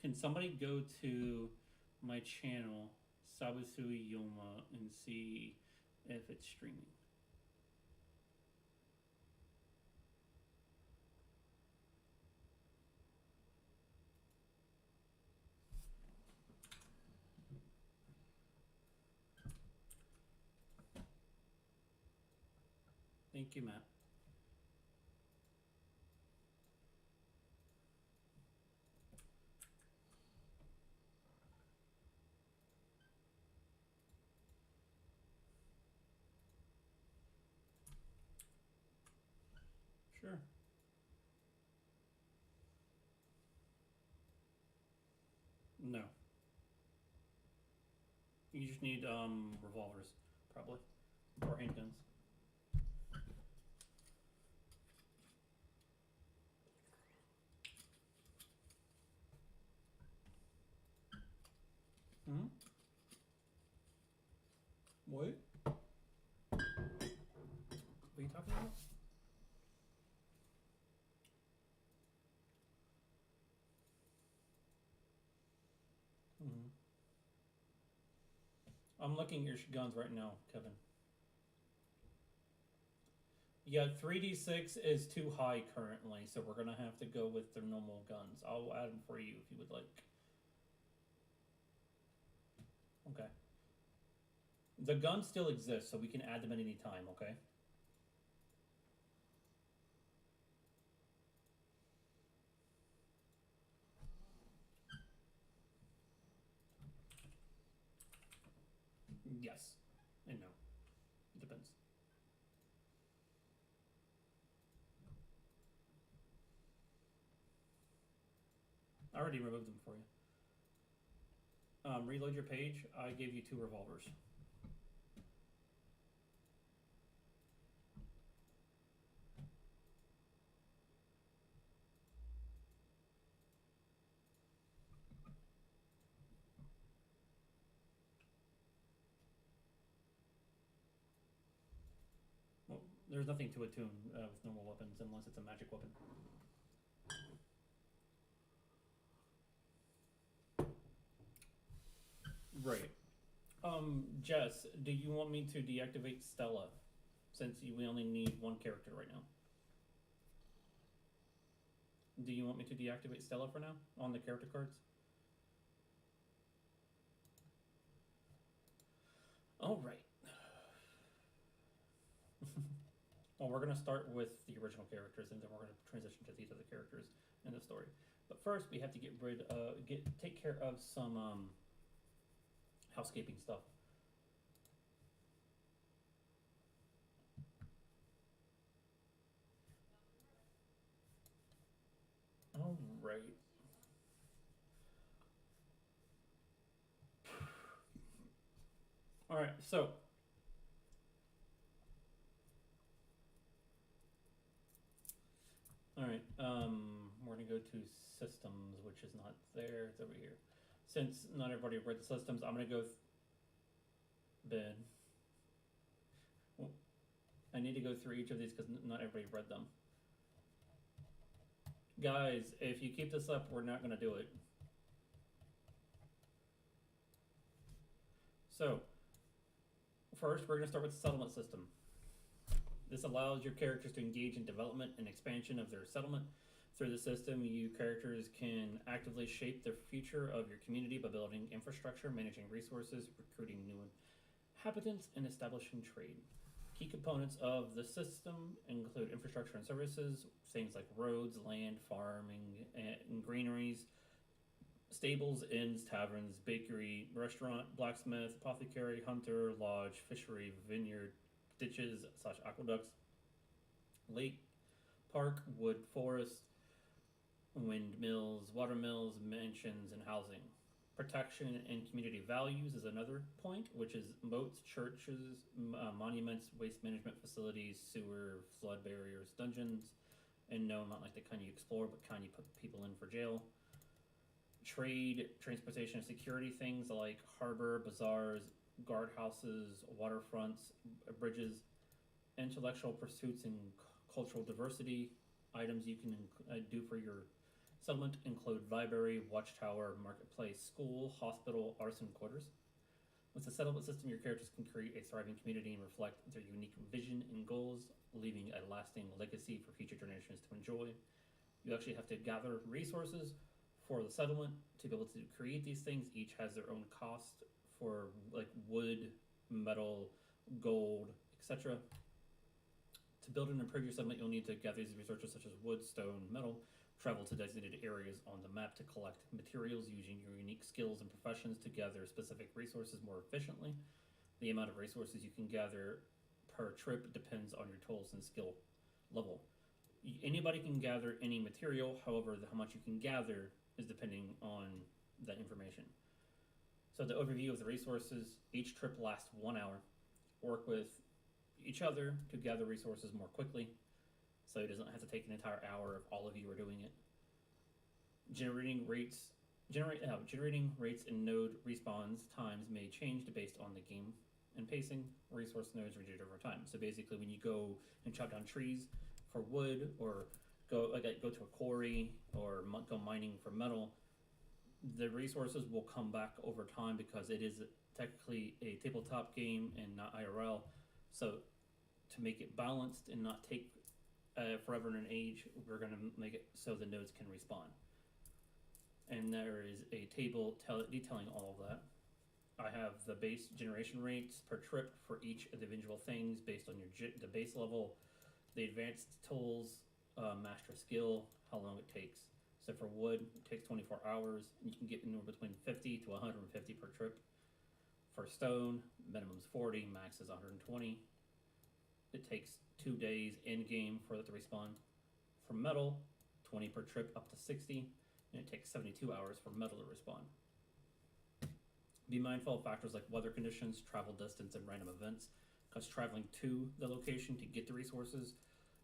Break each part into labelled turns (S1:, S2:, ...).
S1: Can somebody go to my channel, Sabasui Yoma, and see if it's streaming? Thank you, Matt. Sure. No. You just need revolvers, probably. Or handguns. Hmm? What? What are you talking about? Hmm. I'm looking at your guns right now, Kevin. Yeah, 3d6 is too high currently, so we're gonna have to go with the normal guns. I'll add them for you if you would like. Okay. The guns still exist, so we can add them at any time, okay? Yes. And no. It depends. I already removed them for you. Reload your page. I gave you 2 revolvers. Well, there's nothing to attune with normal weapons unless it's a magic weapon. Right. Jess, do you want me to deactivate Stella? Since we only need 1 character right now. Do you want me to deactivate Stella for now on the character cards? All right. Well, we're going to start with the original characters, and then we're going to transition to these other characters in the story. But first, we have to take care of some housekeeping stuff. All right. All right. So. All right. We're gonna go to systems, which is not there. It's over here. Since not everybody read the systems, I'm gonna go. Ben. Well, I need to go through each of these because not everybody read them. Guys, if you keep this up, we're not gonna do it. So, first, we're gonna start with the settlement system. This allows your characters to engage in development and expansion of their settlement. Through the system, you characters can actively shape the future of your community by building infrastructure, managing resources, recruiting new inhabitants, and establishing trade. Key components of the system include infrastructure and services, things like roads, land, farming, and greeneries, stables, inns, taverns, bakery, restaurant, blacksmith, apothecary, hunter, lodge, fishery, vineyard, ditches / aqueducts, lake, park, wood, forest, windmills, watermills, mansions, and housing. Protection and community values is another point, which is moats, churches, monuments, waste management facilities, sewer, flood barriers, dungeons, and no, not like the kind you explore, but kind you put people in for jail. Trade, transportation, and security things like harbor, bazaars, guardhouses, waterfronts, bridges, intellectual pursuits and cultural diversity, items you can do for your Settlement include library, watchtower, marketplace, school, hospital, artisan quarters. With the settlement system, your characters can create a thriving community and reflect their unique vision and goals, leaving a lasting legacy for future generations to enjoy. You actually have to gather resources for the settlement to be able to create these things. Each has their own cost for like wood, metal, gold, etc. To build and improve your settlement, you'll need to gather these resources such as wood, stone, metal, travel to designated areas on the map to collect materials using your unique skills and professions to gather specific resources more efficiently. The amount of resources you can gather per trip depends on your tools and skill level. Anybody can gather any material, however, how much you can gather is depending on that information. So the overview of the resources, each trip lasts 1 hour. Work with each other to gather resources more quickly, so it doesn't have to take an entire hour if all of you are doing it. Generating rates and node respawns times may change based on the game and pacing. Resource nodes reduce over time. So basically, when you go and chop down trees for wood, or go to a quarry, or go mining for metal, the resources will come back over time because it is technically a tabletop game and not IRL. So to make it balanced and not take forever and an age, we're going to make it so the nodes can respawn. And there is a table detailing all of that. I have the base generation rates per trip for each of the individual things based on the base level, the advanced tools, master skill, how long it takes. So for wood, it takes 24 hours, and you can get anywhere between 50 to 150 per trip. For stone, minimum is 40, max is 120. It takes 2 days in game for it to respawn. For metal, 20 per trip up to 60, and it takes 72 hours for metal to respawn. Be mindful of factors like weather conditions, travel distance, and random events, because traveling to the location to get the resources,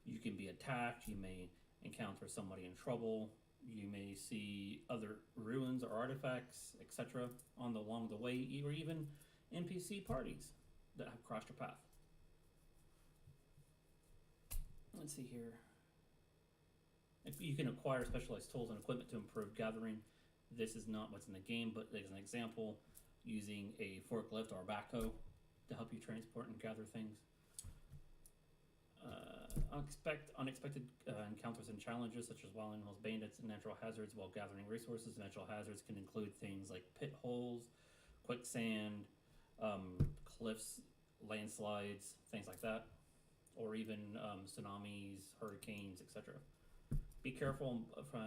S1: you can be attacked, you may encounter somebody in trouble, you may see other ruins or artifacts, etc. along the way, or even NPC parties that have crossed your path. Let's see here. If you can acquire specialized tools and equipment to improve gathering. This is not what's in the game, but as an example, using a forklift or a backhoe to help you transport and gather things. Unexpected encounters and challenges such as wild animals, bandits, and natural hazards while gathering resources. Natural hazards can include things like pit holes, quicksand, cliffs, landslides, things like that, or even tsunamis, hurricanes, etc. Be careful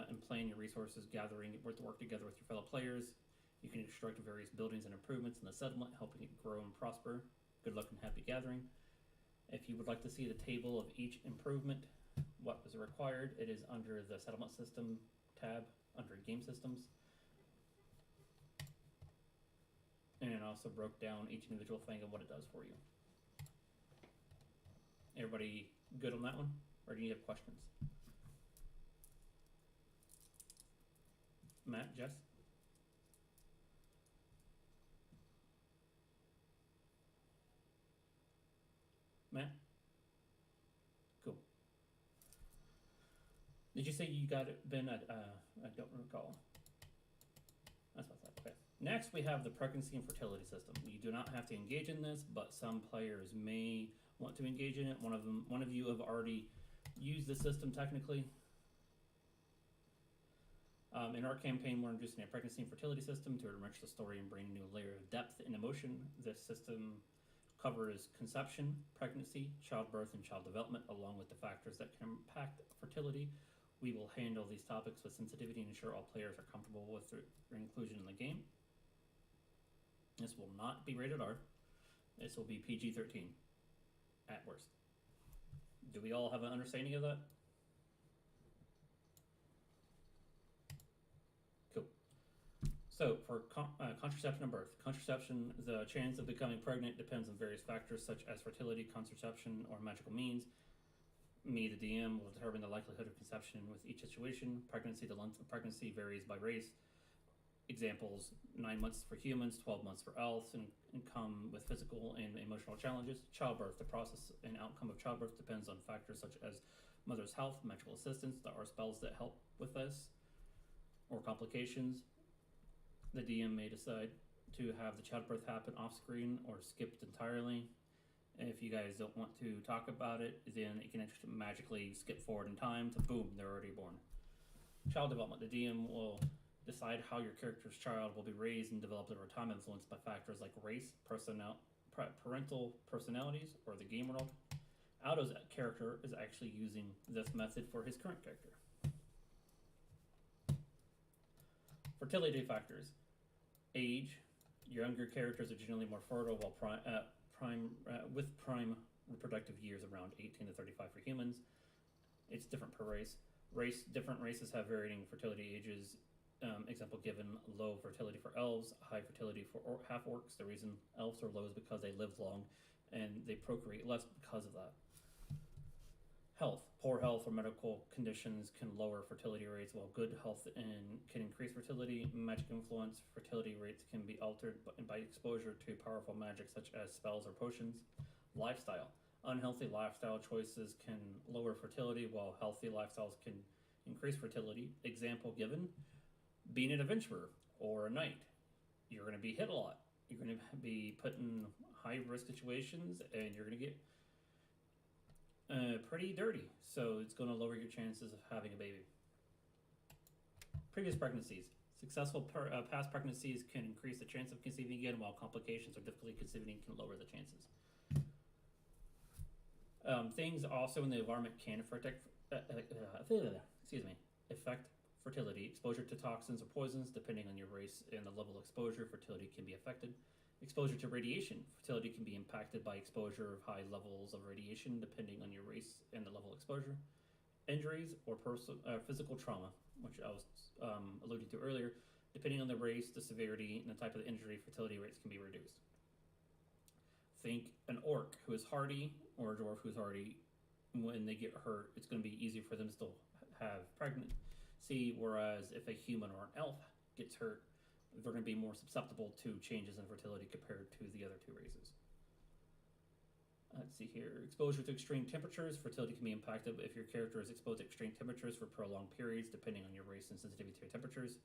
S1: in planning your resources, gathering, work together with your fellow players. You can construct various buildings and improvements in the settlement, helping it grow and prosper. Good luck and happy gathering. If you would like to see the table of each improvement, what is required, it is under the settlement system tab under game systems. And it also broke down each individual thing and what it does for you. Everybody good on that one? Or do you have questions? Matt, Jess? Matt? Cool. Did you say you got it, Ben? I don't recall. That's what I thought. Okay. Next, we have the pregnancy and fertility system. You do not have to engage in this, but some players may want to engage in it. One of you have already used the system technically. In our campaign, we're introducing a pregnancy and fertility system to enrich the story and bring a new layer of depth and emotion. This system covers conception, pregnancy, childbirth, and child development, along with the factors that can impact fertility. We will handle these topics with sensitivity and ensure all players are comfortable with their inclusion in the game. This will not be rated R. This will be PG-13 at worst. Do we all have an understanding of that? Cool. So for contraception and birth. Contraception, the chance of becoming pregnant depends on various factors such as fertility, contraception, or magical means. Me, the DM, will determine the likelihood of conception with each situation. Pregnancy, the length of pregnancy varies by race. Examples, 9 months for humans, 12 months for elves, and come with physical and emotional challenges. Childbirth, the process and outcome of childbirth depends on factors such as mother's health, magical assistance. There are spells that help with this. or complications, the DM may decide to have the childbirth happen off screen or skipped entirely. If you guys don't want to talk about it, then it can magically skip forward in time to boom, they're already born. Child development. The DM will decide how your character's child will be raised and developed over time, influenced by factors like race, parental personalities, or the game world. Aldo's character is actually using this method for his current character. Fertility factors. Age. Younger characters are generally more fertile, while with prime reproductive years around 18 to 35 for humans. It's different per race. Different races have varying fertility ages. Example given: low fertility for elves, high fertility for half orcs. The reason elves are low is because they live long and they procreate less because of that. Health. Poor health or medical conditions can lower fertility rates, while good health can increase fertility. Magic influence. Fertility rates can be altered by exposure to powerful magic such as spells or potions. Lifestyle. Unhealthy lifestyle choices can lower fertility, while healthy lifestyles can increase fertility. Example given: being an adventurer or a knight. You're going to be hit a lot. You're going to be put in high risk situations, and you're going to get pretty dirty. So it's going to lower your chances of having a baby. Previous pregnancies. Successful past pregnancies can increase the chance of conceiving again, while complications or difficulty conceiving can lower the chances. Things also in the environment can affect fertility. Exposure to toxins or poisons, depending on your race and the level of exposure, fertility can be affected. Exposure to radiation. Fertility can be impacted by exposure of high levels of radiation, depending on your race and the level of exposure. Injuries or physical trauma, which I was alluding to earlier. Depending on the race, the severity, and the type of the injury, fertility rates can be reduced. Think an orc who is hardy or a dwarf who's hardy. When they get hurt, it's going to be easier for them to still have pregnancy, whereas if a human or an elf gets hurt, they're going to be more susceptible to changes in fertility compared to the other two races. Let's see here. Exposure to extreme temperatures. Fertility can be impacted if your character is exposed to extreme temperatures for prolonged periods, depending on your race and sensitivity to temperatures.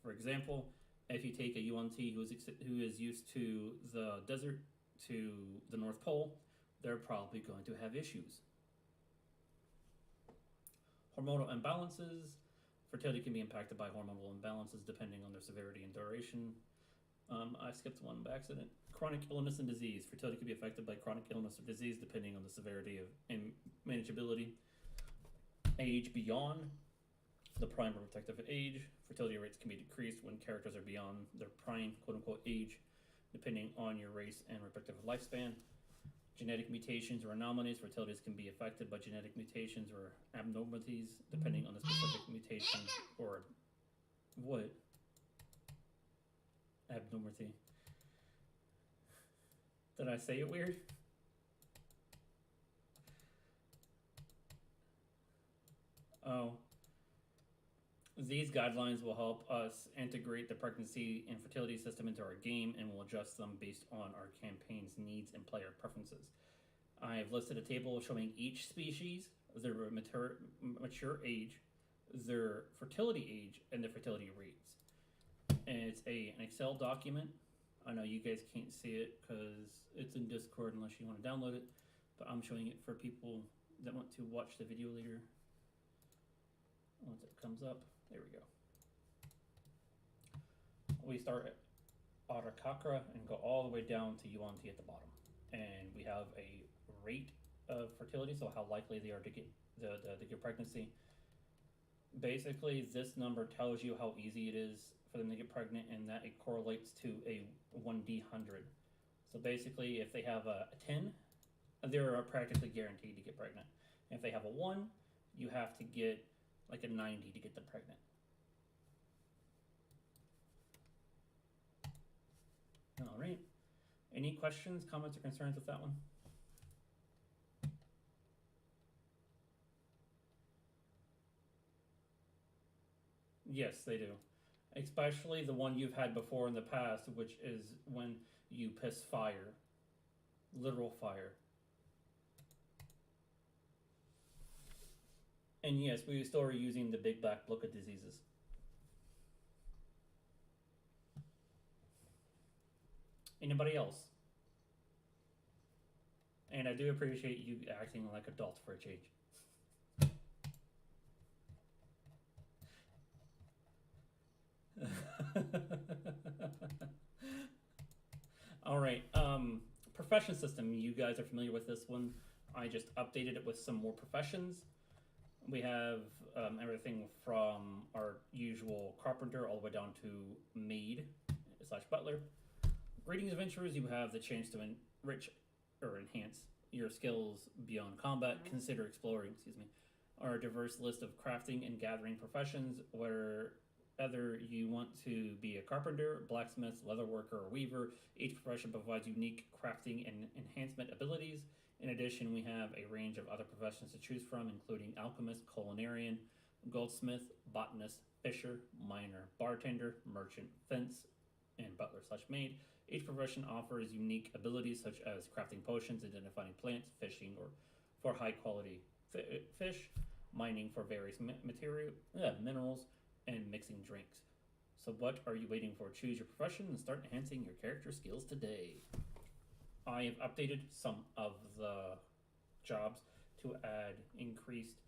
S1: For example, if you take a UNT who is used to the desert, to the North Pole, they're probably going to have issues. Hormonal imbalances. Fertility can be impacted by hormonal imbalances depending on their severity and duration. I skipped one by accident. Chronic illness and disease. Fertility can be affected by chronic illness or disease depending on the severity and manageability. Age beyond the prime reproductive age. Fertility rates can be decreased when characters are beyond their prime, quote-unquote, age, depending on your race and reproductive lifespan. Genetic mutations or anomalies. Fertilities can be affected by genetic mutations or abnormalities, depending on the specific mutation or what? Abnormality. Did I say it weird? Oh. These guidelines will help us integrate the pregnancy and fertility system into our game, and will adjust them based on our campaign's needs and player preferences. I have listed a table showing each species, their mature age, their fertility age, and their fertility rates. And it's an Excel document. I know you guys can't see it because it's in Discord unless you want to download it, but I'm showing it for people that want to watch the video later. Once it comes up. There we go. We start at Arakakra and go all the way down to Yuan-Ti at the bottom. And we have a rate of fertility, so how likely they are to get to get pregnancy. Basically, this number tells you how easy it is for them to get pregnant, and that it correlates to a 1d100. So basically, if they have a 10, they're practically guaranteed to get pregnant. And if they have a 1, you have to get like a 90 to get them pregnant. All right. Any questions, comments, or concerns with that one? Yes, they do. Especially the one you've had before in the past, which is when you piss fire. Literal fire. And yes, we still are using the Big Black Book of Diseases. Anybody else? And I do appreciate you acting like adults for a change. All right. Profession system. You guys are familiar with this one. I just updated it with some more professions. We have everything from our usual carpenter all the way down to maid slash butler. Greetings, adventurers. You have the chance to enrich or enhance your skills beyond combat. Consider exploring, our diverse list of crafting and gathering professions, whether you want to be a carpenter, blacksmith, leatherworker, or weaver. Each profession provides unique crafting and enhancement abilities. In addition, we have a range of other professions to choose from, including alchemist, culinarian, goldsmith, botanist, fisher, miner, bartender, merchant, fence, and butler slash maid. Each profession offers unique abilities such as crafting potions, identifying plants, fishing or for high quality fish, mining for various minerals, and mixing drinks. So what are you waiting for? Choose your profession and start enhancing your character skills today. I have updated some of the jobs to add increased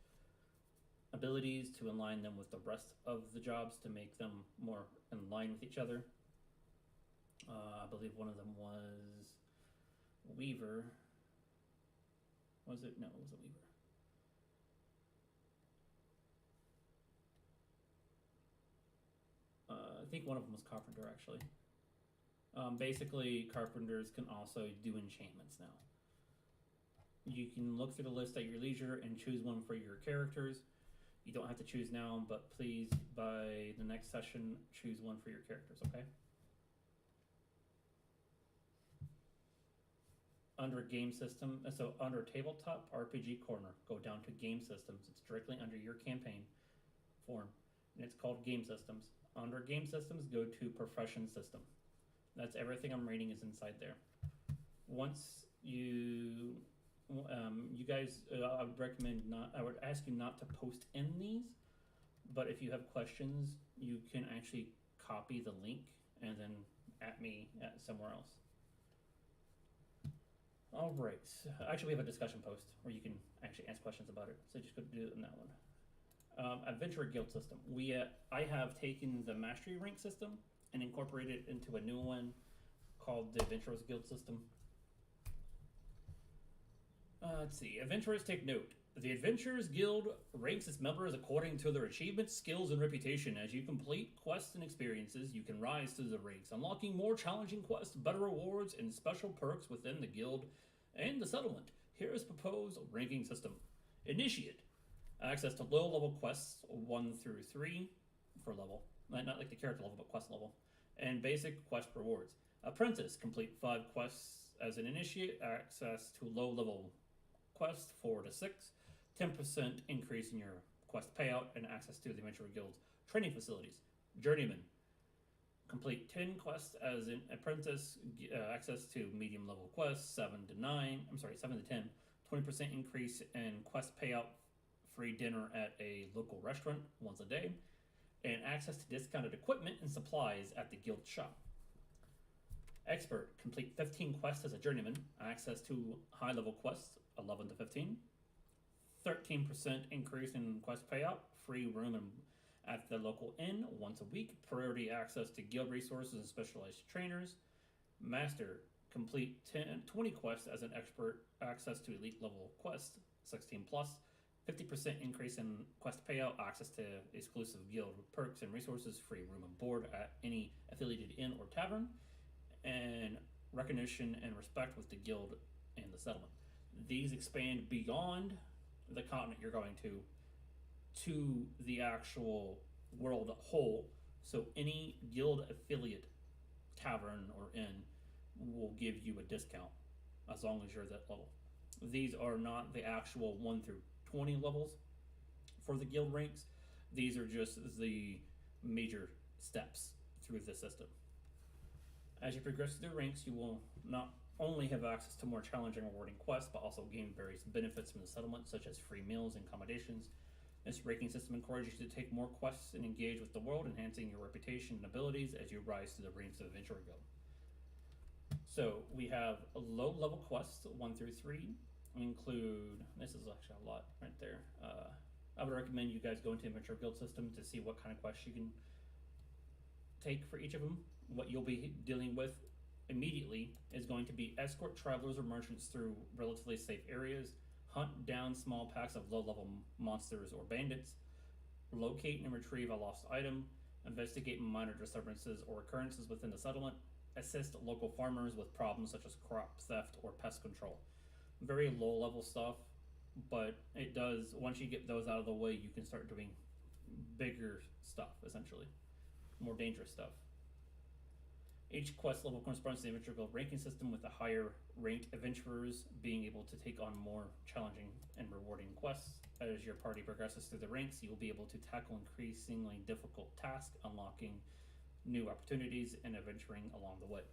S1: abilities to align them with the rest of the jobs to make them more in line with each other. I believe one of them was Weaver. Was it? No, it wasn't Weaver. I think one of them was Carpenter, actually. Basically, carpenters can also do enchantments now. You can look through the list at your leisure and choose one for your characters. You don't have to choose now, but please, by the next session, choose one for your characters, okay? Under game system, so under tabletop RPG corner, go down to game systems. It's directly under your campaign form, and it's called game systems. Under game systems, go to profession system. That's everything I'm reading is inside there. Once you guys, I would recommend not. I would ask you not to post in these, but if you have questions, you can actually copy the link and then at me at somewhere else. All right. Actually, we have a discussion post where you can actually ask questions about it. So just go do it in that one. Adventurer Guild system. I have taken the Mastery rank system and incorporated it into a new one called the Adventurers Guild system. Let's see. Adventurers, take note. The Adventurers Guild ranks its members according to their achievements, skills, and reputation. As you complete quests and experiences, you can rise through the ranks, unlocking more challenging quests, better rewards, and special perks within the guild and the settlement. Here is proposed ranking system. Initiate. Access to low-level quests 1 through 3 for level. Not like the character level, but quest level. And basic quest rewards. Apprentice. Complete 5 quests as an initiate. Access to low-level quests 4 to 6. 10% increase in your quest payout and access to the Adventurer Guild's training facilities. Journeyman. Complete 10 quests as an apprentice. Access to medium level quests 7 to 10. 20% increase in quest payout. Free dinner at a local restaurant once a day. And access to discounted equipment and supplies at the guild shop. Expert. Complete 15 quests as a journeyman. Access to high level quests 11 to 15. 13% increase in quest payout. Free room at the local inn once a week. Priority access to guild resources and specialized trainers. Master. Complete 20 quests as an expert. Access to elite level quests 16 plus. 50% increase in quest payout, access to exclusive guild perks and resources, free room and board at any affiliated inn or tavern, and recognition and respect with the guild and the settlement. These expand beyond the continent you're going to the actual world whole. So any guild affiliate tavern or inn will give you a discount as long as you're that level. These are not the actual 1 through 20 levels for the guild ranks. These are just the major steps through the system. As you progress through the ranks, you will not only have access to more challenging and rewarding quests, but also gain various benefits from the settlement, such as free meals and accommodations. This ranking system encourages you to take more quests and engage with the world, enhancing your reputation and abilities as you rise to the ranks of Adventurer Guild. So we have low level quests 1 through 3. Include, this is actually a lot right there. I would recommend you guys go into the Adventure Guild system to see what kind of quests you can take for each of them. What you'll be dealing with immediately is going to be escort travelers or merchants through relatively safe areas, hunt down small packs of low level monsters or bandits, locate and retrieve a lost item, investigate minor disturbances or occurrences within the settlement, assist local farmers with problems such as crop theft or pest control. Very low level stuff, but it does, once you get those out of the way, you can start doing bigger stuff, essentially. More dangerous stuff. Each quest level corresponds to the Adventure Guild ranking system, with the higher ranked adventurers being able to take on more challenging and rewarding quests. As your party progresses through the ranks, you will be able to tackle increasingly difficult tasks, unlocking new opportunities and adventuring along the way.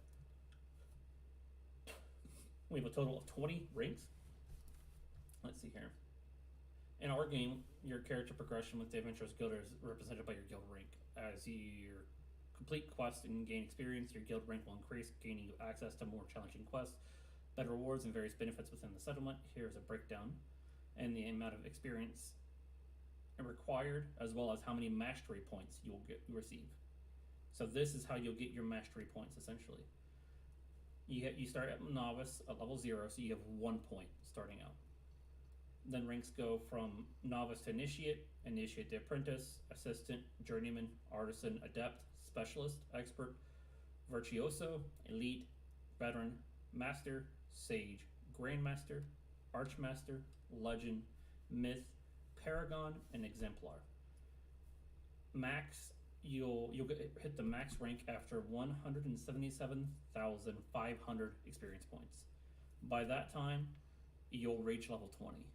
S1: We have a total of 20 ranks. Let's see here. In our game, your character progression with the Adventurers Guild is represented by your guild rank. As you complete quests and gain experience, your guild rank will increase, gaining you access to more challenging quests, better rewards, and various benefits within the settlement. Here's a breakdown and the amount of experience required, as well as how many mastery points you will receive. So this is how you'll get your mastery points, essentially. You start at novice at level 0, so you have 1 point starting out. Then ranks go from novice to initiate, initiate to apprentice, assistant, journeyman, artisan, adept, specialist, expert, virtuoso, elite, veteran, master, sage, grandmaster, archmaster, legend, myth, paragon, and exemplar. Max, you'll hit the max rank after 177,500 experience points. By that time, you'll reach level 20.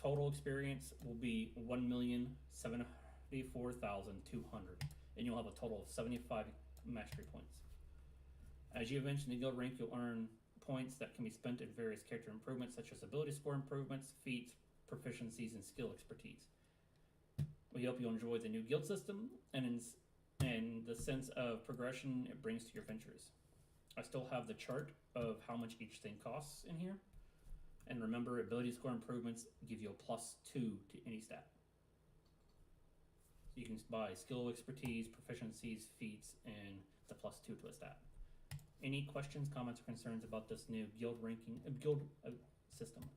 S1: Total experience will be 1,074,200, and you'll have a total of 75 mastery points. As you advance in the guild rank, you'll earn points that can be spent in various character improvements, such as ability score improvements, feats, proficiencies, and skill expertise. We hope you enjoy the new guild system and the sense of progression it brings to your ventures. I still have the chart of how much each thing costs in here. And remember, ability score improvements give you a +2 to any stat. So you can buy skill expertise, proficiencies, feats, and it's a +2 to a stat. Any questions, comments, or concerns about this new guild ranking, guild system?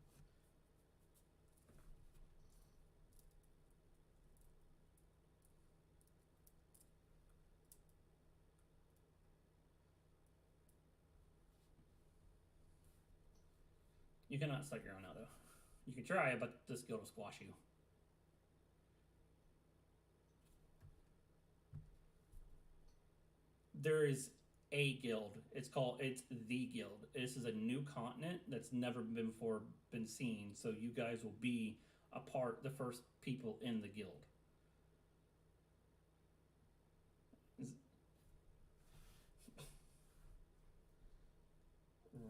S1: You cannot start your own auto. You can try, but this guild will squash you. There is a guild. It's the guild. This is a new continent that's never been seen. So you guys will be the first people in the guild.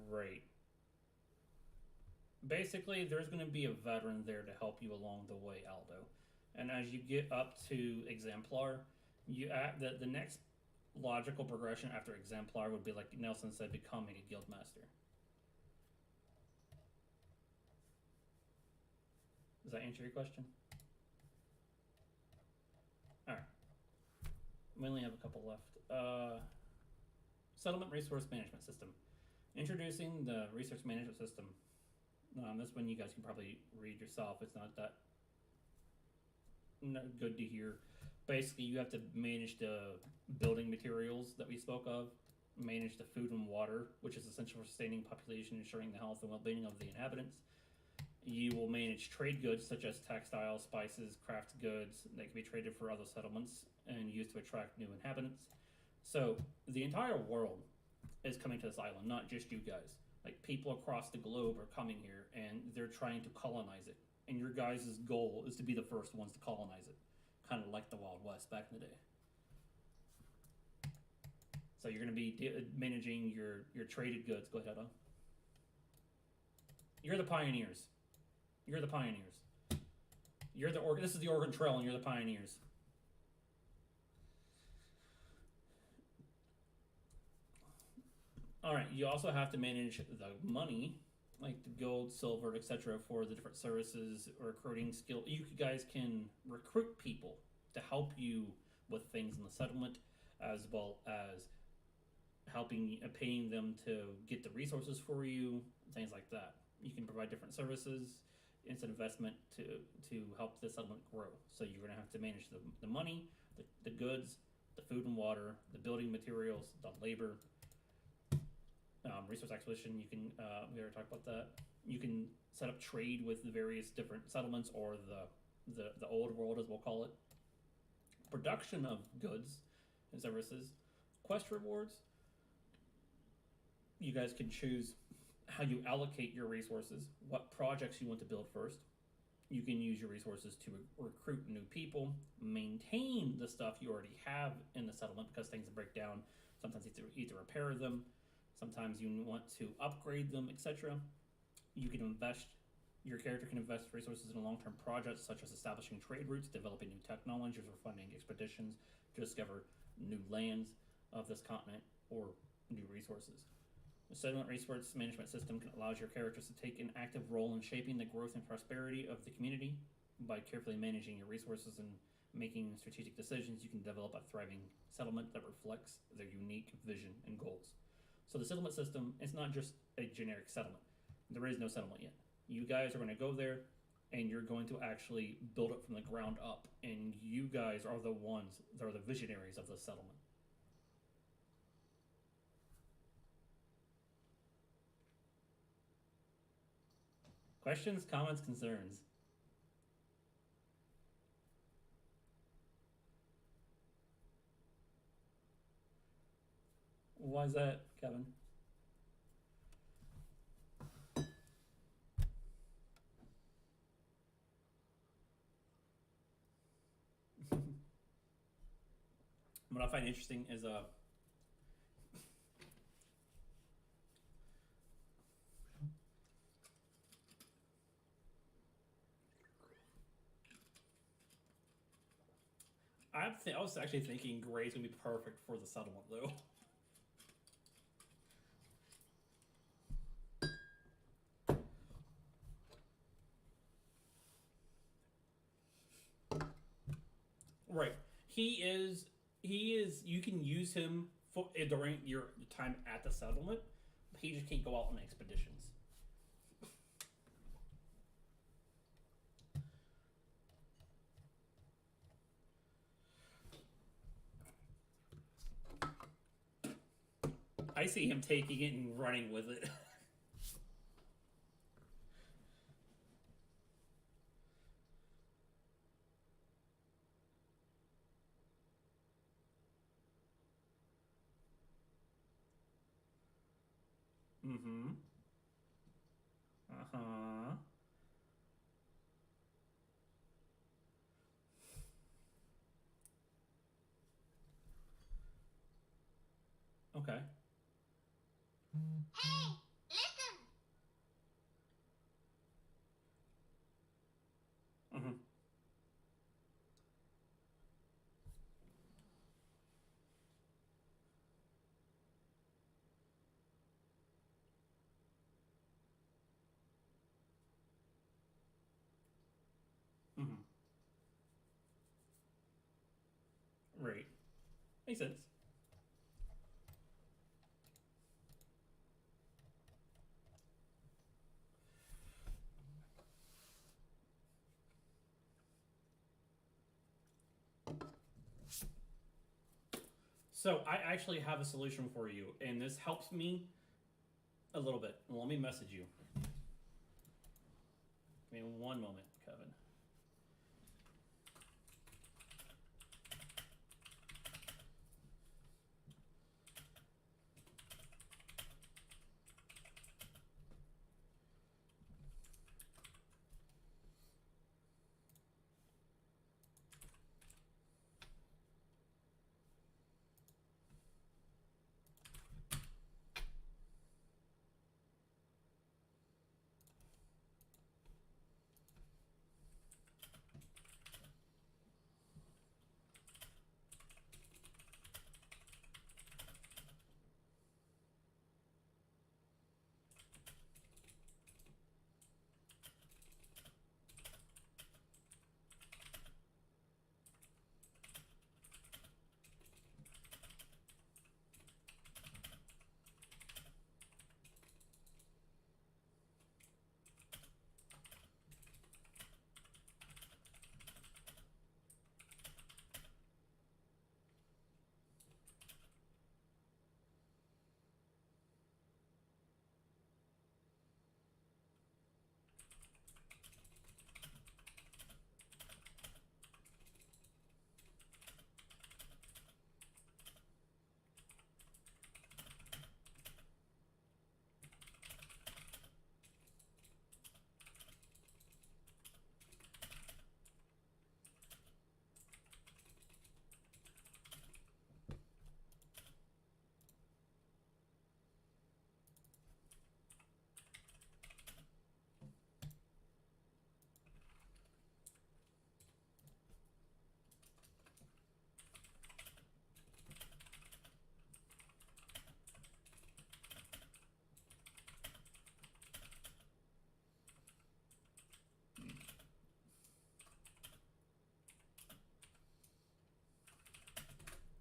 S1: Right. Basically, there's going to be a veteran there to help you along the way, Aldo. And as you get up to Exemplar, the next logical progression after Exemplar would be, like Nelson said, becoming a guild master. Does that answer your question? Alright. We only have a couple left. Settlement Resource Management System. Introducing the Resource Management System. This one you guys can probably read yourself. It's not that good to hear. Basically, you have to manage the building materials that we spoke of, manage the food and water, which is essential for sustaining population, ensuring the health and well-being of the inhabitants. You will manage trade goods such as textiles, spices, craft goods that can be traded for other settlements and used to attract new inhabitants. So the entire world is coming to this island, not just you guys. Like, people across the globe are coming here and they're trying to colonize it. And your guys' goal is to be the first ones to colonize it. Kind of like the Wild West back in the day. So you're going to be managing your traded goods. Go ahead, Otto. You're the pioneers. You're the pioneers. This is the Oregon Trail and you're the pioneers. All right. You also have to manage the money, like the gold, silver, etc., for the different services or recruiting skill. You guys can recruit people to help you with things in the settlement, as well as helping paying them to get the resources for you, things like that. You can provide different services. It's an investment to help the settlement grow. So you're going to have to manage the money, the goods, the food and water, the building materials, the labor, resource acquisition. You can we already talked about that. You can set up trade with the various different settlements or the old world, as we'll call it. Production of goods and services, quest rewards. You guys can choose how you allocate your resources, what projects you want to build first. You can use your resources to recruit new people, maintain the stuff you already have in the settlement because things break down. Sometimes you need to repair them. Sometimes you want to upgrade them, etc. You can invest. Your character can invest resources in long-term projects such as establishing trade routes, developing new technologies, or funding expeditions to discover new lands of this continent or new resources. The settlement resource management system allows your characters to take an active role in shaping the growth and prosperity of the community. By carefully managing your resources and making strategic decisions, you can develop a thriving settlement that reflects their unique vision and goals. So the settlement system is not just a generic settlement. There is no settlement yet. You guys are going to go there and you're going to actually build it from the ground up. And you guys are the ones that are the visionaries of the settlement. Questions, comments, concerns? Why is that, Kevin? What I find interesting is I was actually thinking Gray's gonna be perfect for the settlement though. Right. He is. He is. You can use him for during your time at the settlement. But he just can't go out on expeditions. I see him taking it and running with it. Mm-hmm. Uh-huh. Okay.
S2: Hey, listen!
S1: Mm-hmm. Mm-hmm. Right. Makes sense. So I actually have a solution for you, and this helps me a little bit. Let me message you. Give me one moment, Kevin.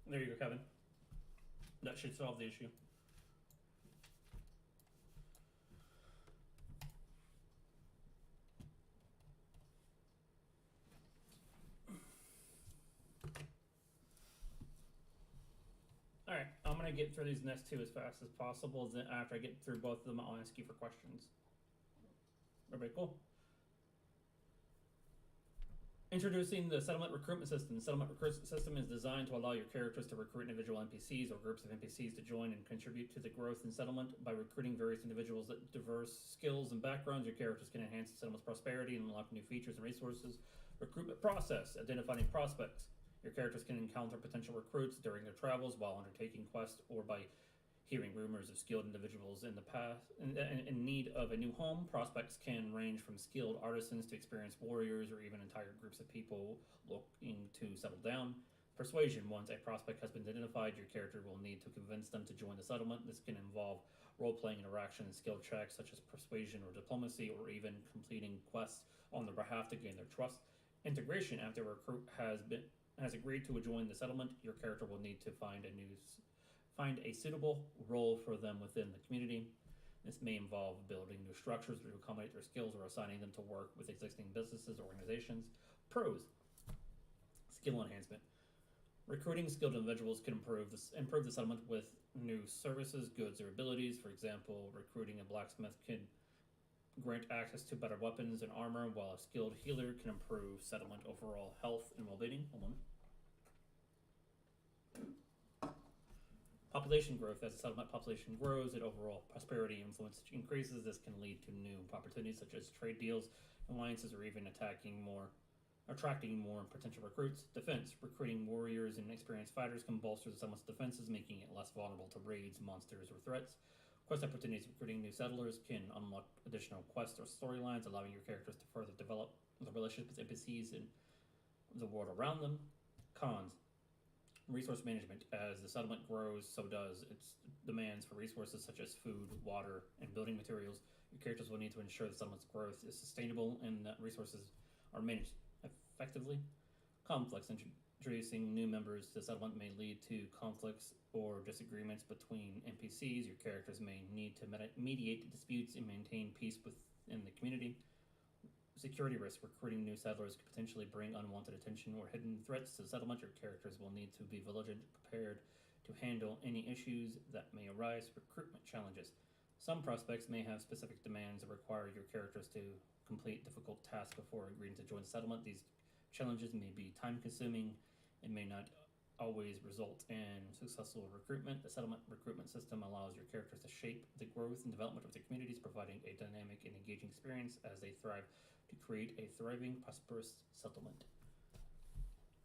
S1: There you go, Kevin. That should solve the issue. Alright, I'm gonna get through these next two as fast as possible. Then after I get through both of them, I'll ask you for questions. Everybody cool? Introducing the settlement recruitment system. The settlement recruitment system is designed to allow your characters to recruit individual NPCs or groups of NPCs to join and contribute to the growth in settlement. By recruiting various individuals with diverse skills and backgrounds, your characters can enhance the settlement's prosperity and unlock new features and resources. Recruitment process. Identifying prospects. Your characters can encounter potential recruits during their travels while undertaking quests or by hearing rumors of skilled individuals in the past in need of a new home. Prospects can range from skilled artisans to experienced warriors or even entire groups of people looking to settle down. Persuasion. Once a prospect has been identified, your character will need to convince them to join the settlement. This can involve role-playing interaction and skill checks such as persuasion or diplomacy, or even completing quests on their behalf to gain their trust. Integration. After a recruit has agreed to join the settlement, your character will need to find a suitable role for them within the community. This may involve building new structures to accommodate their skills or assigning them to work with existing businesses or organizations. Pros. Skill enhancement. Recruiting skilled individuals can improve the settlement with new services, goods, or abilities. For example, recruiting a blacksmith can grant access to better weapons and armor, while a skilled healer can improve settlement overall health and well-being. Hold on. Population growth. As the settlement population grows and overall prosperity influence increases, this can lead to new opportunities such as trade deals, alliances, or even attracting more potential recruits. Defense. Recruiting warriors and experienced fighters can bolster the settlement's defenses, making it less vulnerable to raids, monsters, or threats. Quest opportunities. Recruiting new settlers can unlock additional quests or storylines, allowing your characters to further develop the relationships with NPCs and the world around them. Cons. Resource management. As the settlement grows, so does its demands for resources such as food, water, and building materials. Your characters will need to ensure the settlement's growth is sustainable and that resources are managed effectively. Conflicts. Introducing new members to the settlement may lead to conflicts or disagreements between NPCs. Your characters may need to mediate disputes and maintain peace within the community. Security risk. Recruiting new settlers could potentially bring unwanted attention or hidden threats to the settlement. Your characters will need to be vigilant, prepared to handle any issues that may arise. Recruitment challenges. Some prospects may have specific demands that require your characters to complete difficult tasks before agreeing to join the settlement. These challenges may be time-consuming and may not always result in successful recruitment. The settlement recruitment system allows your characters to shape the growth and development of their communities, providing a dynamic and engaging experience as they thrive to create a thriving, prosperous settlement.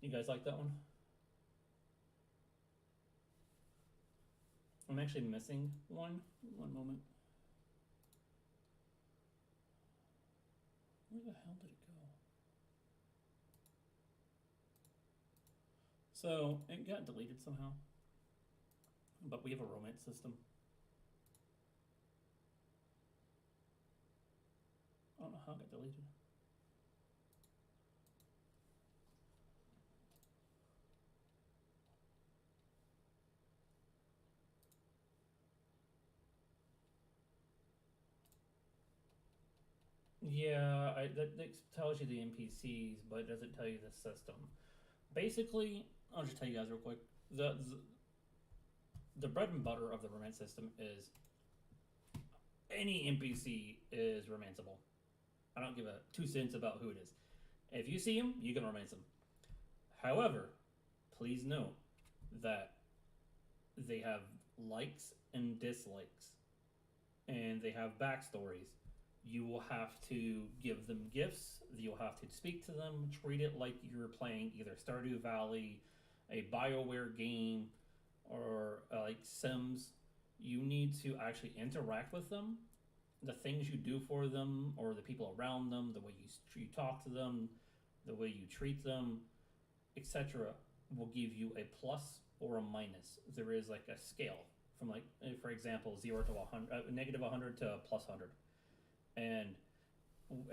S1: You guys like that one? I'm actually missing one. One moment. Where the hell did it go? So it got deleted somehow. But we have a romance system. I don't know how it got deleted. Yeah, that tells you the NPCs, but it doesn't tell you the system. Basically, I'll just tell you guys real quick. The bread and butter of the romance system is any NPC is romanceable. I don't give a 2 cents about who it is. If you see him, you can romance him. However, please note that they have likes and dislikes, and they have backstories. You will have to give them gifts. You'll have to speak to them. Treat it like you're playing either Stardew Valley, a BioWare game, or like Sims. You need to actually interact with them. The things you do for them, or the people around them, the way you talk to them, the way you treat them, etc., will give you a plus or a minus. There is like a scale from, like, for example, 0 to 100, negative 100 to plus 100. And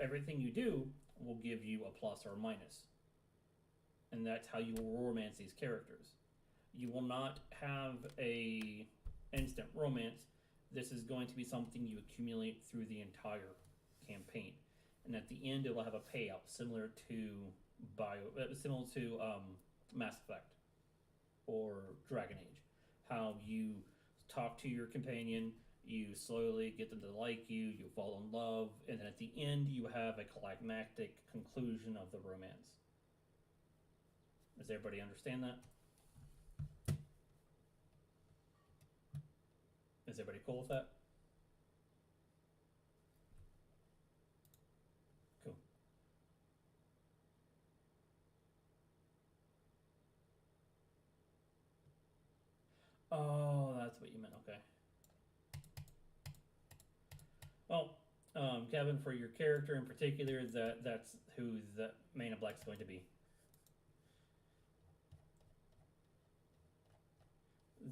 S1: everything you do will give you a plus or a minus. And that's how you will romance these characters. You will not have a instant romance. This is going to be something you accumulate through the entire campaign, and at the end, it will have a payout similar to Mass Effect or Dragon Age. How you talk to your companion, you slowly get them to like you, you fall in love, and then at the end, you have a climactic conclusion of the romance. Does everybody understand that? Is everybody cool with that? Cool. Oh, that's what you meant. Okay. Well, Kevin, for your character in particular, that's who the main of Black's going to be.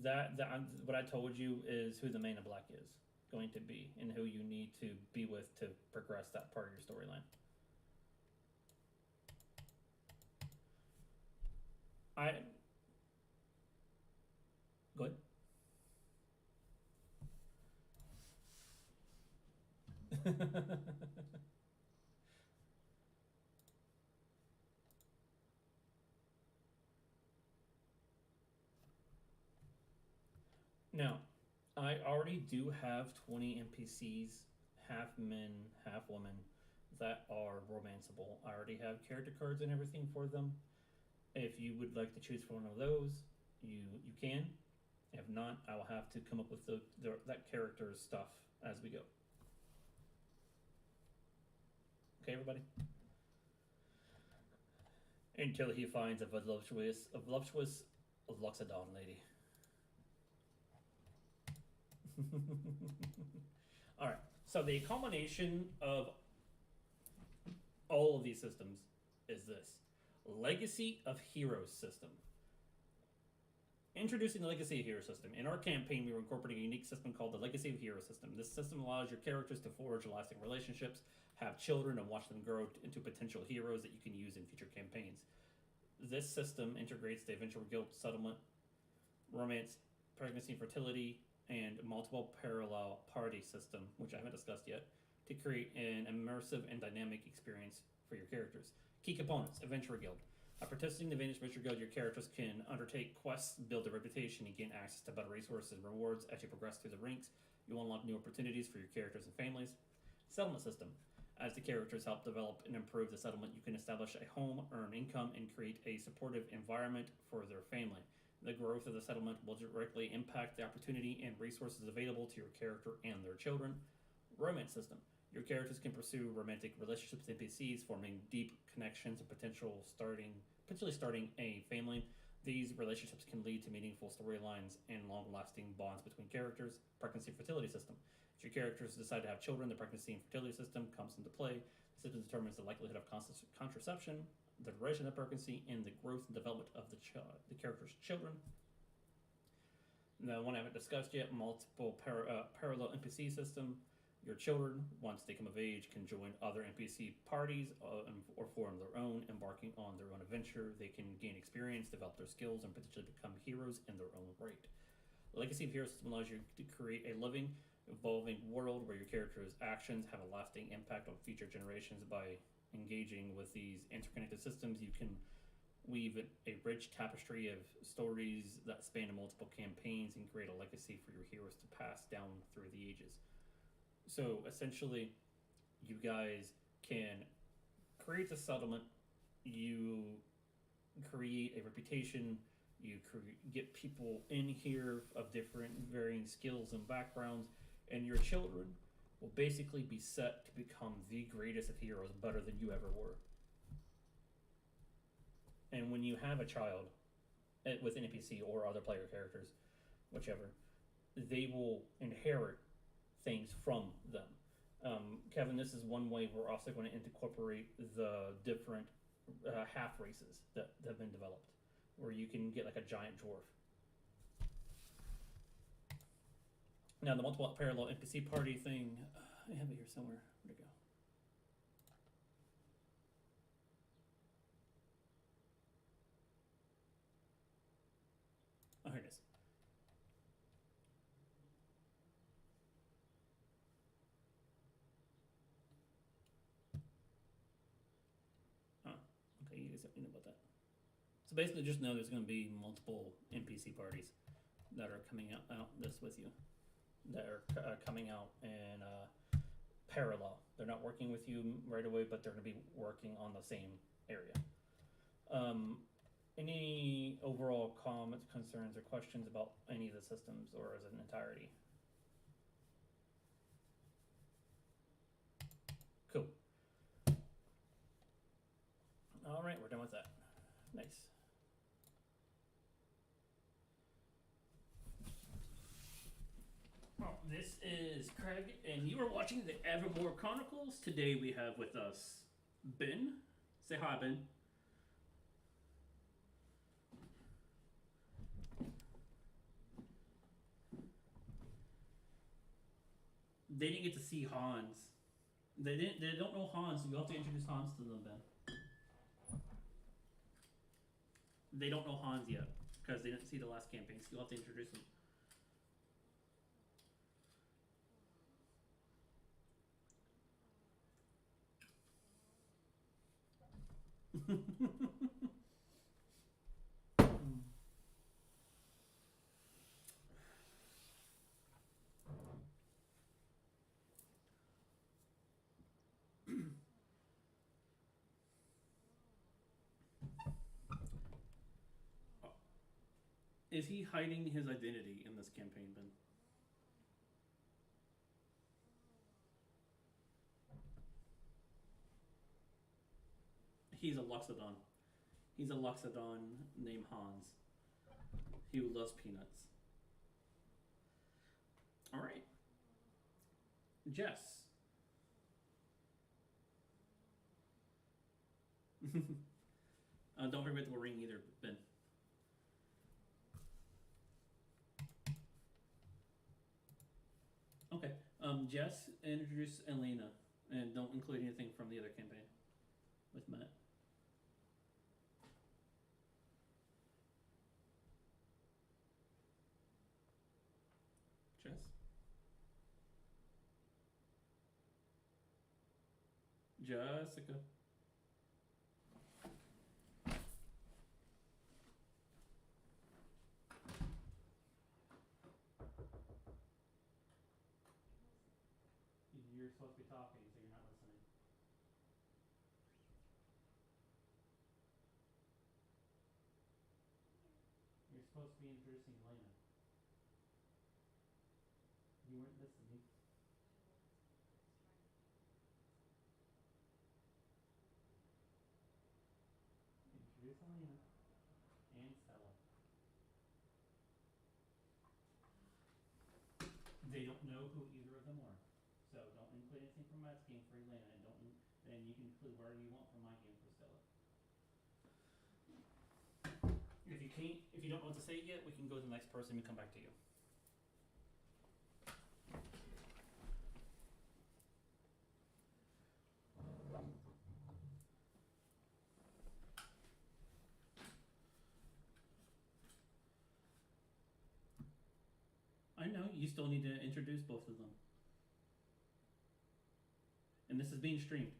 S1: That what I told you is who the main of Black is going to be, and who you need to be with to progress that part of your storyline. I Go ahead. Now, I already do have 20 NPCs, half men, half women, that are romanceable. I already have character cards and everything for them. If you would like to choose from one of those, you can. If not, I will have to come up with that character's stuff as we go. Okay, everybody. Until he finds a voluptuous Loxodon lady. All right. So the combination of all of these systems is this Legacy of Heroes system. Introducing the Legacy of Heroes system. In our campaign, we were incorporating a unique system called the Legacy of Heroes system. This system allows your characters to forge lasting relationships, have children, and watch them grow into potential heroes that you can use in future campaigns. This system integrates the Adventure Guild settlement, romance, pregnancy, fertility, and multiple parallel party system, which I haven't discussed yet, to create an immersive and dynamic experience for your characters. Key components: Adventure Guild. By participating in the Adventure Guild, your characters can undertake quests, build a reputation, and gain access to better resources and rewards as you progress through the ranks. You unlock new opportunities for your characters and families. Settlement system. As the characters help develop and improve the settlement, you can establish a home, earn income, and create a supportive environment for their family. The growth of the settlement will directly impact the opportunity and resources available to your character and their children. Romance system. Your characters can pursue romantic relationships with NPCs, forming deep connections and potentially starting a family. These relationships can lead to meaningful storylines and long-lasting bonds between characters. Pregnancy and fertility system. If your characters decide to have children, the pregnancy and fertility system comes into play. The system determines the likelihood of contraception, the duration of pregnancy, and the growth and development of the character's children. The one I haven't discussed yet, multiple parallel NPC system. Your children, once they come of age, can join other NPC parties or form their own, embarking on their own adventure. They can gain experience, develop their skills, and potentially become heroes in their own right. Legacy of Heroes system allows you to create a living, evolving world where your character's actions have a lasting impact on future generations. By engaging with these interconnected systems, you can weave a rich tapestry of stories that span multiple campaigns and create a legacy for your heroes to pass down through the ages. So essentially, you guys can create the settlement, you create a reputation, you get people in here of different varying skills and backgrounds, and your children will basically be set to become the greatest of heroes, better than you ever were. And when you have a child with an NPC or other player characters, whichever, they will inherit things from them. Kevin, this is one way we're also going to incorporate the different half races that have been developed, where you can get like a giant dwarf. Now, the multiple parallel NPC party thing, I have it here somewhere. Where'd it go? you know about that. So basically, just know there's going to be multiple NPC parties that are coming out this with you, that are coming out in parallel. They're not working with you right away, but they're going to be working on the same area. Any overall comments, concerns, or questions about any of the systems or as an entirety? Cool. All right, we're done with that. Nice. Well, this is Craig, and you are watching the Evermore Chronicles. Today we have with us Ben. Say hi, Ben. They didn't get to see Hans. They don't know Hans, so you have to introduce Hans to them, Ben. They don't know Hans yet because they didn't see the last campaign, so you'll have to introduce them. Is he hiding his identity in this campaign, Ben? He's a Luxodon. He's a Luxodon named Hans. He loves peanuts. All right. Jess. Don't forget the ring either, Ben. Okay. Jess, introduce Elena, and don't include anything from the other campaign with Matt. Jess. Jessica. You're supposed to be talking, so you're not listening. You're supposed to be introducing Elena. You weren't listening. Introduce Elena and Stella. They don't know who either of them are, so don't include anything from Matt's game for Elena, and don't. And you can include whatever you want from my game for Stella. If you can't, if you don't know what to say yet, we can go to the next person and come back to you. I know, you still need to introduce both of them. And this is being streamed.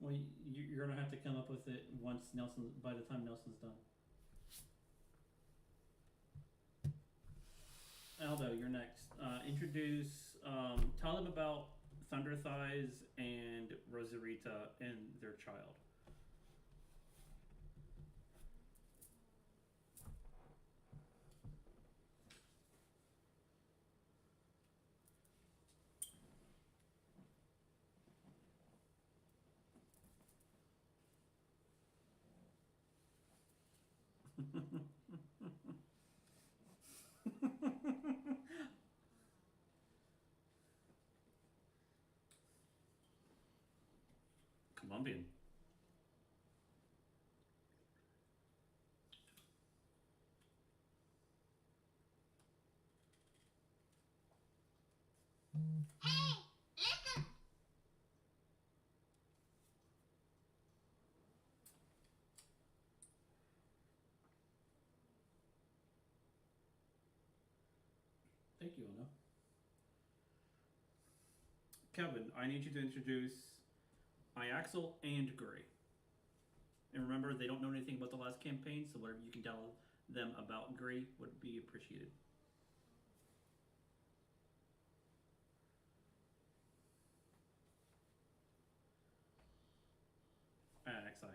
S1: Well, you're gonna have to come up with it once Nelson, by the time Nelson's done. Aldo, you're next. Introduce, tell them about Thunder Thighs and Rosarita and their child. Colombian.
S2: Hey, listen!
S1: Thank you, Anna. Kevin, I need you to introduce Iaxel and Gray. And remember, they don't know anything about the last campaign, so whatever you can tell them about Gray would be appreciated. Iaxi.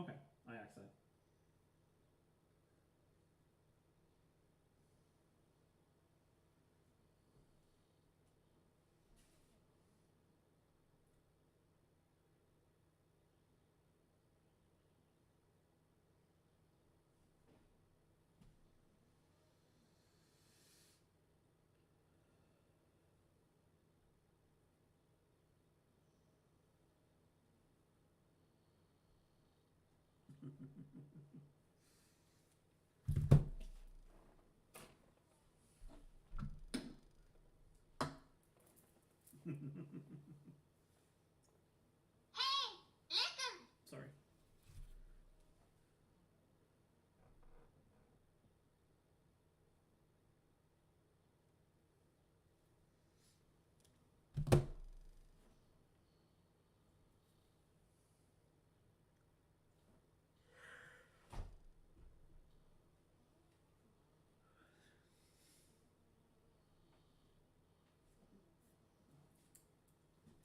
S1: Okay, Iaxi.
S2: Hey, listen.
S1: Sorry.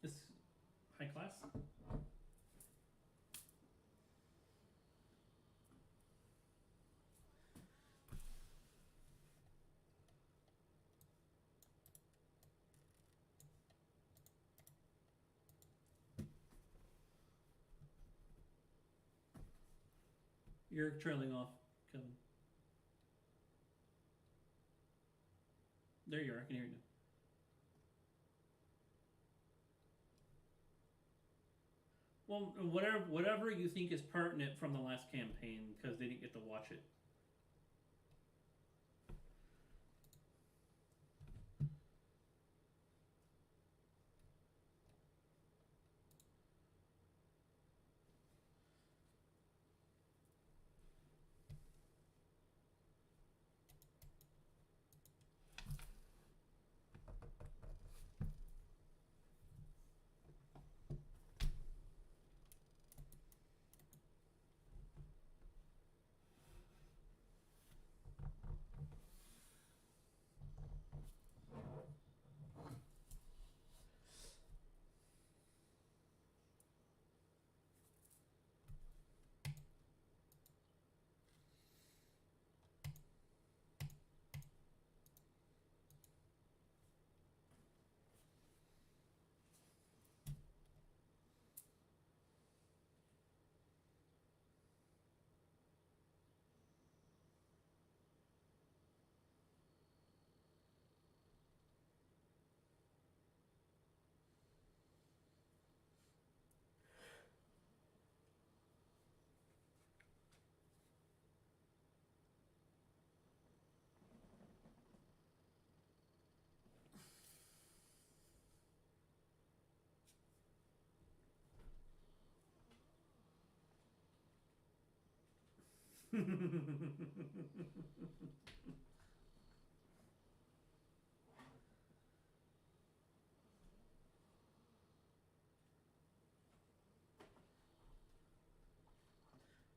S1: This high class? You're trailing off, Kevin. There you are. I can hear you now. Well, whatever you think is pertinent from the last campaign, because they didn't get to watch it.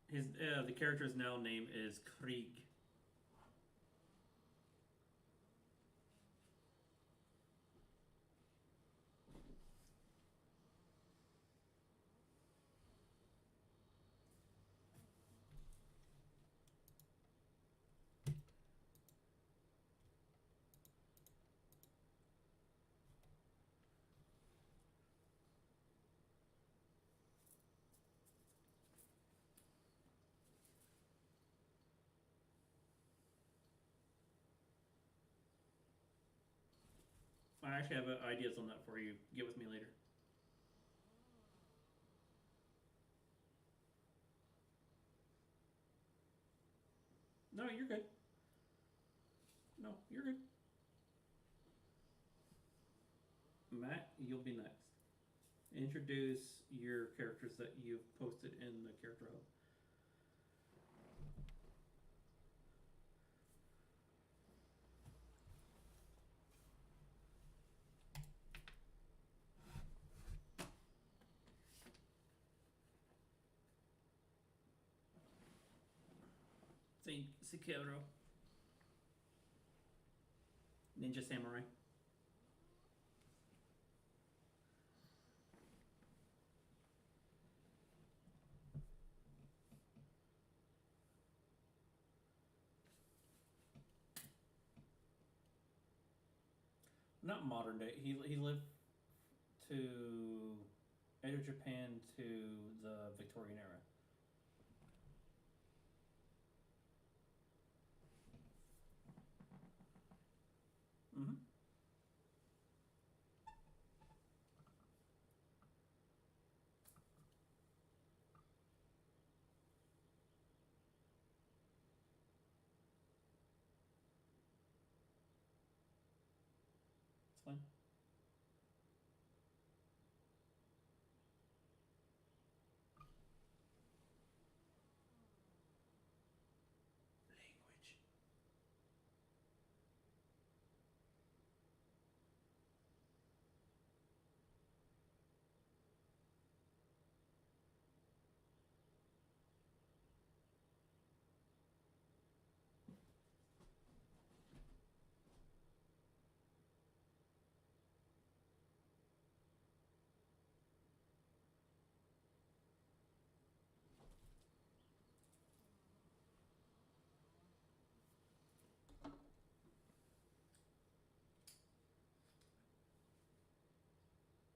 S1: His the character's now name is Krieg. I actually have ideas on that for you. Get with me later. No, you're good. No, you're good. Matt, you'll be next. Introduce your characters that you've posted in the character hub. Sekiro. Ninja Samurai. Not modern day. He lived to Edo Japan to the Victorian era. Mm-hmm. It's fine. Language.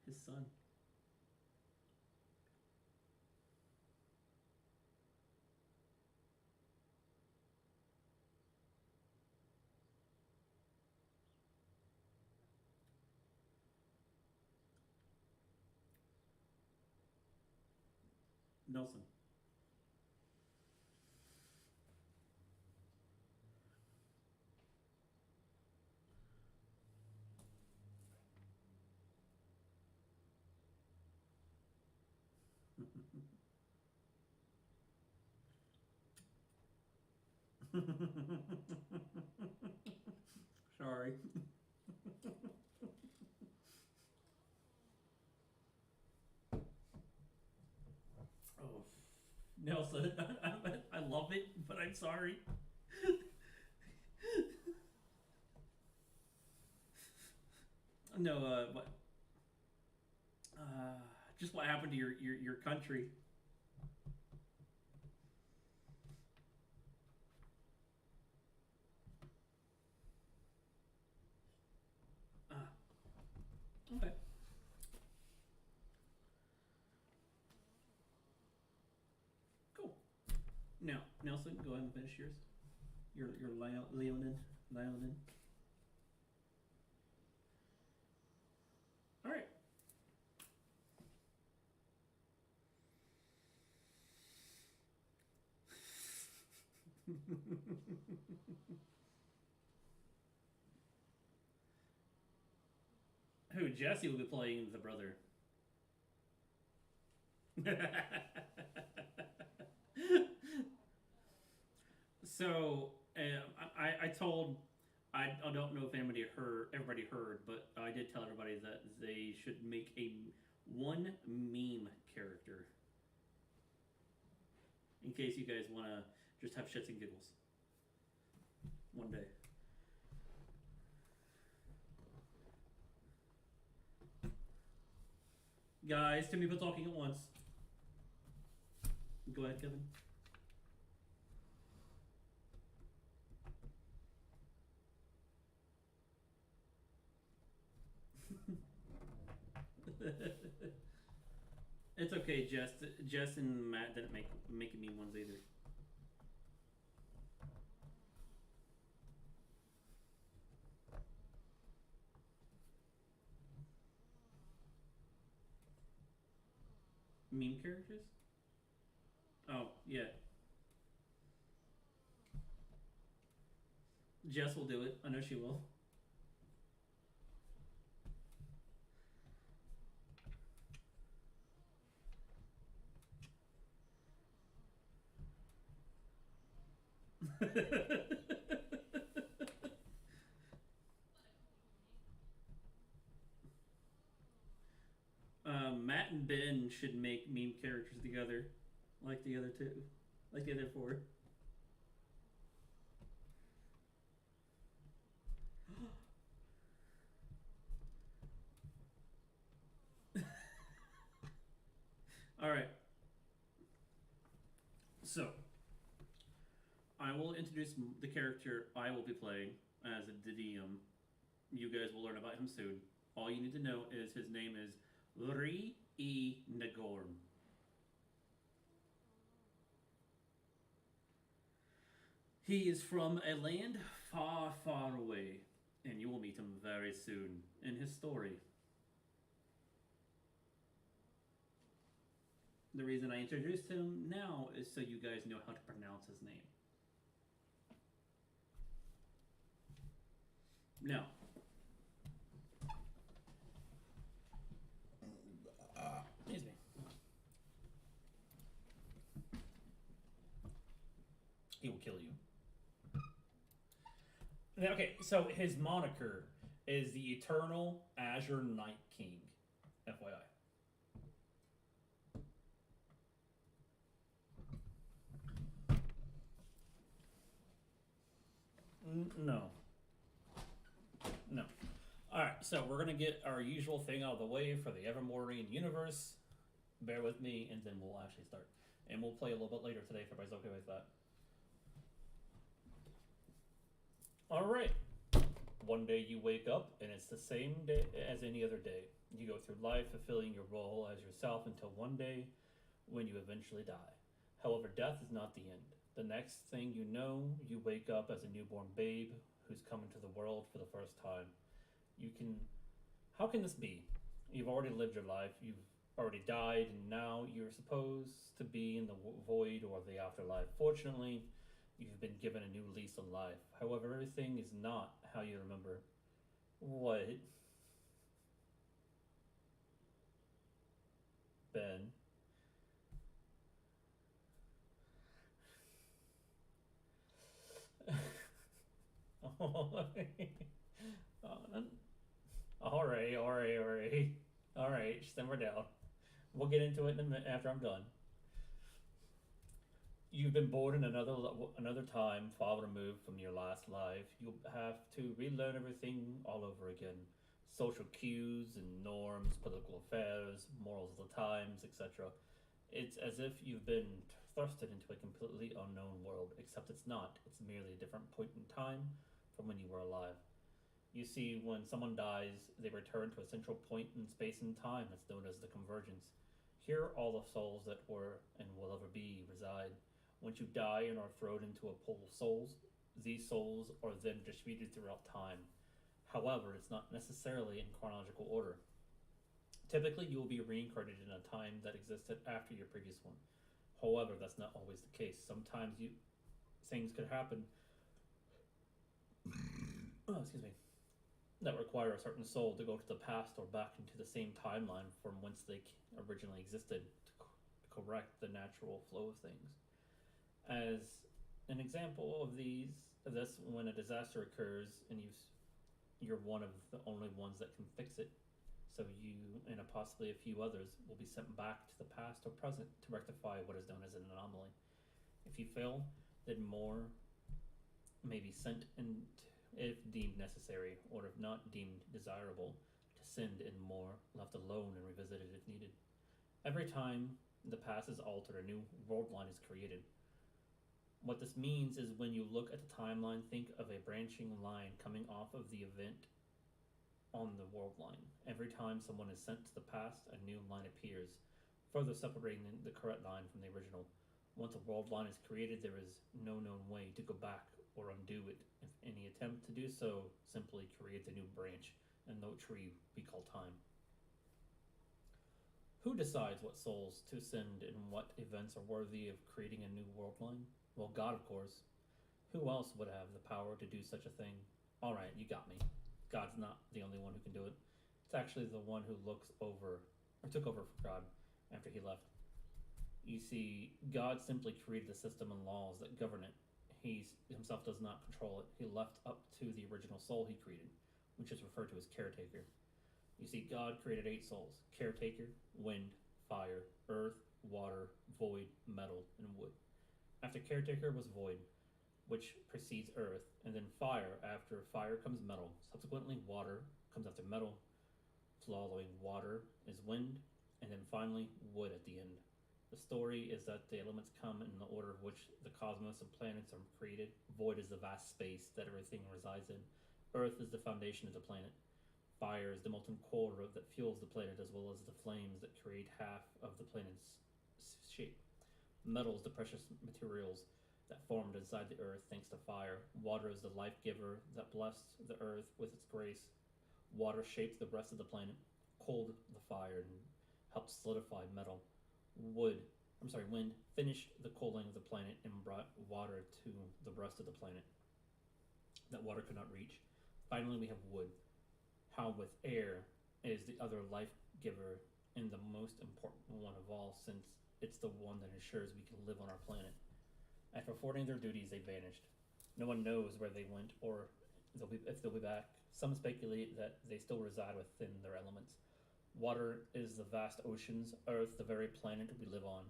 S1: His son. Nelson. Sorry. Oh, Nelson, I love it, but I'm sorry. No, what? Just what happened to your country? Okay. Cool. Now, Nelson, go ahead and finish yours. Your Leonin. All right. Who? Jesse will be playing the brother. So I told I don't know if everybody heard, but I did tell everybody that they should make a one meme character in case you guys want to just have shits and giggles one day. Guys, too many people talking at once. Go ahead, Kevin. It's okay, Jess. Jess and Matt didn't make me ones either. Meme characters? Oh, yeah. Jess will do it. I know she will. Matt and Ben should make meme characters together, like the other two, like the other four. So, I will introduce the character I will be playing as a DM. You guys will learn about him soon. All you need to know is his name is Ri E. Nagorn. He is from a land far, far away, and you will meet him very soon in his story. The reason I introduced him now is so you guys know how to pronounce his name. Now, excuse me. He will kill you. Okay, so his moniker is the Eternal Azure Night King. FYI. No. No. Alright, so we're gonna get our usual thing out of the way for the Evermore universe. Bear with me, and then we'll actually start. And we'll play a little bit later today if everybody's okay with that. Alright. One day you wake up, and it's the same day as any other day. You go through life fulfilling your role as yourself until one day when you eventually die. However, death is not the end. The next thing you know, you wake up as a newborn babe who's come into the world for the first time. How can this be? You've already lived your life, you've already died, and now you're supposed to be in the void or the afterlife. Fortunately, you've been given a new lease on life. However, everything is not how you remember. What? Ben? Alright, simmer down. We'll get into it in a minute after I'm done. You've been born in another time far removed from your last life. You'll have to relearn everything all over again. Social cues and norms, political affairs, morals of the times, etc. It's as if you've been thrusted into a completely unknown world, except it's not. It's merely a different point in time from when you were alive. You see, when someone dies, they return to a central point in space and time that's known as the convergence. Here, all the souls that were and will ever be reside. Once you die and are thrown into a pool of souls, these souls are then distributed throughout time. However, it's not necessarily in chronological order. Typically, you will be reincarnated in a time that existed after your previous one. However, that's not always the case. Sometimes things could happen excuse me, that require a certain soul to go to the past or back into the same timeline from whence they originally existed to correct the natural flow of things. As an example of this, when a disaster occurs and you're one of the only ones that can fix it, so you and possibly a few others will be sent back to the past or present to rectify what is known as an anomaly. If you fail, then more may be sent in if deemed necessary, or if not deemed desirable, to send in more, left alone and revisited if needed. Every time the past is altered, a new world line is created. What this means is when you look at the timeline, think of a branching line coming off of the event on the world line. Every time someone is sent to the past, a new line appears, further separating the correct line from the original. Once a world line is created, there is no known way to go back or undo it. If any attempt to do so simply creates a new branch, and no tree we call time. Who decides what souls to send and what events are worthy of creating a new world line? Well, God, of course. Who else would have the power to do such a thing? Alright, you got me. God's not the only one who can do it. It's actually the one who took over for God after he left. You see, God simply created a system and laws that govern it. He himself does not control it. He left up to the original soul he created, which is referred to as caretaker. You see, God created 8 souls: caretaker, wind, fire, earth, water, void, metal, and wood. After caretaker was void, which precedes earth, and then fire. After fire comes metal. Subsequently, water comes after metal. Following water is wind, and then finally wood at the end. The story is that the elements come in the order of which the cosmos and planets are created. Void is the vast space that everything resides in. Earth is the foundation of the planet. Fire is the molten core that fuels the planet, as well as the flames that create half of the planet's shape. Metals, the precious materials that formed inside the earth thanks to fire. Water is the life giver that blessed the earth with its grace. Water shaped the rest of the planet, cooled the fire, and helped solidify metal. Wind finished the cooling of the planet and brought water to the rest of the planet that water could not reach. Finally, we have wood. How with air is the other life giver and the most important one of all, since it's the one that ensures we can live on our planet. After performing their duties, they vanished. No one knows where they went or if they'll be back. Some speculate that they still reside within their elements. Water is the vast oceans, earth the very planet we live on,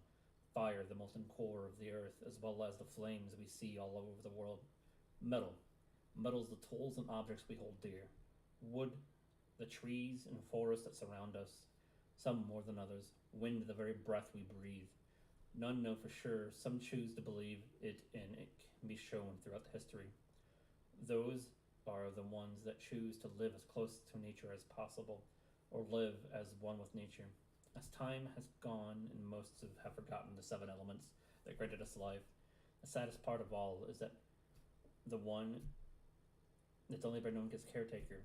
S1: fire the molten core of the earth, as well as the flames we see all over the world. Metal. Metal is the tools and objects we hold dear. Wood, the trees and forests that surround us, some more than others. Wind, the very breath we breathe. None know for sure. Some choose to believe it, and it can be shown throughout the history. Those are the ones that choose to live as close to nature as possible, or live as one with nature. As time has gone, and most have forgotten the seven elements that granted us life, the saddest part of all is that the one that's only been known as caretaker,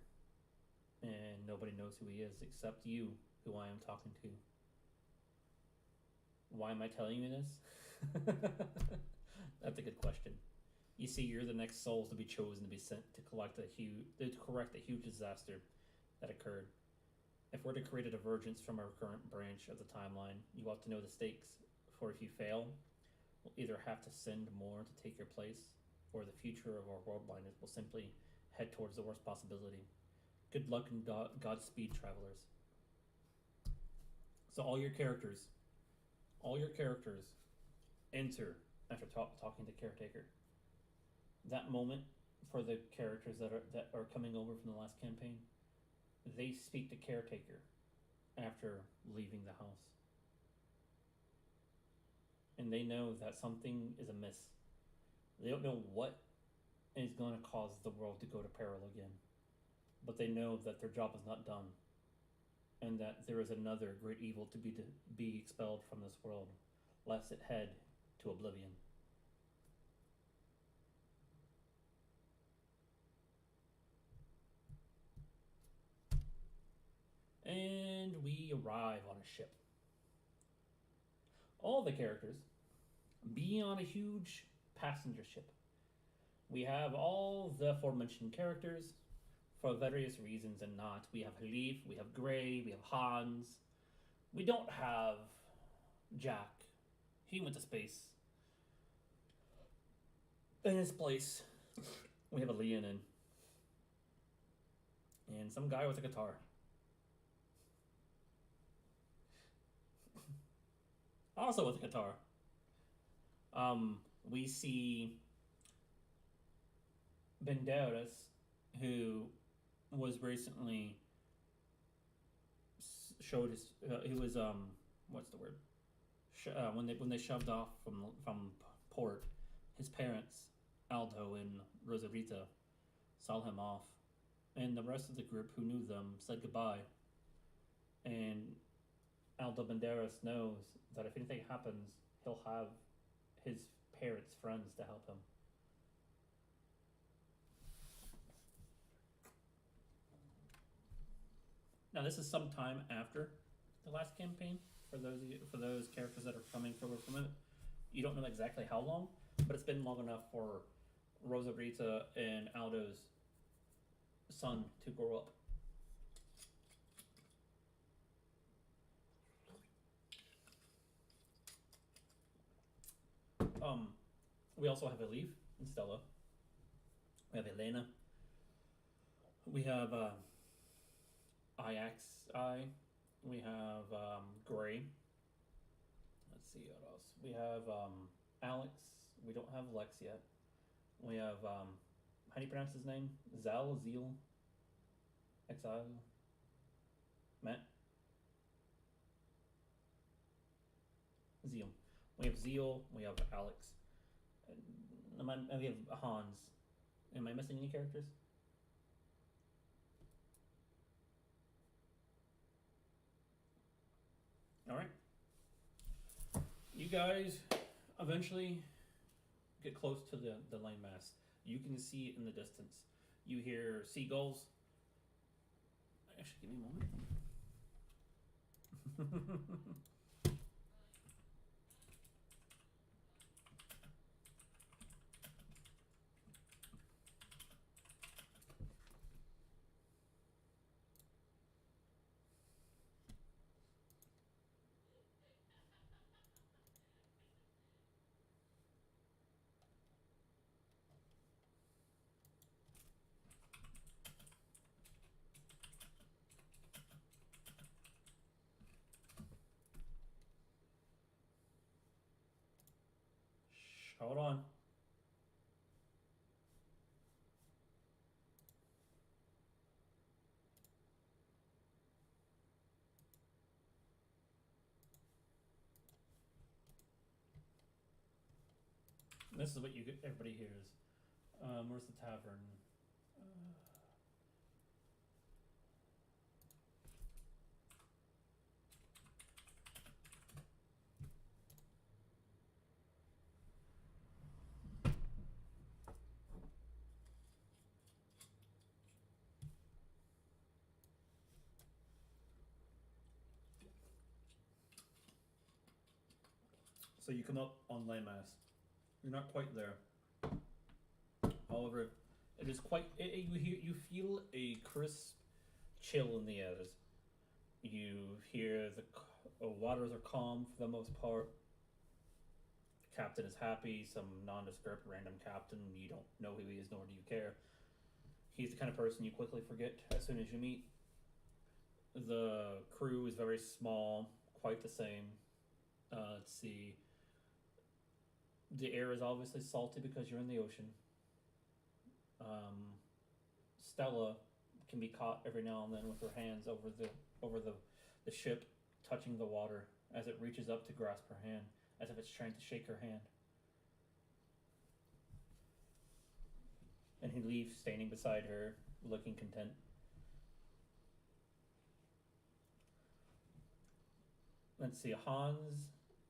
S1: and nobody knows who he is except you, who I am talking to. Why am I telling you this? That's a good question. You see, you're the next souls to be chosen to be sent to correct a huge disaster that occurred. If we're to create a divergence from our current branch of the timeline, you ought to know the stakes. For if you fail, we'll either have to send more to take your place, or the future of our world line will simply head towards the worst possibility. Good luck and Godspeed, travelers. So all your characters enter after talking to caretaker. That moment for the characters that are coming over from the last campaign, they speak to caretaker after leaving the house, and they know that something is amiss. They don't know what is going to cause the world to go to peril again, but they know that their job is not done, and that there is another great evil to be expelled from this world, lest it head to oblivion. And we arrive on a ship. All the characters be on a huge passenger ship. We have all the aforementioned characters for various reasons and not. We have Leaf, we have Gray, we have Hans. We don't have Jack. He went to space. In his place, we have a Leonin. And some guy with a guitar. Also with a guitar. We see Banderas, who was recently showed his. He was what's the word? When they shoved off from port, his parents, Aldo and Rosarita, saw him off, and the rest of the group who knew them said goodbye. And Aldo Banderas knows that if anything happens, he'll have his parents' friends to help him. Now, this is some time after the last campaign for those characters that are coming forward from it. You don't know exactly how long, but it's been long enough for Rosarita and Aldo's son to grow up. We also have Elif and Stella. We have Elena. We have IXI. We have Gray. Let's see what else. We have Alex. We don't have Lex yet. We have how do you pronounce his name? Zeal? Exile? Matt? Zeal. We have Zeal. We have Alex. And we have Hans. Am I missing any characters? All right. You guys eventually get close to the landmass. You can see it in the distance. You hear seagulls. Actually, give me a moment. Hold on. This is what everybody hears. Where's the tavern? So you come up on landmass. You're not quite there. However, it is quite. You feel a crisp chill in the air. You hear the waters are calm for the most part. The captain is happy. Some nondescript random captain. You don't know who he is, nor do you care. He's the kind of person you quickly forget as soon as you meet. The crew is very small, quite the same. Let's see. The air is obviously salty because you're in the ocean. Stella can be caught every now and then with her hands over the ship, touching the water as it reaches up to grasp her hand, as if it's trying to shake her hand. And he leaves, standing beside her, looking content. Let's see. Hans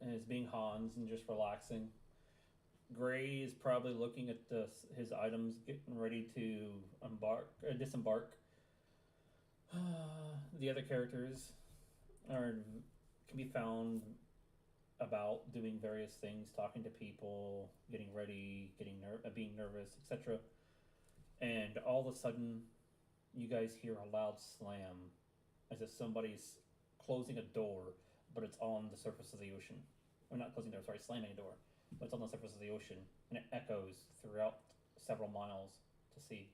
S1: is being Hans and just relaxing. Gray is probably looking at his items, getting ready to disembark. The other characters can be found about doing various things, talking to people, getting ready, being nervous, etc. And all of a sudden, you guys hear a loud slam, as if somebody's closing a door, but it's on the surface of the ocean. Or not closing a door, sorry, slamming a door. But it's on the surface of the ocean, and it echoes throughout several miles to sea.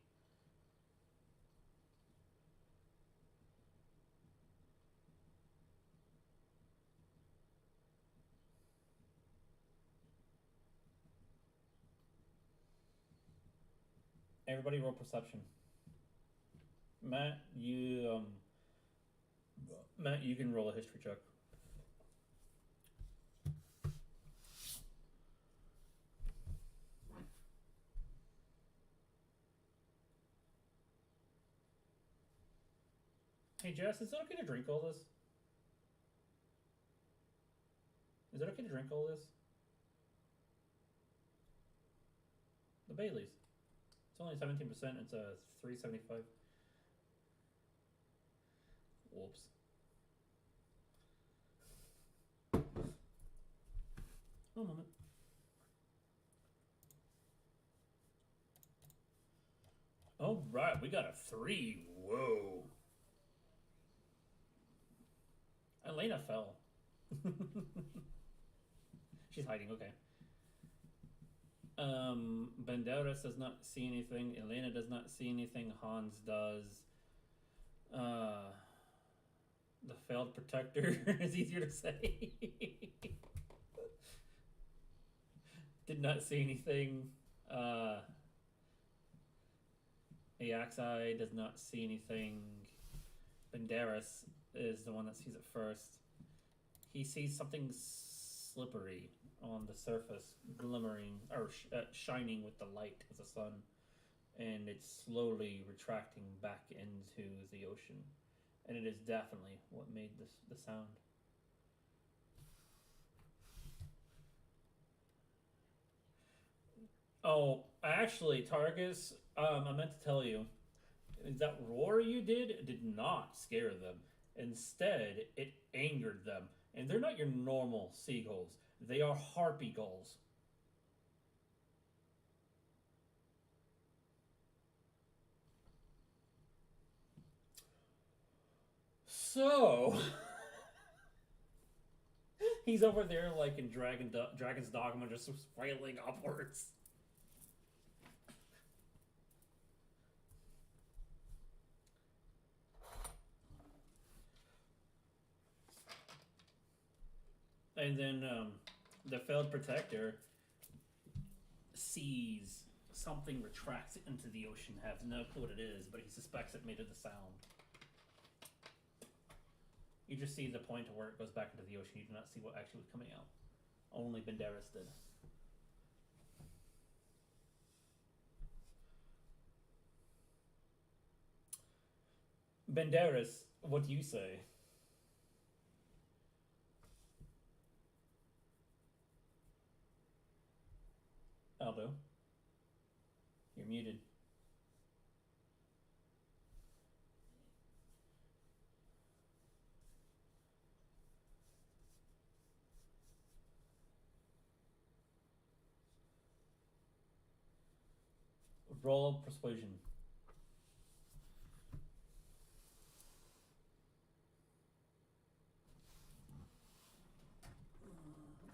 S1: Everybody roll perception. Matt, you can roll a history check. Hey Jess, is it okay to drink all this? Is it okay to drink all this? The Bailey's. It's only 17%. It's a 375. Whoops. One moment. All right, we got a 3. Whoa. Elena fell. She's hiding, okay. Banderas does not see anything. Elena does not see anything. Hans does. The failed protector is easier to say. Did not see anything. Ayaxi does not see anything. Banderas is the one that sees it first. He sees something slippery on the surface, glimmering or shining with the light of the sun, and it's slowly retracting back into the ocean. And it is definitely what made this the sound. Oh, actually, Targus, I meant to tell you that roar you did not scare them. Instead, it angered them. And they're not your normal seagulls, they are harpy gulls. So, he's over there like in Dragon's Dogma, just flailing upwards. And then the failed protector sees something retracts into the ocean, has no clue what it is, but he suspects it made it a sound. You just see the point where it goes back into the ocean. You do not see what actually was coming out. Only Banderas did. Banderas, what do you say? Aldo, you're muted. Roll persuasion.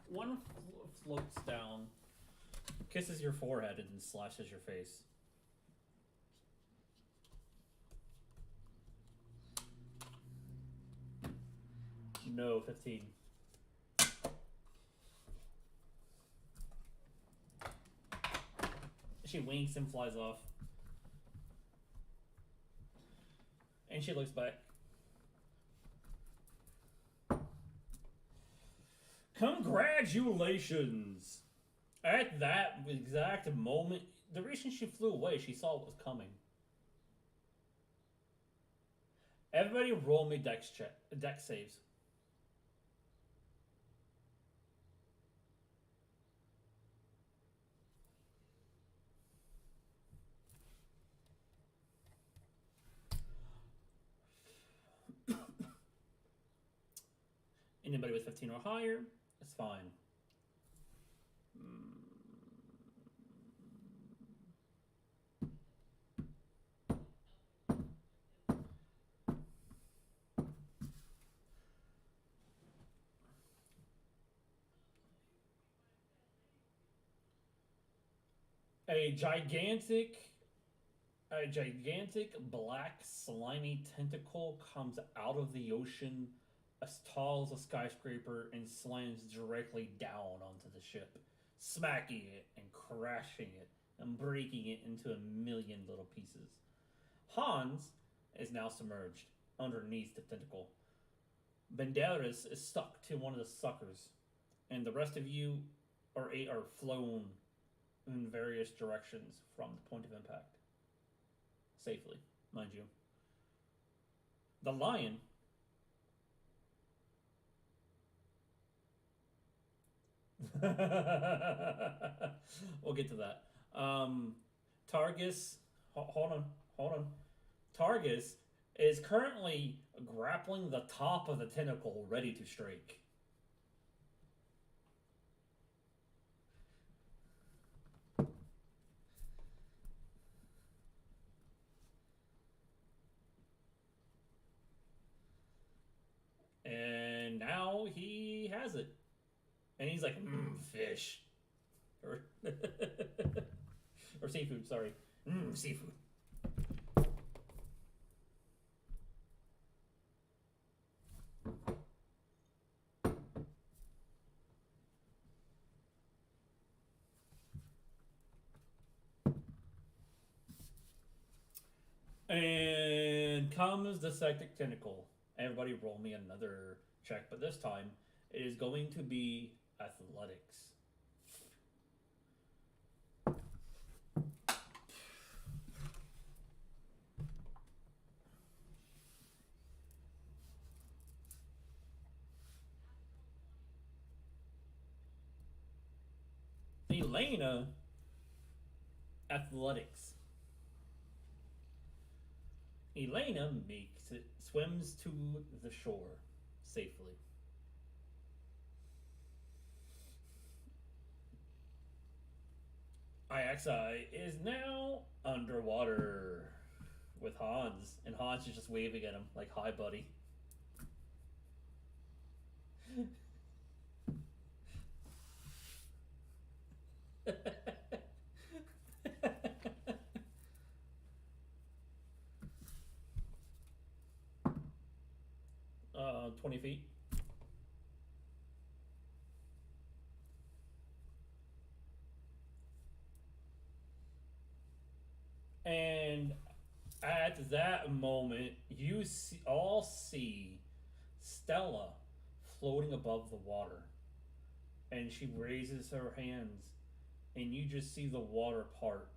S1: One floats down, kisses your forehead, and slashes your face. No, 15. She winks and flies off. And she looks back. Congratulations! At that exact moment, the reason she flew away, she saw what was coming. Everybody roll me dex saves. Anybody with 15 or higher, it's fine. A gigantic black slimy tentacle comes out of the ocean as tall as a skyscraper and slams directly down onto the ship, smacking it and crashing it and breaking it into a million little pieces. Hans is now submerged underneath the tentacle. Banderas is stuck to one of the suckers, and the rest of you are flown in various directions from the point of impact. Safely, mind you. The lion we'll get to that. Targus, hold on. Targus is currently grappling the top of the tentacle, ready to strike. And now he has it. And he's like, fish. Or, or seafood, sorry. Seafood. And comes the sectic tentacle. Everybody roll me another check, but this time it is going to be Athletics. Elena. Athletics. Elena makes it, swims to the shore safely. IXI is now underwater with Hans, and Hans is just waving at him like, "Hi, buddy." 20 feet. And at that moment, you all see Stella floating above the water. And she raises her hands, and you just see the water part.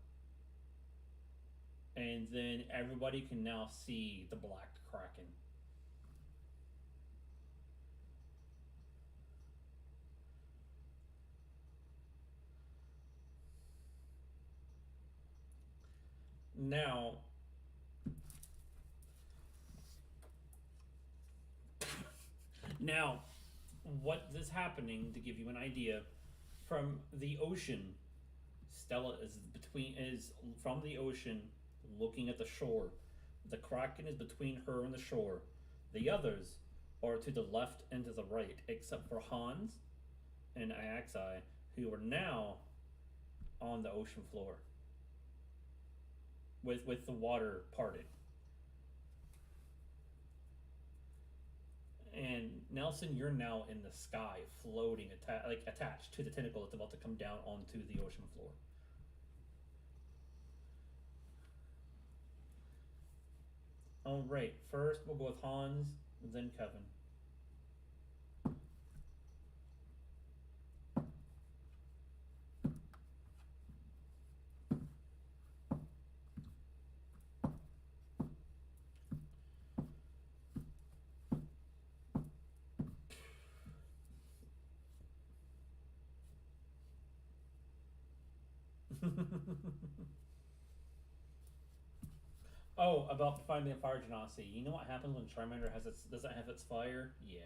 S1: And then everybody can now see the black kraken. Now, now, what is happening to give you an idea? From the ocean, Stella is from the ocean, looking at the shore. The kraken is between her and the shore. The others are to the left and to the right, except for Hans and Iaxi, who are now on the ocean floor with the water parted. And Nelson, you're now in the sky, floating, attached to the tentacle that's about to come down onto the ocean floor. All right. First, we'll go with Hans, then Kevin. Oh, about finding a fire genasi. You know what happens when Charmander doesn't have its fire? Yeah.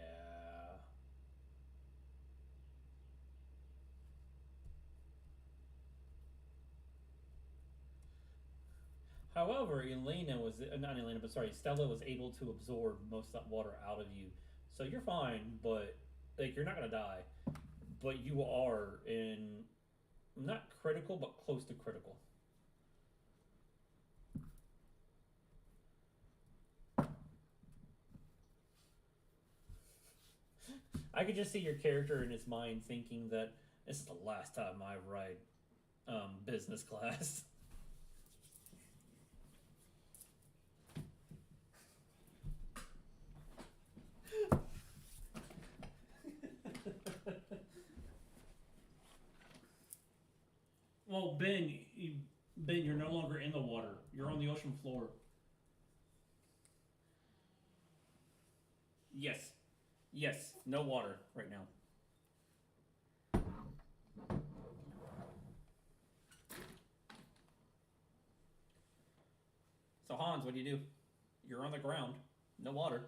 S1: However, not Elena, but sorry, Stella was able to absorb most of that water out of you, so you're fine. But like, you're not gonna die, but you are in not critical, but close to critical. I could just see your character in his mind thinking that this is the last time I ride business class. Well, Ben, you're no longer in the water. You're on the ocean floor. Yes, yes, no water right now. So Hans, what do you do? You're on the ground, no water,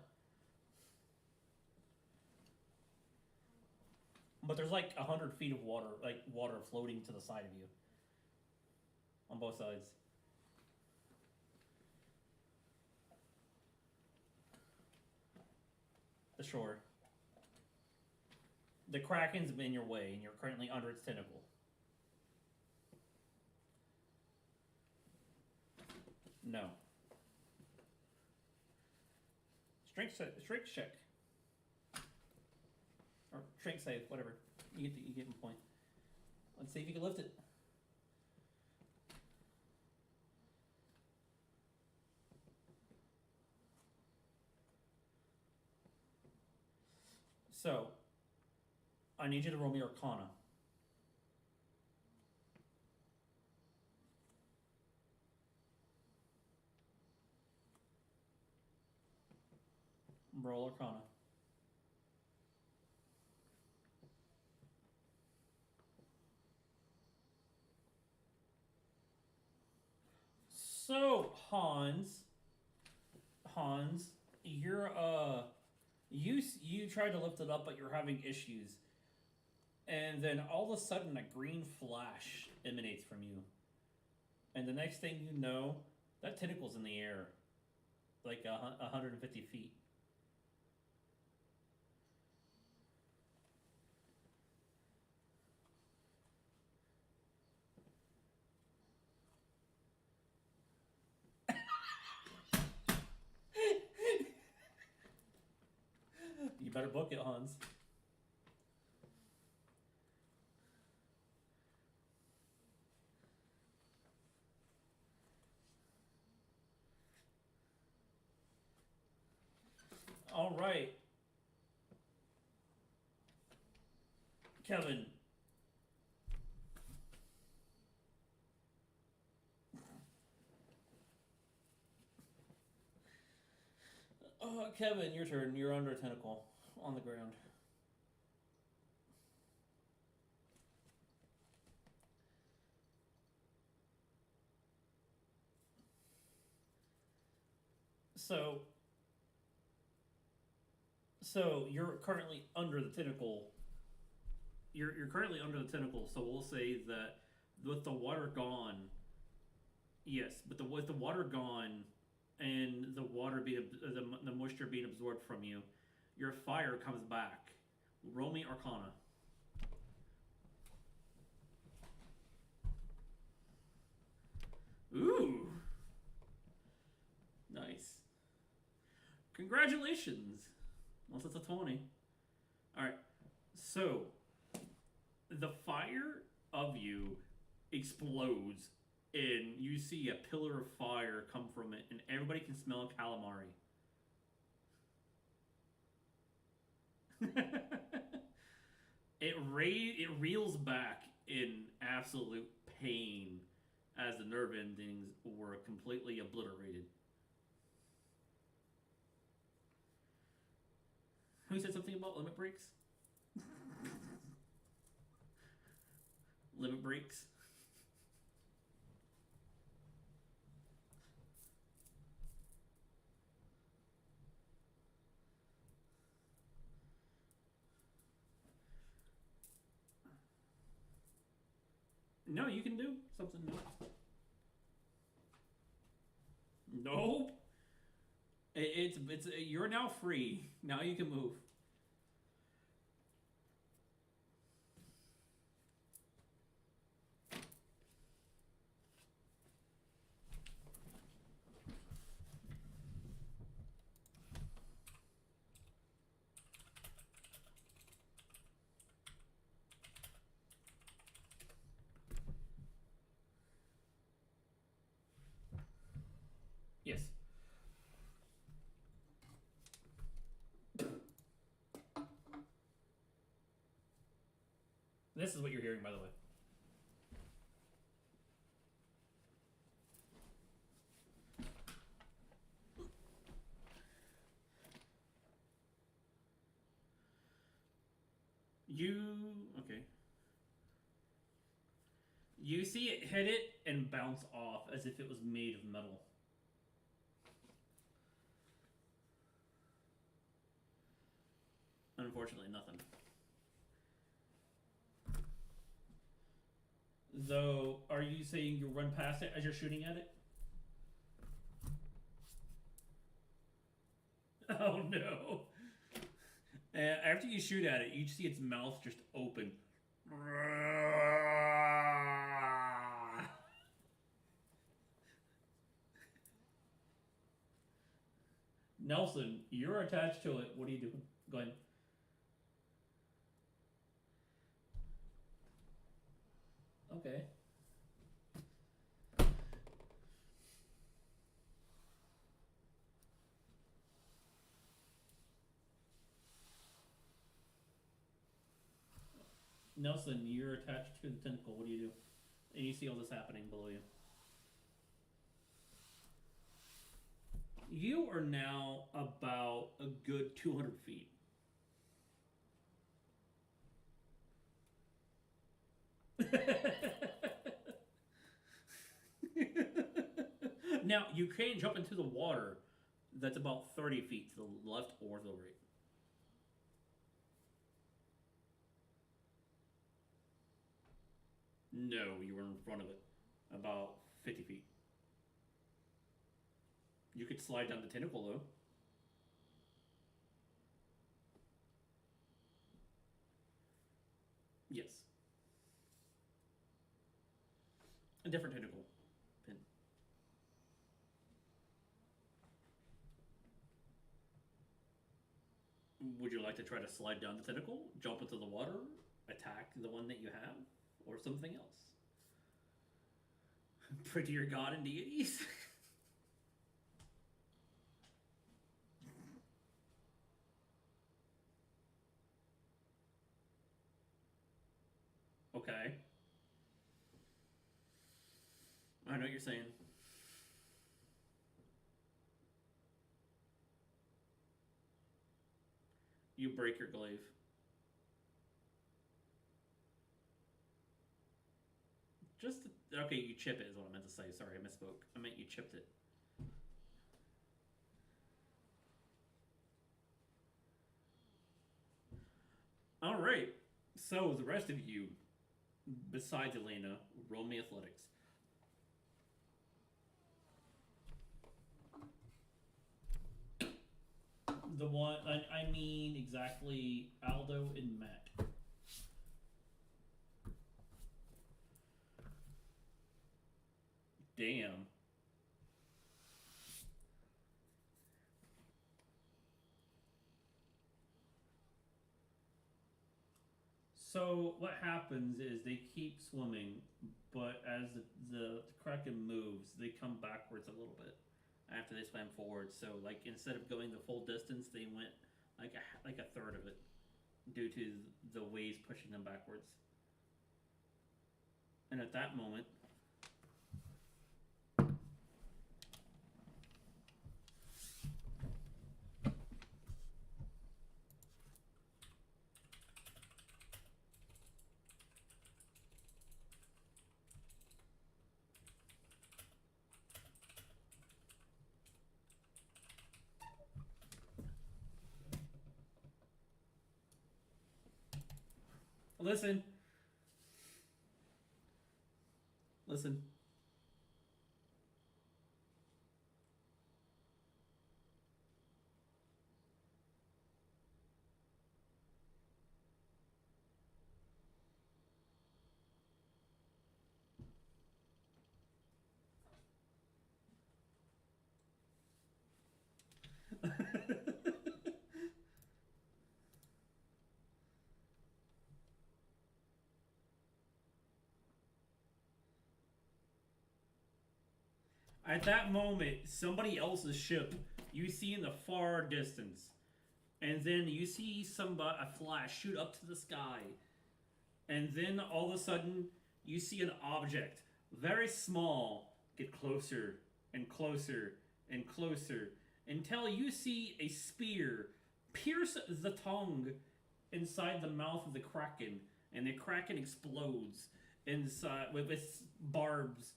S1: but there's like 100 feet of water, like water floating to the side of you on both sides. The shore. The kraken's in your way, and you're currently under its tentacle. No. Strength check. Or strength save, whatever. You get my point. Let's see if you can lift it. So, I need you to roll me Arcana. Roll Arcana. So, Hans, you're you tried to lift it up, but you're having issues, and then all of a sudden a green flash emanates from you, and the next thing you know, that tentacle's in the air, like 150 feet. You better book it, Hans. All right, Kevin. Kevin, your turn. You're under a tentacle on the ground. So, you're currently under the tentacle. You're currently under the tentacle. So we'll say that with the water gone, yes, but with the water gone and the water being the moisture being absorbed from you, your fire comes back. Roll me Arcana. Ooh, nice. Congratulations. Once it's a 20. All right. So the fire of you explodes, and you see a pillar of fire come from it, and everybody can smell calamari. It reels back in absolute pain as the nerve endings were completely obliterated. Who said something about limit breaks? Limit breaks. No, you can do something new. Nope. It's you're now free. Now you can move. Yes. This is what you're hearing, by the way. Okay. You see it hit it and bounce off as if it was made of metal. Unfortunately, nothing. Though, are you saying you run past it as you're shooting at it? Oh no. And after you shoot at it, you see its mouth just open. Nelson, you're attached to it. What are you doing? Go ahead. Okay. Nelson, you're attached to the tentacle. What do you do? And you see all this happening below you. You are now about a good 200 feet. Now, you can jump into the water that's about 30 feet to the left or the right. No, you were in front of it. About 50 feet. You could slide down the tentacle, though. Yes. A different tentacle pin. Would you like to try to slide down the tentacle, jump into the water, attack the one that you have, or something else? Pray to your god and deities? Okay. I know what you're saying. You break your glaive. Just okay. You chip it is what I meant to say. Sorry, I misspoke. I meant you chipped it. All right. So the rest of you, besides Elena, roll me athletics. The one I mean exactly Aldo and Matt. Damn. So what happens is they keep swimming, but as the kraken moves, they come backwards a little bit after they swam forward. So like instead of going the full distance, they went like a third of it due to the waves pushing them backwards. And at that moment, listen, listen. At that moment, somebody else's ship you see in the far distance, and then you see somebody a flash shoot up to the sky, and then all of a sudden you see an object very small get closer and closer and closer until you see a spear pierce the tongue inside the mouth of the kraken, and the kraken explodes inside with its barbs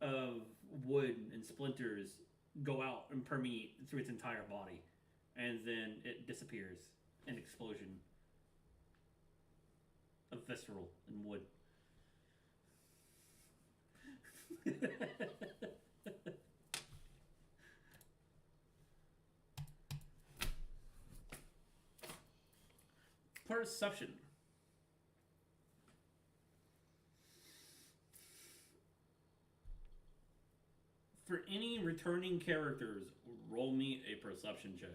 S1: of wood and splinters go out and permeate through its entire body, and then it disappears in an explosion of visceral and wood. Perception. For any returning characters, roll me a perception check.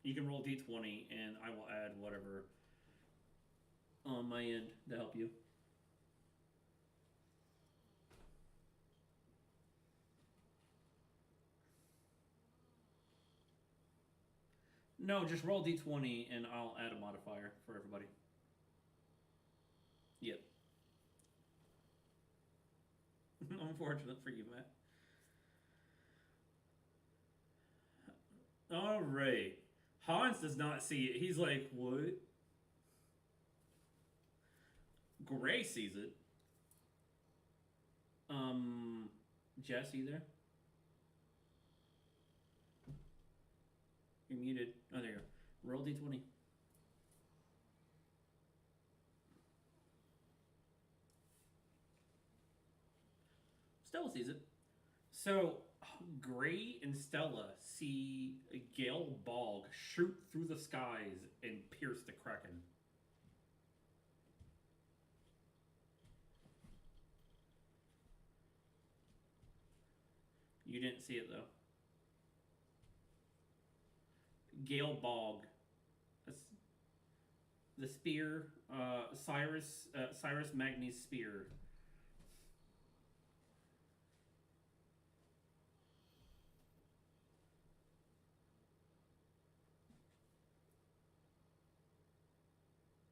S1: You can roll d20, and I will add whatever on my end to help you. No, just roll d20, and I'll add a modifier for everybody. Yep. Unfortunate for you, Matt. All right. Hans does not see it. He's like, what? Gray sees it. Jess, you there? You're muted. Oh, there you go. Roll d20. Stella sees it. So, Gray and Stella see a Gale Bog shoot through the skies and pierce the Kraken. You didn't see it though. Gale Bog. That's the spear. Cyrus Magni's spear.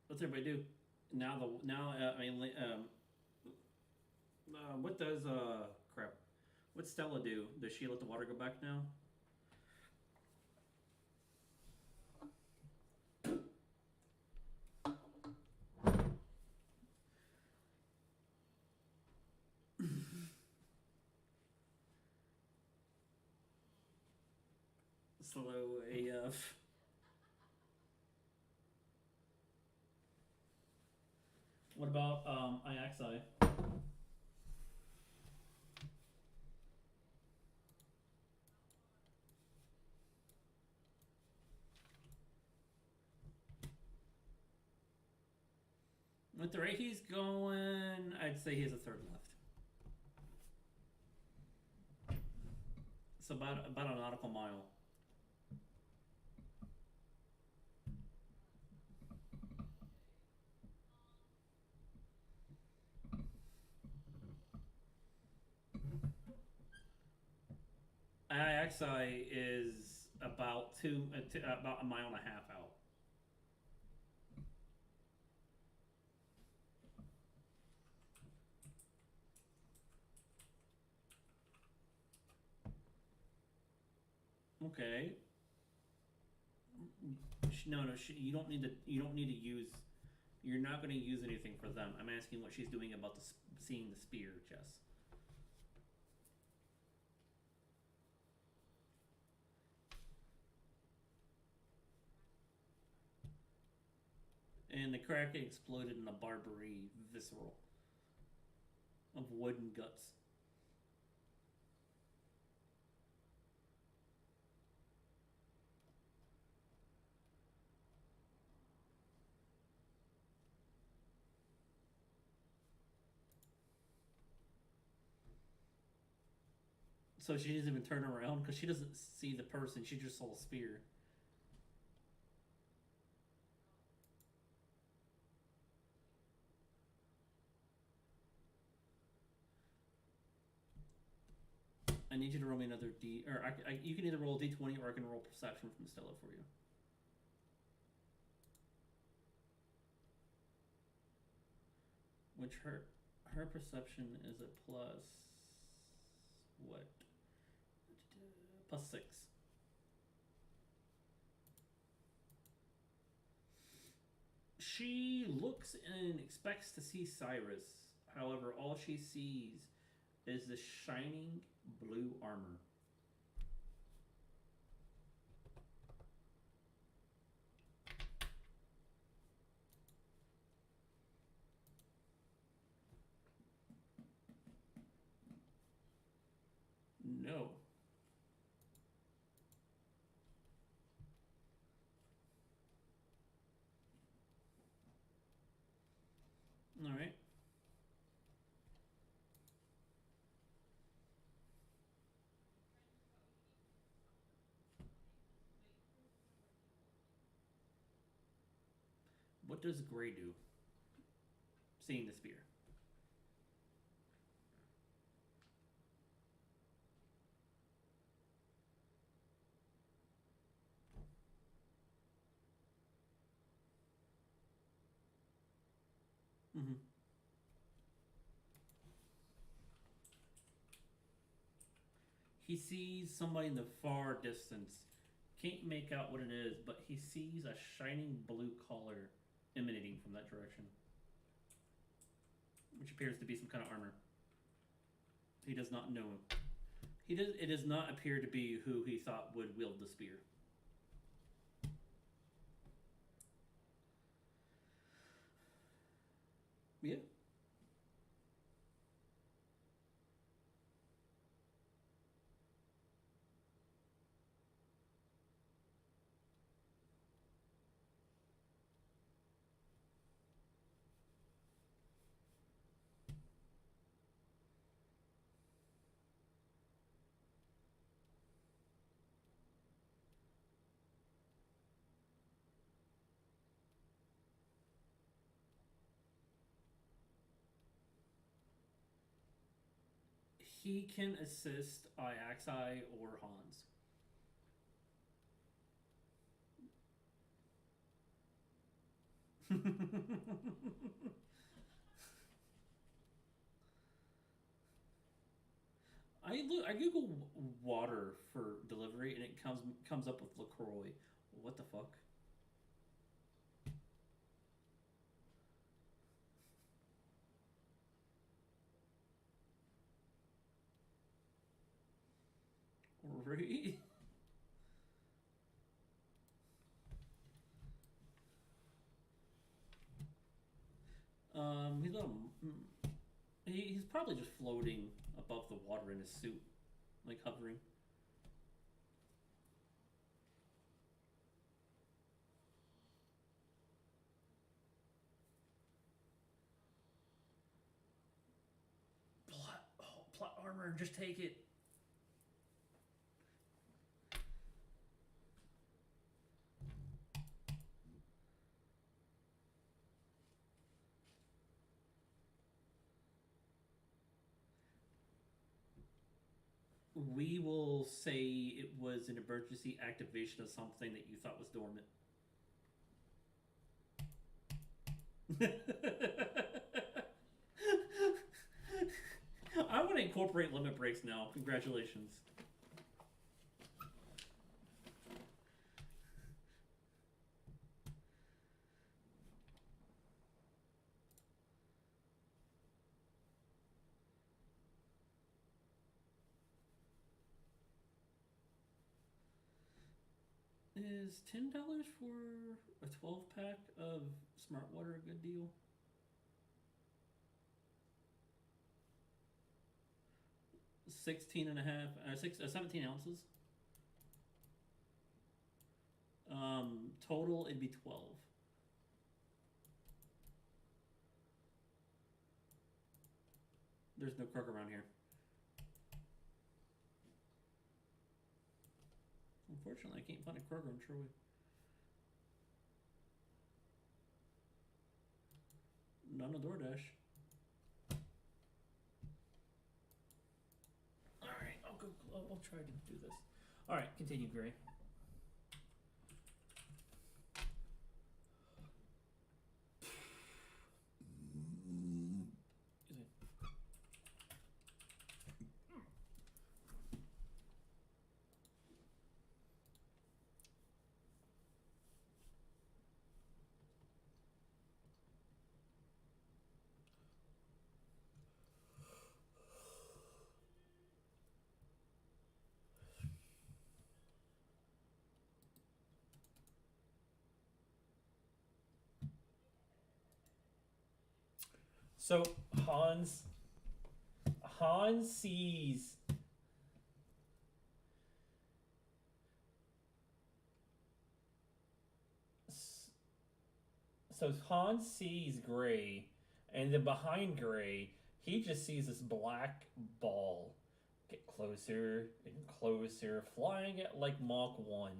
S1: What's everybody do? What does crap? What's Stella do? Does she let the water go back now? Slow AF. What about Iaxi? With the rate he's going, I'd say he has a third left. It's about a nautical mile. Iaxi is about about a mile and a half out. Okay. No, you don't need to. You don't need to use. You're not going to use anything for them. I'm asking what she's doing about seeing the spear, Jess. And the Kraken exploded in a Barbary visceral of wooden guts. So she doesn't even turn around because she doesn't see the person. She just saw a spear. I need you to roll me another D, or you can either roll a D20 or I can roll perception from Stella for you. Which her perception is a plus what? Plus 6. She looks and expects to see Cyrus. However, all she sees is the shining blue armor. No. All right. What does Gray do? Seeing the spear. Mm-hmm. He sees somebody in the far distance. Can't make out what it is, but he sees a shining blue color emanating from that direction, which appears to be some kind of armor. He does not know. It does not appear to be who he thought would wield the spear. Yeah. He can assist Iaxi or Hans. I Google water for delivery and it comes up with LaCroix. What the fuck? Right? He's not. He's probably just floating above the water in his suit, like hovering. Plot armor, just take it. We will say it was an emergency activation of something that you thought was dormant. I want to incorporate limit breaks now. Congratulations. Is $10 for a 12-pack of Smart Water a good deal? $16 and a half, 17 ounces. Total it'd be 12. There's no Kroger around here. Unfortunately, I can't find a Kroger in Troy. None of DoorDash. Alright, I'll try to do this. Alright, continue, Gray. So Hans sees Hans sees Gray, and then behind Gray, he just sees this black ball get closer and closer, flying at like Mach 1.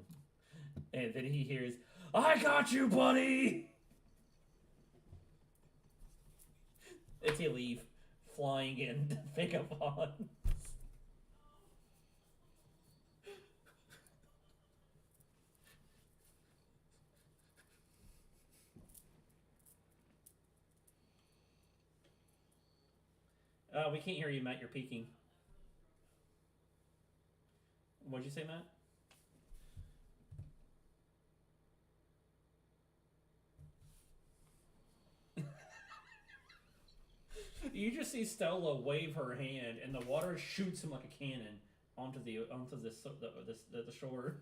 S1: And then he hears, "I got you, buddy!" As he leave, flying in to pick up Hans. We can't hear you, Matt. You're peeking. What'd you say, Matt? You just see Stella wave her hand, and the water shoots him like a cannon onto the shore.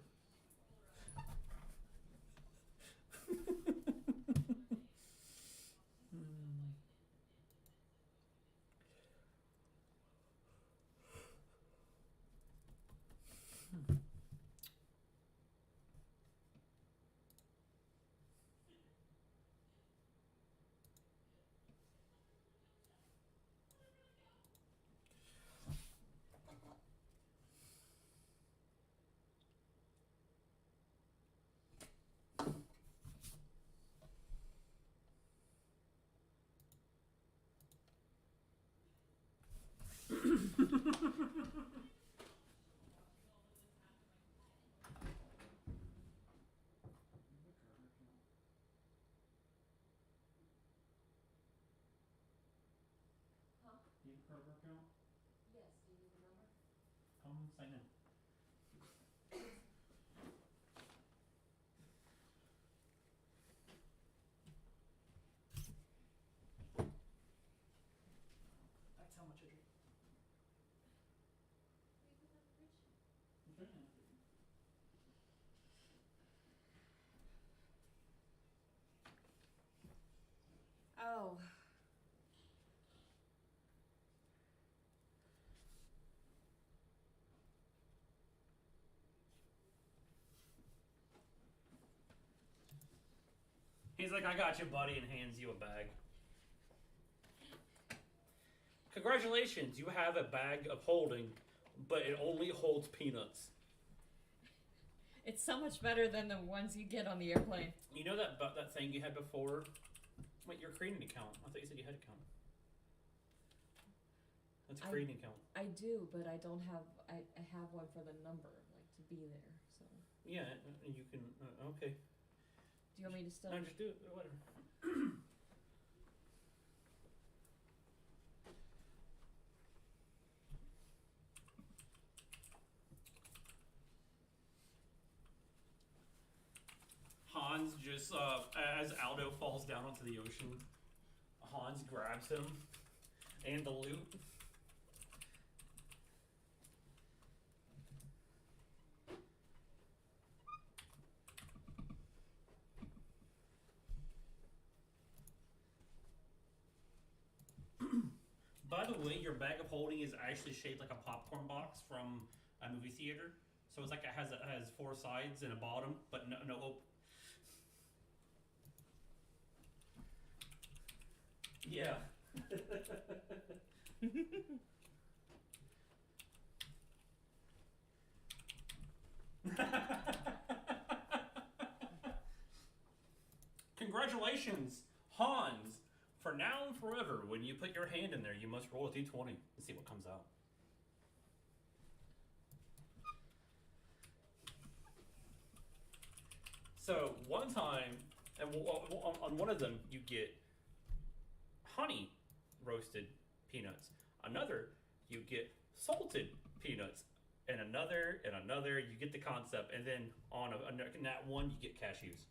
S1: Do you have a Kroger account?
S3: Yes, do you need the number?
S1: Come sign in. That's how much I drink.
S3: Will you put that in the fridge?
S1: Okay.
S3: Oh.
S1: He's like, I got you, buddy, and hands you a bag. Congratulations, you have a bag of holding, but it only holds peanuts.
S3: It's so much better than the ones you get on the airplane.
S1: You know that thing you had before? Wait, you're creating an account. I thought you said you had an account. That's creating an account.
S3: I do, but I don't have. I have one for the number, like to be there. So.
S1: Yeah, you can. Okay.
S3: Do you want me to still?
S1: No, just do it. Whatever. Hans just, as Aldo falls down onto the ocean, Hans grabs him and the loot. By the way, your bag of holding is actually shaped like a popcorn box from a movie theater. So it's like it has 4 sides and a bottom, but no open. Yeah. Congratulations, Hans! For now and forever, when you put your hand in there, you must roll a d20 and see what comes out. So, one time, and on one of them, you get honey roasted peanuts. Another, you get salted peanuts. And another, you get the concept. And then on that one, you get cashews.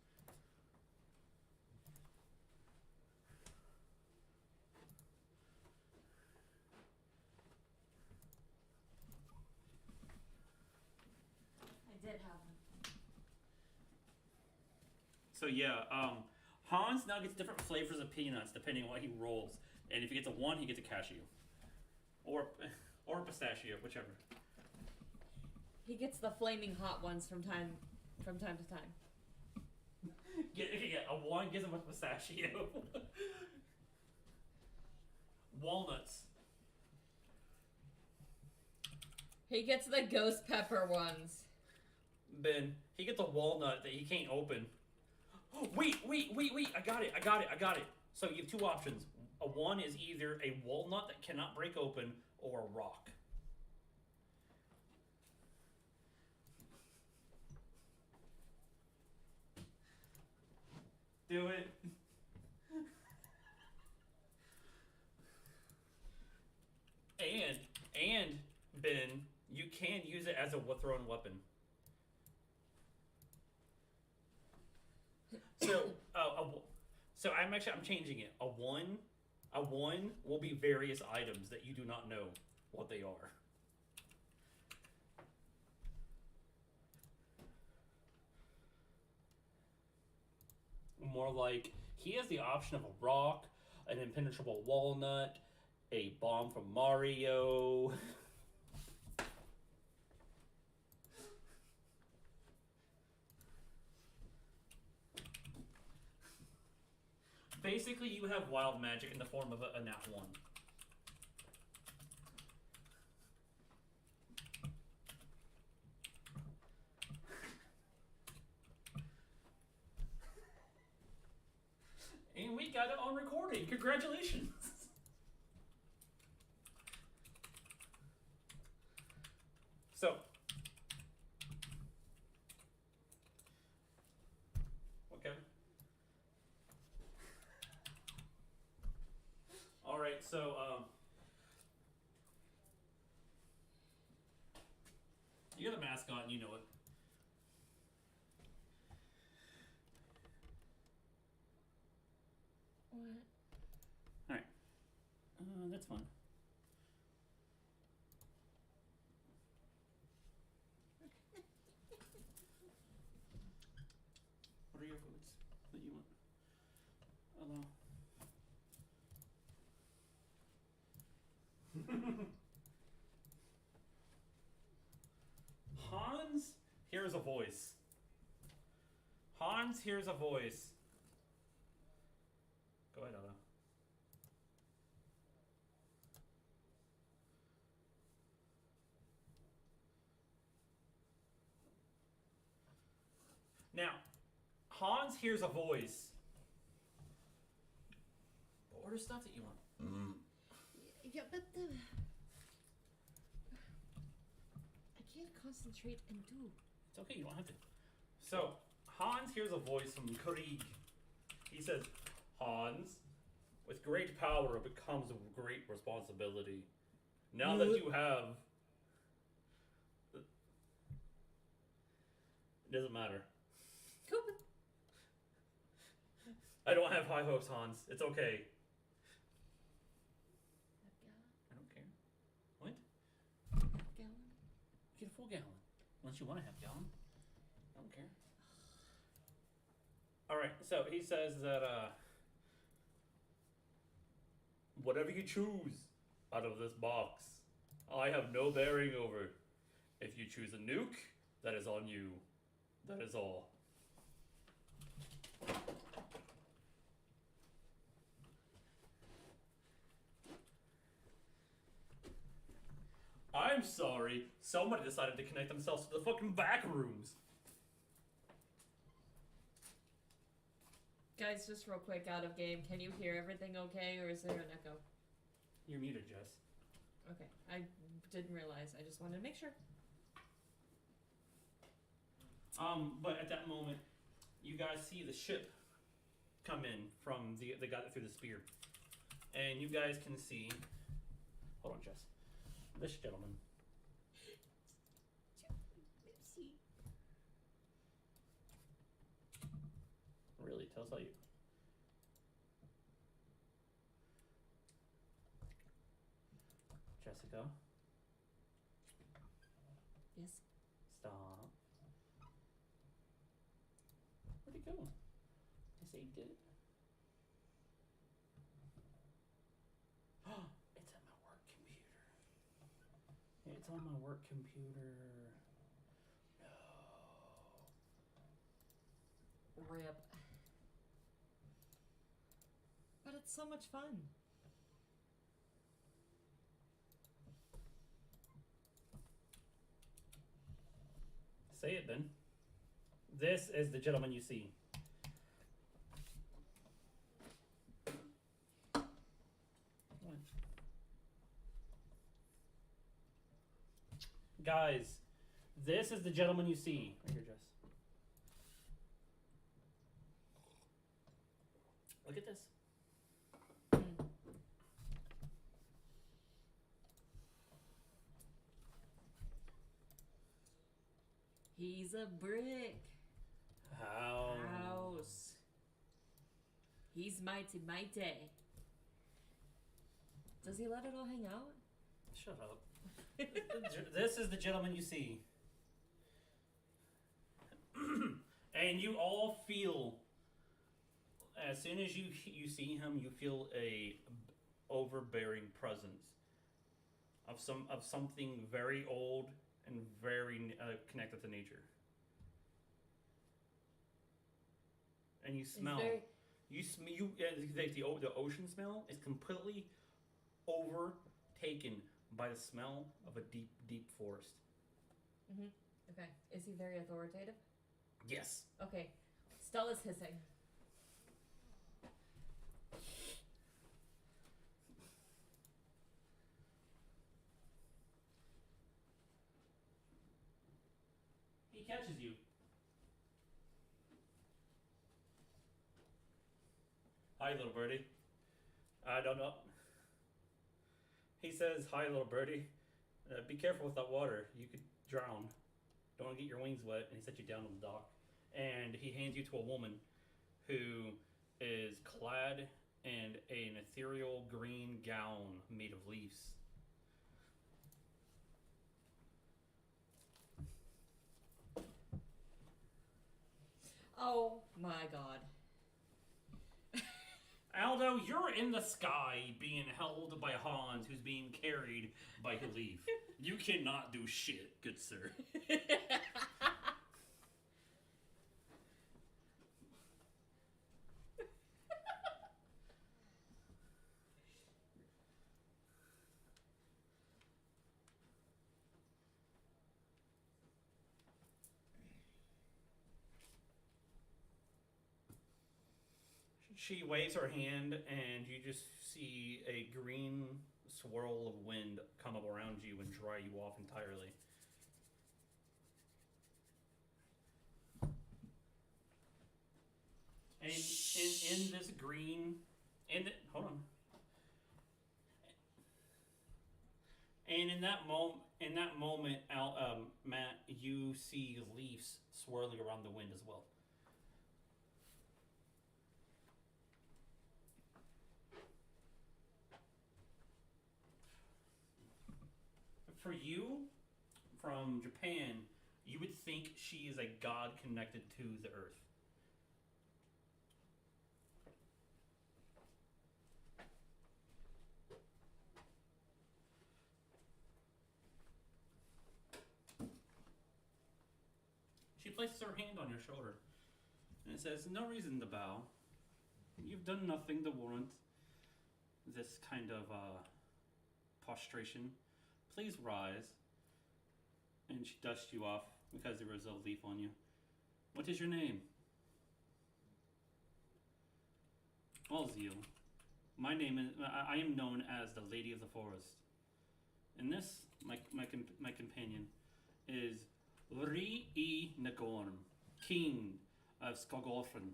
S3: I did have one.
S1: So yeah, Hans now gets different flavors of peanuts depending on what he rolls. And if he gets a 1, he gets a cashew. Or a pistachio, whichever.
S3: He gets the flaming hot ones from time to time.
S1: A 1 gives him a pistachio. Walnuts.
S3: He gets the ghost pepper ones.
S1: Ben, he gets a walnut that he can't open. Wait, I got it. So you have 2 options. A 1 is either a walnut that cannot break open or a rock. Do it. And Ben, you can use it as a thrown weapon. So, so I'm changing it. A one will be various items that you do not know what they are. More like he has the option of a rock, an impenetrable walnut, a bomb from Mario. Basically, you have wild magic in the form of a nat 1. And we got it on recording. Congratulations. So, okay. All right. So, you're the mascot, and you know it.
S3: What?
S1: All right. That's fun. What are your foods that you want? Hello. Hans hears a voice. Hans hears a voice. Go ahead, Ella. Now, Hans hears a voice. Order stuff that you want.
S3: Yeah, but I can't concentrate and do.
S1: It's okay, you don't have to. So, Hans hears a voice from Krieg. He says, Hans, with great power becomes a great responsibility. Now that you have... It doesn't matter.
S3: Cool.
S1: I don't have high hopes, Hans. It's okay. I don't care. What?
S3: Gallon?
S1: Get a full gallon. Unless you want to have gallon. I don't care. Alright, so he says that, whatever you choose out of this box, I have no bearing over. If you choose a nuke, that is on you. That is all. I'm sorry, somebody decided to connect themselves to the fucking back rooms.
S3: Guys, just real quick, out of game, can you hear everything okay, or is there an echo?
S1: You're muted, Jess.
S3: Okay, I didn't realize. I just wanted to make sure.
S1: But at that moment, you guys see the ship come in from the guy that threw the spear. And you guys can see... Hold on, Jess. This gentleman. Really? Tell us how you... Jessica?
S3: Yes.
S1: Stop. Where'd he go? I say he did. It's at my work computer. It's on my work computer. No.
S3: Rip. But it's so much fun.
S1: Say it then. This is the gentleman you see. What? Guys, this is the gentleman you see. Right here, Jess. Look at this.
S3: He's a brick. House. He's mighty mighty. Does he let it all hang out?
S1: Shut up. This is the gentleman you see. And you all feel, as soon as you see him, you feel a overbearing presence of something very old and very connected to nature. And you smell. The ocean smell is completely overtaken by the smell of a deep, deep forest.
S3: Mm-hmm. Okay. Is he very authoritative?
S1: Yes.
S3: Okay. Stella's hissing.
S1: He catches you. Hi, little birdie. I don't know. He says, hi, little birdie. Be careful with that water. You could drown. Don't want to get your wings wet. And he sets you down on the dock. And he hands you to a woman who is clad in an ethereal green gown made of leaves.
S3: Oh my god.
S1: Aldo, you're in the sky being held by Hans, who's being carried by a leaf. You cannot do shit, good sir. She waves her hand, and you just see a green swirl of wind come up around you and dry you off entirely. And in this green, hold on. And in that moment, Matt, you see leaves swirling around the wind as well. For you, from Japan, you would think she is a god connected to the earth. She places her hand on your shoulder and it says, no reason to bow. You've done nothing to warrant this kind of prostration. Please rise. And she dusts you off because there was a leaf on you. What is your name? Alzio. My name is, I am known as the Lady of the Forest. And this, my companion, is Ri Nagorn, King of Skogolfen.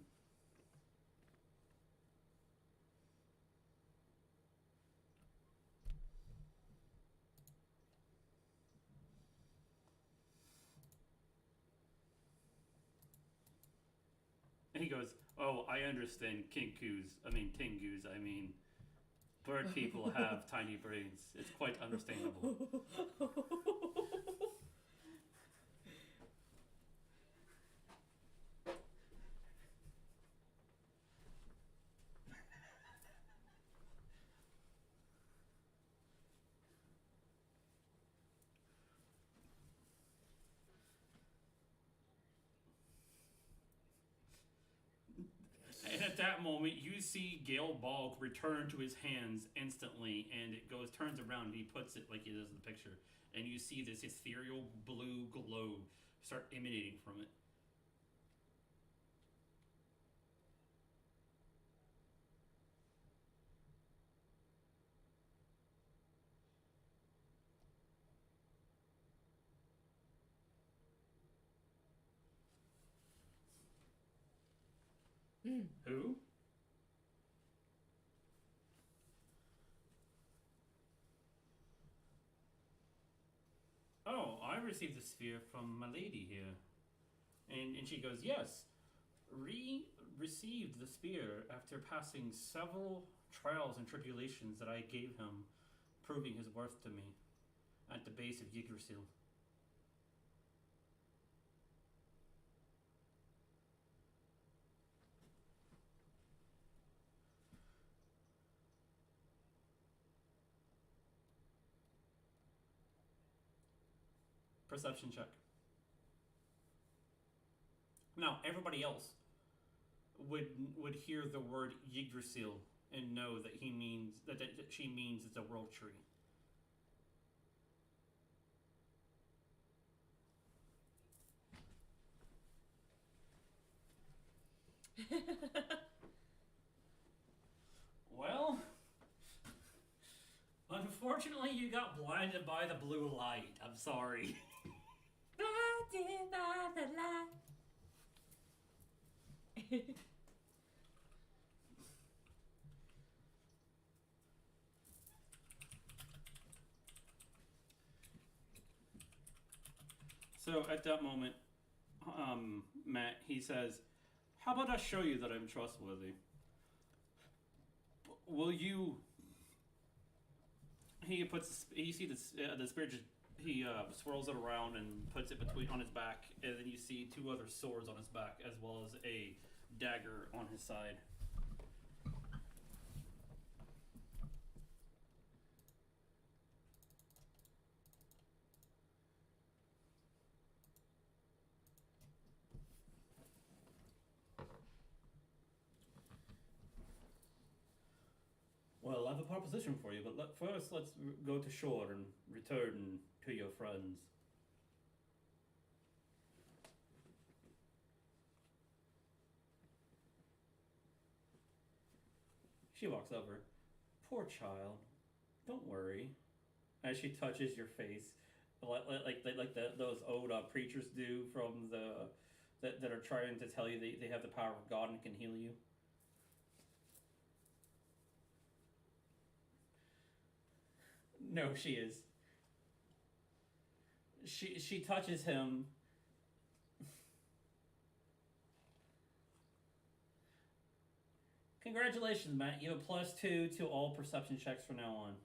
S1: And he goes, oh, I understand Tengus. I mean, bird people have tiny brains. It's quite understandable. And at that moment, you see Gale Balk return to his hands instantly, and it turns around, and he puts it like it is in the picture, and you see this ethereal blue glow start emanating from it. Who? Oh, I received the sphere from my lady here. And she goes, yes. Received the spear after passing several trials and tribulations that I gave him, proving his worth to me at the base of Yggdrasil. Perception check. Now, everybody else would hear the word Yggdrasil and know that he means that she means it's a world tree. Well, unfortunately, you got blinded by the blue light. I'm sorry.
S3: Blinded by the light.
S1: So at that moment, Matt, he says, "How about I show you that I'm trustworthy? Will you?" He puts. You see the spear just he swirls it around and puts it on his back, and then you see two other swords on his back, as well as a dagger on his side. Well, I have a proposition for you, but first let's go to shore and return to your friends. She walks over. Poor child. Don't worry. As she touches your face, those old preachers do from that are trying to tell you they have the power of God and can heal you. No, she is. She touches him. Congratulations, Matt. You have a +2 to all perception checks from now on.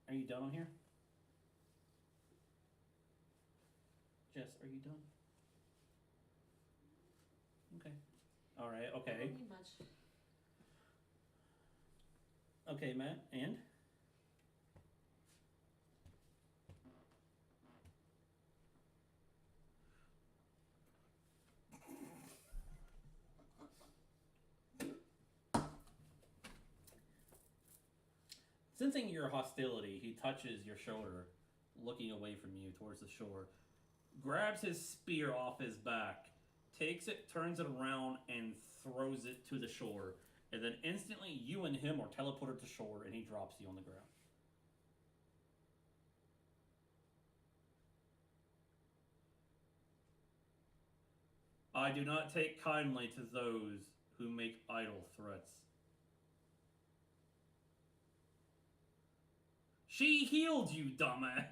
S1: Are you done on here? Jess, are you done? Okay. All right. Okay.
S3: Not really much.
S1: Okay, Matt. And sensing your hostility, he touches your shoulder, looking away from you towards the shore, grabs his spear off his back, takes it, turns it around, and throws it to the shore. And then instantly, you and him are teleported to shore, and he drops you on the ground. I do not take kindly to those who make idle threats. She healed you, dumbass!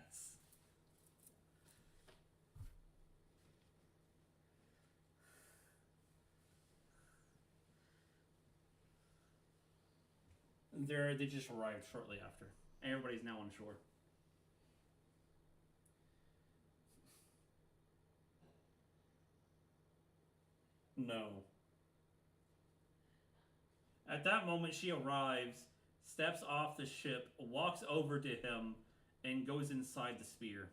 S1: They just arrived shortly after. Everybody's now on shore. No. At that moment, she arrives, steps off the ship, walks over to him, and goes inside the spear.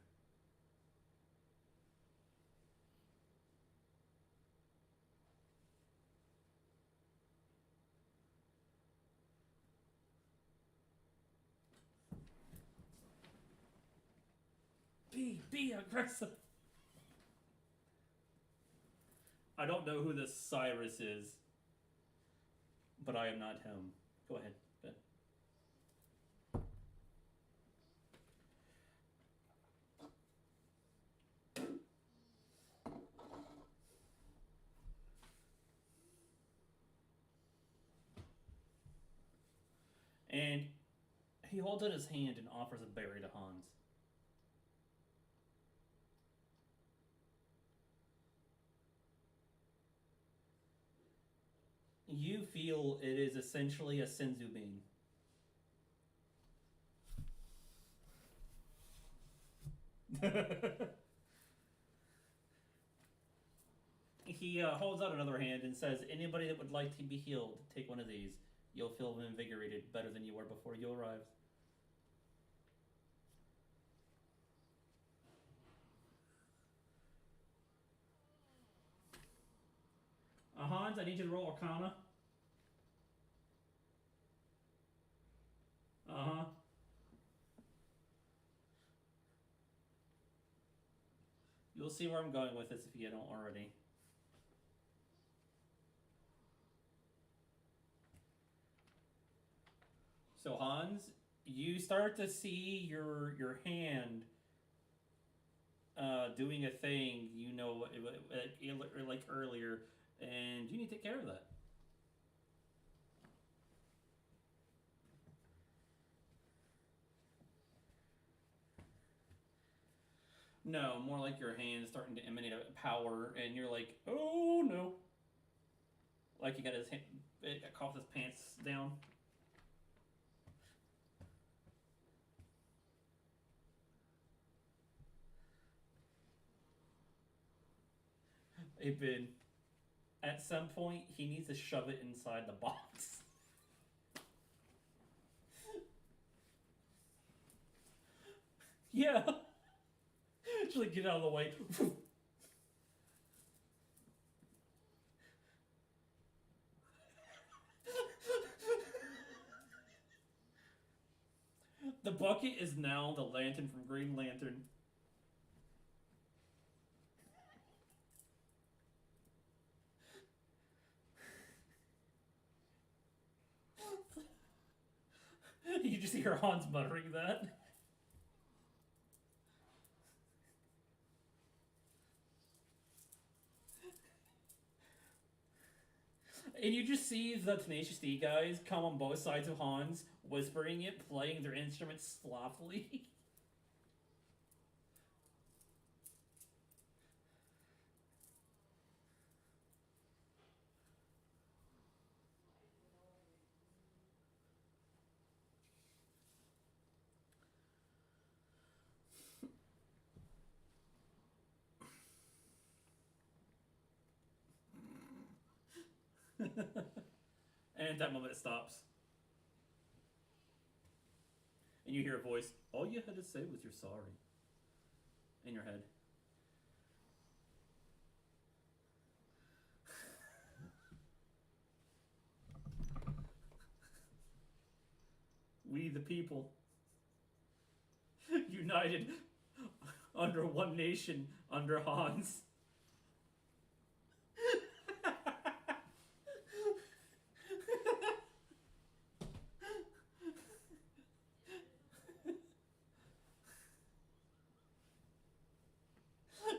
S1: Be aggressive. I don't know who this Cyrus is, but I am not him. Go ahead, Ben. And he holds out his hand and offers a berry to Hans. You feel it is essentially a senzu bean. He holds out another hand and says, "Anybody that would like to be healed, take one of these. You'll feel invigorated, better than you were before you arrived." Hans, I need you to roll Arcana. Uh-huh. You'll see where I'm going with this if you don't already. So Hans, you start to see your hand doing a thing you know like earlier, and you need to take care of that. No, more like your hand starting to emanate a power, and you're like, oh no. Like he got his hand, coughed his pants down. Hey, Ben, at some point, he needs to shove it inside the box. Yeah. Just like get out of the way. The bucket is now the lantern from Green Lantern. You just hear Hans muttering that. And you just see the Tenacious D guys come on both sides of Hans, whispering it, playing their instruments slothfully. And at that moment it stops. And you hear a voice, all you had to say was you're sorry. In your head. We the people, united under one nation, under Hans.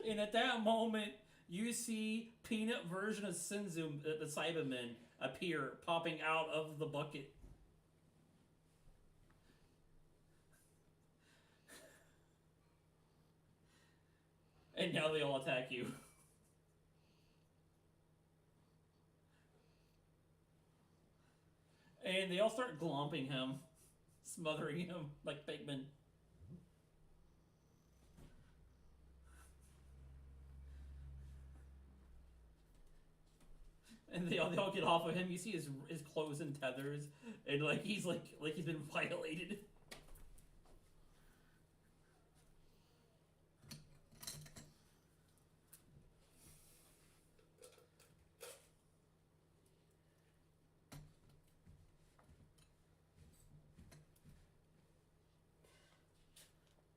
S1: And at that moment, you see peanut version of Senzu, the Cybermen, appear, popping out of the bucket. And now they all attack you. And they all start glomping him, smothering him like pigmen. And they all get off of him. You see his clothes in tethers, and like he's been violated.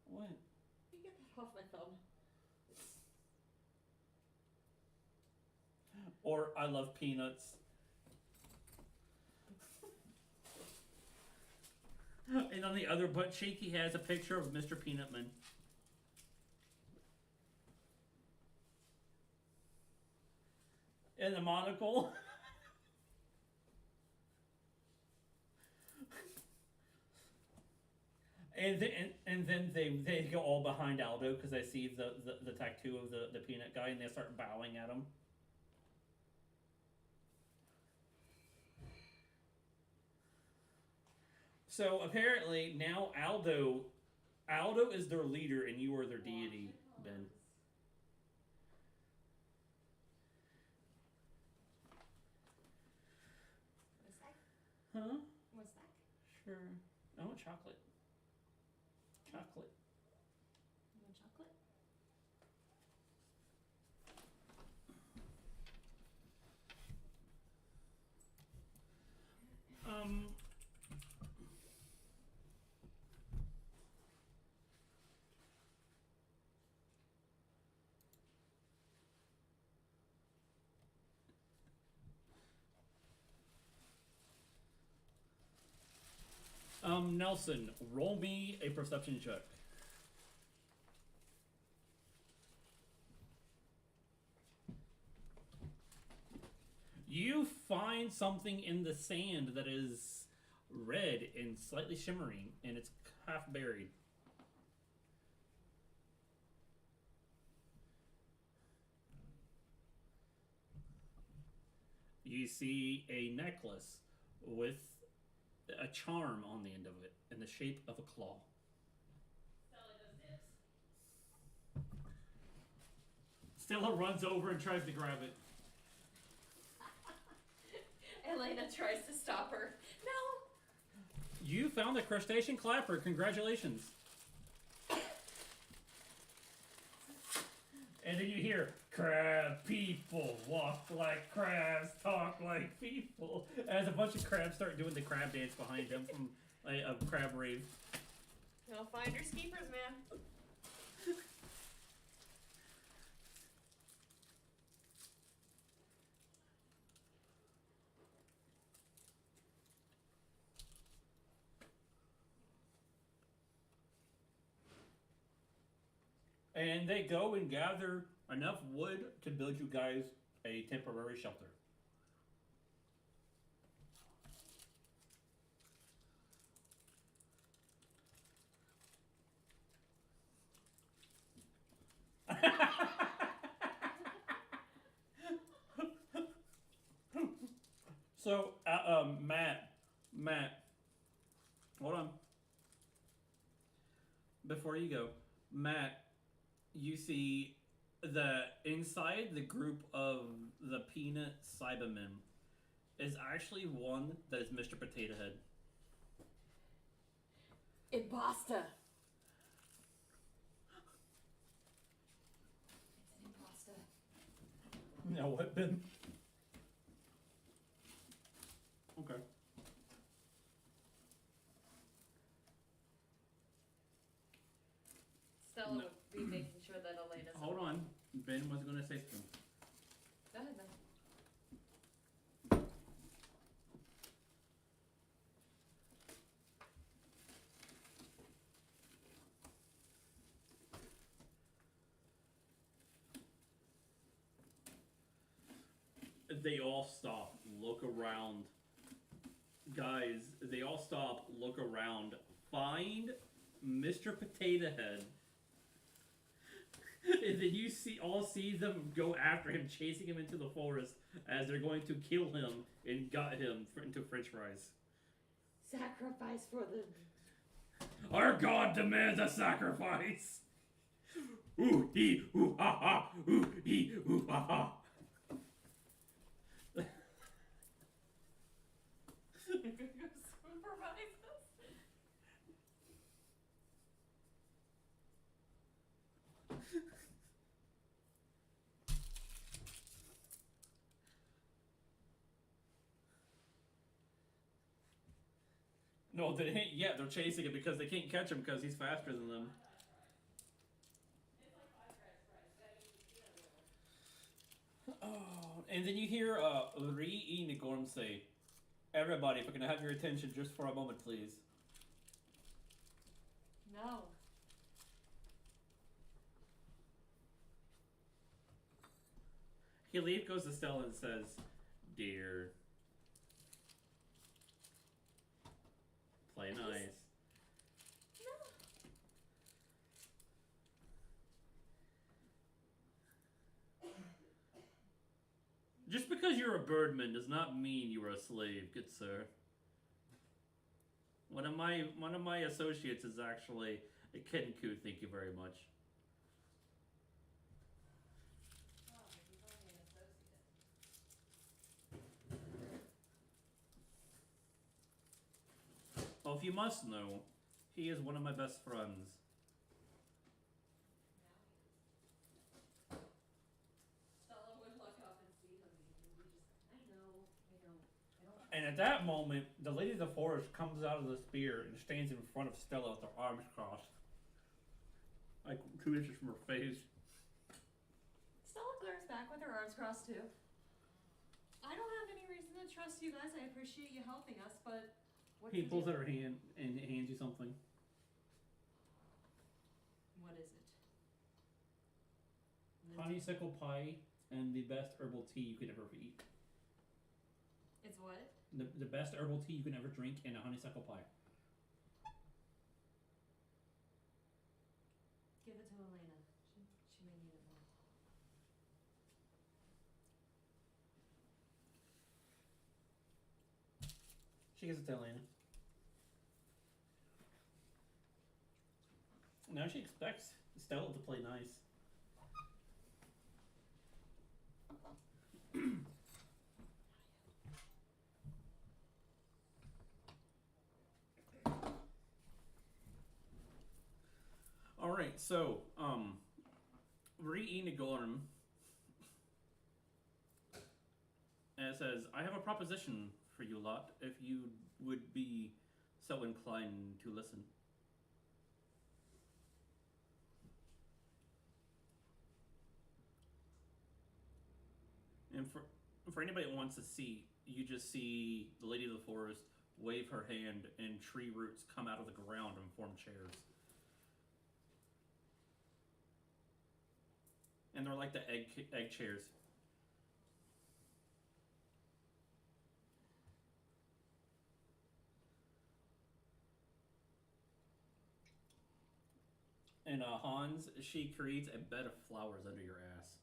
S1: What?
S3: You get that off my thumb.
S1: Or I love peanuts. And on the other butt cheek, he has a picture of Mr. Peanutman. And the monocle. And then they go all behind Aldo because they see the tattoo of the peanut guy and they start bowing at him. So apparently now Aldo is their leader and you are their deity, Ben.
S3: What's that?
S1: Huh?
S3: What's that?
S1: Sure. I want chocolate. Chocolate.
S3: You want chocolate?
S1: Um. Nelson, roll me a perception check. You find something in the sand that is red and slightly shimmering, and it's half buried. You see a necklace with a charm on the end of it in the shape of a claw. Stella runs over and tries to grab it.
S3: Elena tries to stop her. No!
S1: You found a crustacean clapper. Congratulations. And then you hear, crab people walk like crabs, talk like people. As a bunch of crabs start doing the crab dance behind them from a crab rave.
S3: No, finders keepers, man.
S1: And they go and gather enough wood to build you guys a temporary shelter. So, Matt, hold on. Before you go, Matt, you see the inside the group of the Peanut Cybermen is actually one that is Mr. Potato Head.
S3: Imposter. It's an imposter.
S1: Now what, Ben? Okay.
S3: Stella would be making sure that Elena's.
S1: Hold on. Ben was going to say something.
S3: Go ahead then.
S1: They all stop, look around. Guys, they all stop, look around, find Mr. Potato Head. And then you all see them go after him, chasing him into the forest as they're going to kill him and gut him into French fries.
S3: Sacrifice for the.
S1: Our god demands a sacrifice! Ooh, hee, ooh, ha, ha, ooh, hee, ooh, ha, ha.
S3: Supervise this?
S1: No, they ain't yet. They're chasing him because they can't catch him because he's faster than them. Oh, and then you hear Ri Nigorm say, "Everybody, if I can have your attention just for a moment, please."
S3: No.
S1: He goes to Stella and says, "Dear, play nice."
S3: No.
S4: you're a birdman does not mean you are a slave, good sir. One of my associates is actually a Kenku, thank you very much.
S3: Oh, he's only an associate.
S4: Well, if you must know, he is one of my best friends.
S3: Stella would look up and see him and be just, I don't.
S1: And at that moment, the Lady of the Forest comes out of the spear and stands in front of Stella with her arms crossed.
S4: Like 2 inches from her face.
S3: Stella glares back with her arms crossed too. I don't have any reason to trust you guys. I appreciate you helping us, but what's
S1: He
S3: the
S1: pulls
S3: deal?
S1: out her hand and hands you something.
S3: What is it?
S1: Honeysuckle pie and the best herbal tea you could ever eat.
S3: It's what?
S1: The best herbal tea you can ever drink and a honeysuckle pie.
S3: Give it to Elena. She may need it more.
S1: She gives it to Elena. Now she expects Stella to play nice. Alright, so, re-eating a golem. And it says, I have a proposition for you lot, if you would be so inclined to listen. And for anybody that wants to see, you just see the Lady of the Forest wave her hand and tree roots come out of the ground and form chairs. And they're like the egg chairs. And Hans, she creates a bed of flowers under your ass.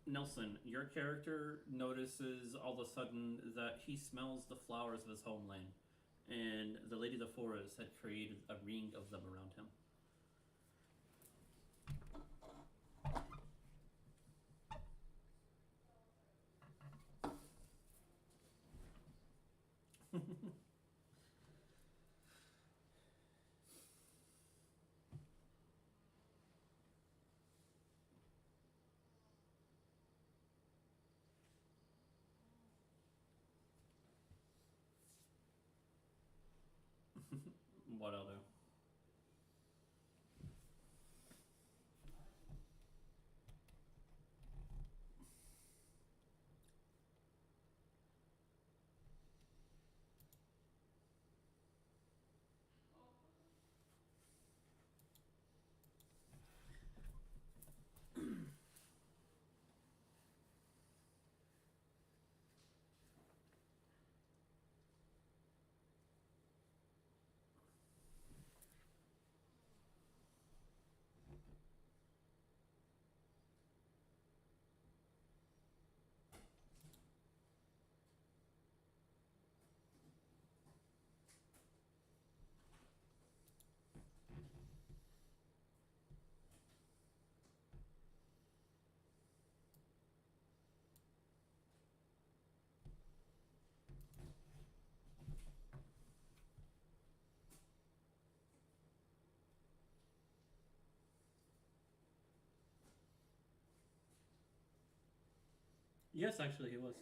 S1: Nelson, your character notices all of a sudden that he smells the flowers of his homeland, and the Lady of the Forest had created a ring of them around him. What I'll do. Yes, actually, he was.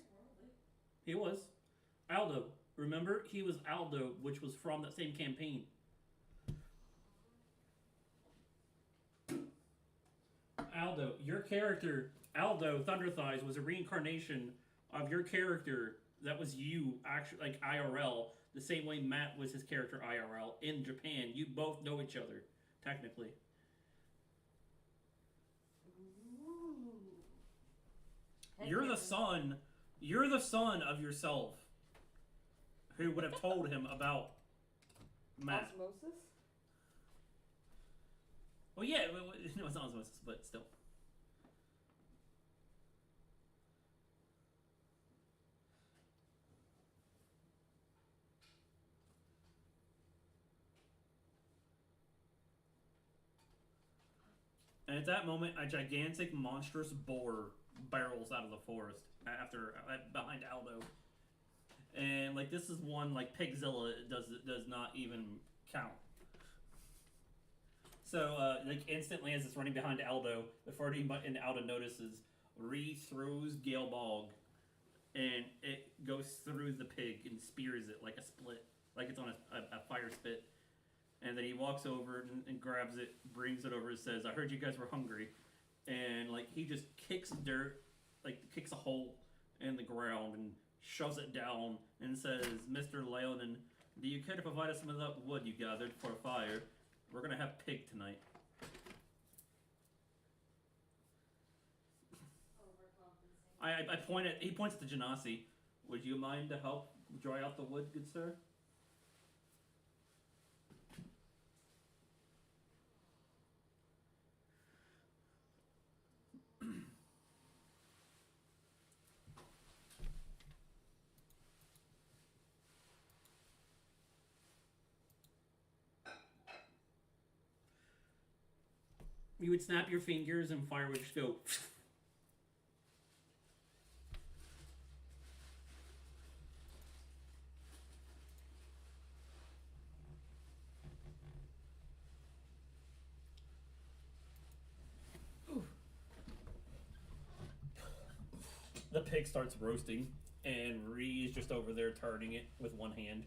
S1: He was. Aldo. Remember? He was Aldo, which was from that same campaign. Aldo, your character, Aldo Thunderthighs, was a reincarnation of your character that was you, actually, like IRL, the same way Matt was his character IRL in Japan. You both know each other, technically. You're the son
S4: You're the son of yourself who would have told him about Matt.
S3: Osmosis?
S4: Well, yeah, no, it's not osmosis, but still. And at that moment, a gigantic, monstrous boar barrels out of the forest behind Aldo. And like this is one like Pigzilla does not even count. So like instantly as it's running behind Aldo, before and Aldo notices, Ree throws Gale Bog, and it goes through the pig and spears it like a split, like it's on a fire spit. And then he walks over and grabs it, brings it over, and says, "I heard you guys were hungry," and like he just kicks dirt, like kicks a hole in the ground and shoves it down and says, "Mr. Leonin, do you care to provide us some of that wood you gathered for a fire? We're gonna have pig tonight." I point at he points to Genasi. "Would you mind to help dry out the wood, good sir?" You would snap your fingers and fire would just go. The pig starts roasting, and Ree is just over there turning it with one hand.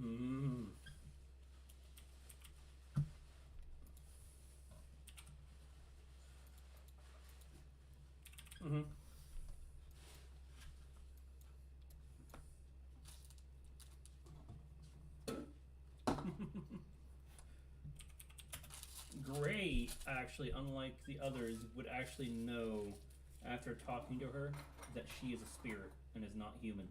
S4: Mmm. Mm-hmm. Gray, actually, unlike the others, would actually know after talking to her that she is a spirit and is not human.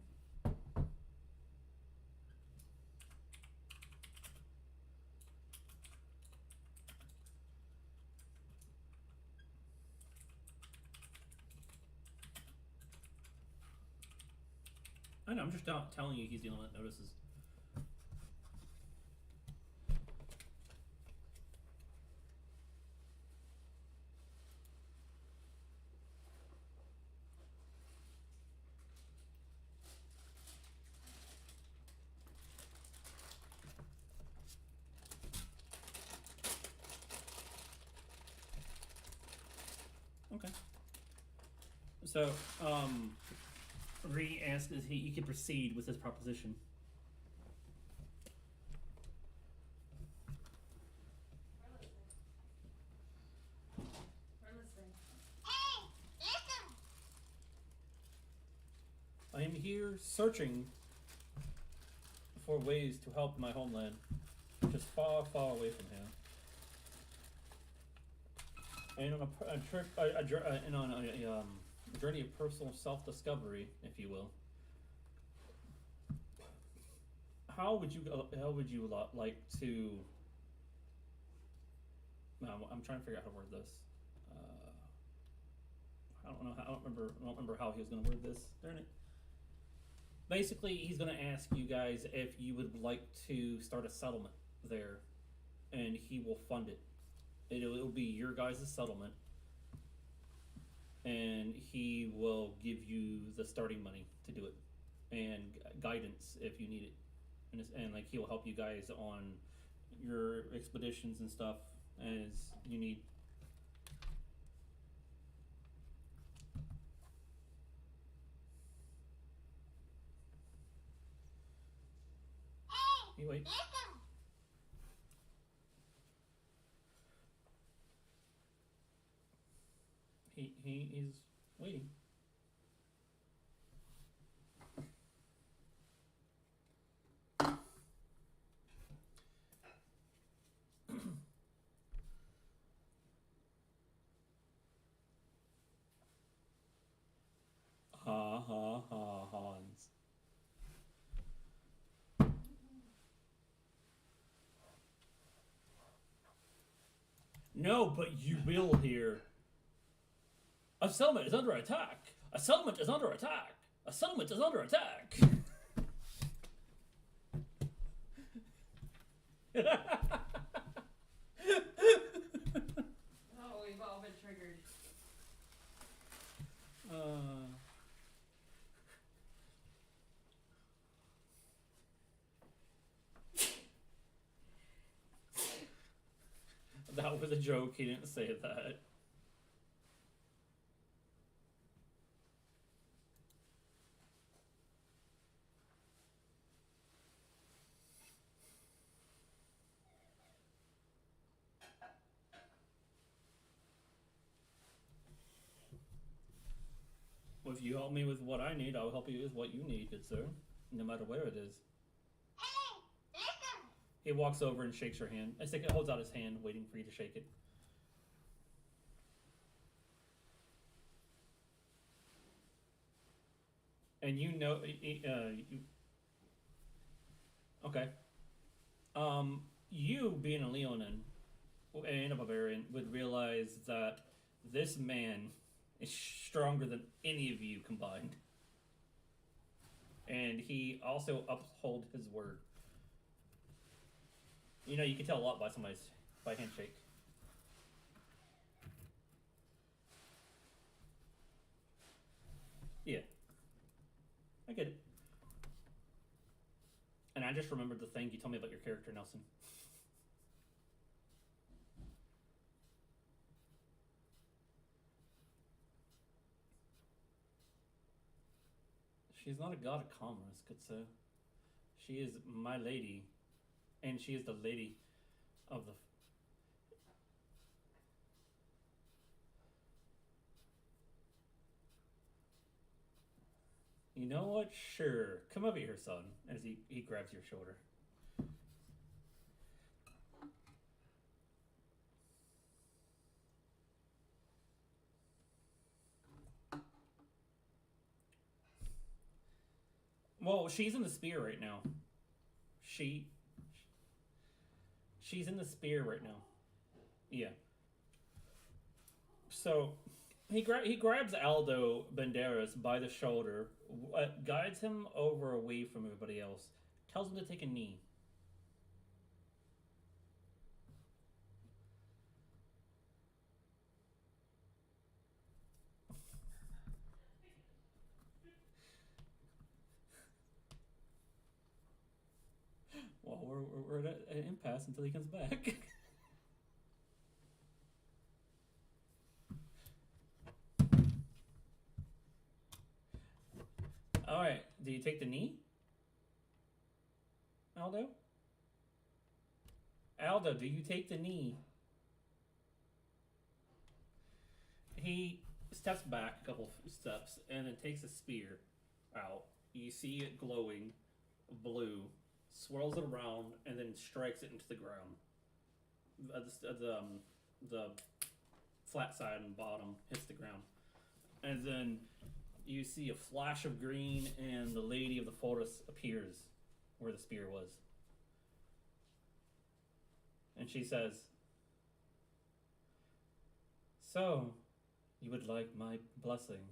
S4: I know, I'm just not telling you he's the only one that notices. Okay. So, Ree asks if he can proceed with his proposition.
S3: We're listening.
S2: Hey, listen.
S1: I am here searching for ways to help my homeland, which is far, far away from here. And on a journey of personal self-discovery, if you will. How would you like to? I'm trying to figure out how to word this. I don't remember how he was going to word this. Darn it. Basically, he's going to ask you guys if you would like to start a settlement there, and he will fund it. It'll be your guys' settlement, and he will give you the starting money to do it, and guidance if you need it, and like he will help you guys on your expeditions and stuff as you need.
S2: Hey,
S1: You wait.
S2: listen.
S1: He is waiting. No, but you will hear. A settlement is under attack. A settlement is under attack. A settlement is under attack.
S3: Oh, we've all been triggered.
S1: That was a joke. He didn't say that. Well, if you help me with what I need, I'll help you with what you need, good sir. No matter where it is.
S2: Hey, listen.
S1: He walks over and shakes your hand. I think it holds out his hand, waiting for you to shake it. And you know, okay. You being a Leonin and a barbarian would realize that this man is stronger than any of you combined, and he also uphold his word. You know, you can tell a lot by by handshake. Yeah, I get it. And I just remembered the thing you told me about your character, Nelson. She is not a god of commerce, good sir. She is my lady, and she is the lady of the. You know what? Sure. Come over here, son. As he grabs your shoulder. Well, she's in the spear right now. She's in the spear right now. Yeah. So he grabs Aldo Banderas by the shoulder, guides him over away from everybody else, tells him to take a knee. Well, we're at an impasse until he comes back. All right. Do you take the knee, Aldo? Aldo, do you take the knee? He steps back a couple steps and then takes a spear out. You see it glowing blue, swirls it around, and then strikes it into the ground. The flat side and bottom hits the ground. And then you see a flash of green, and the lady of the forest appears where the spear was. And she says, "So, you would like my blessing,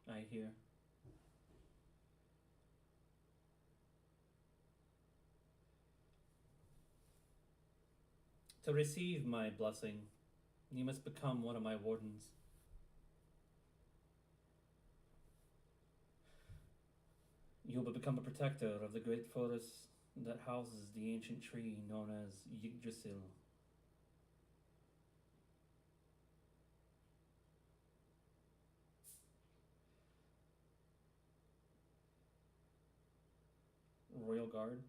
S1: I hear." To receive my blessing, you must become one of my wardens. You will become a protector of the great forest that houses the ancient tree known as Yggdrasil. Royal Guard?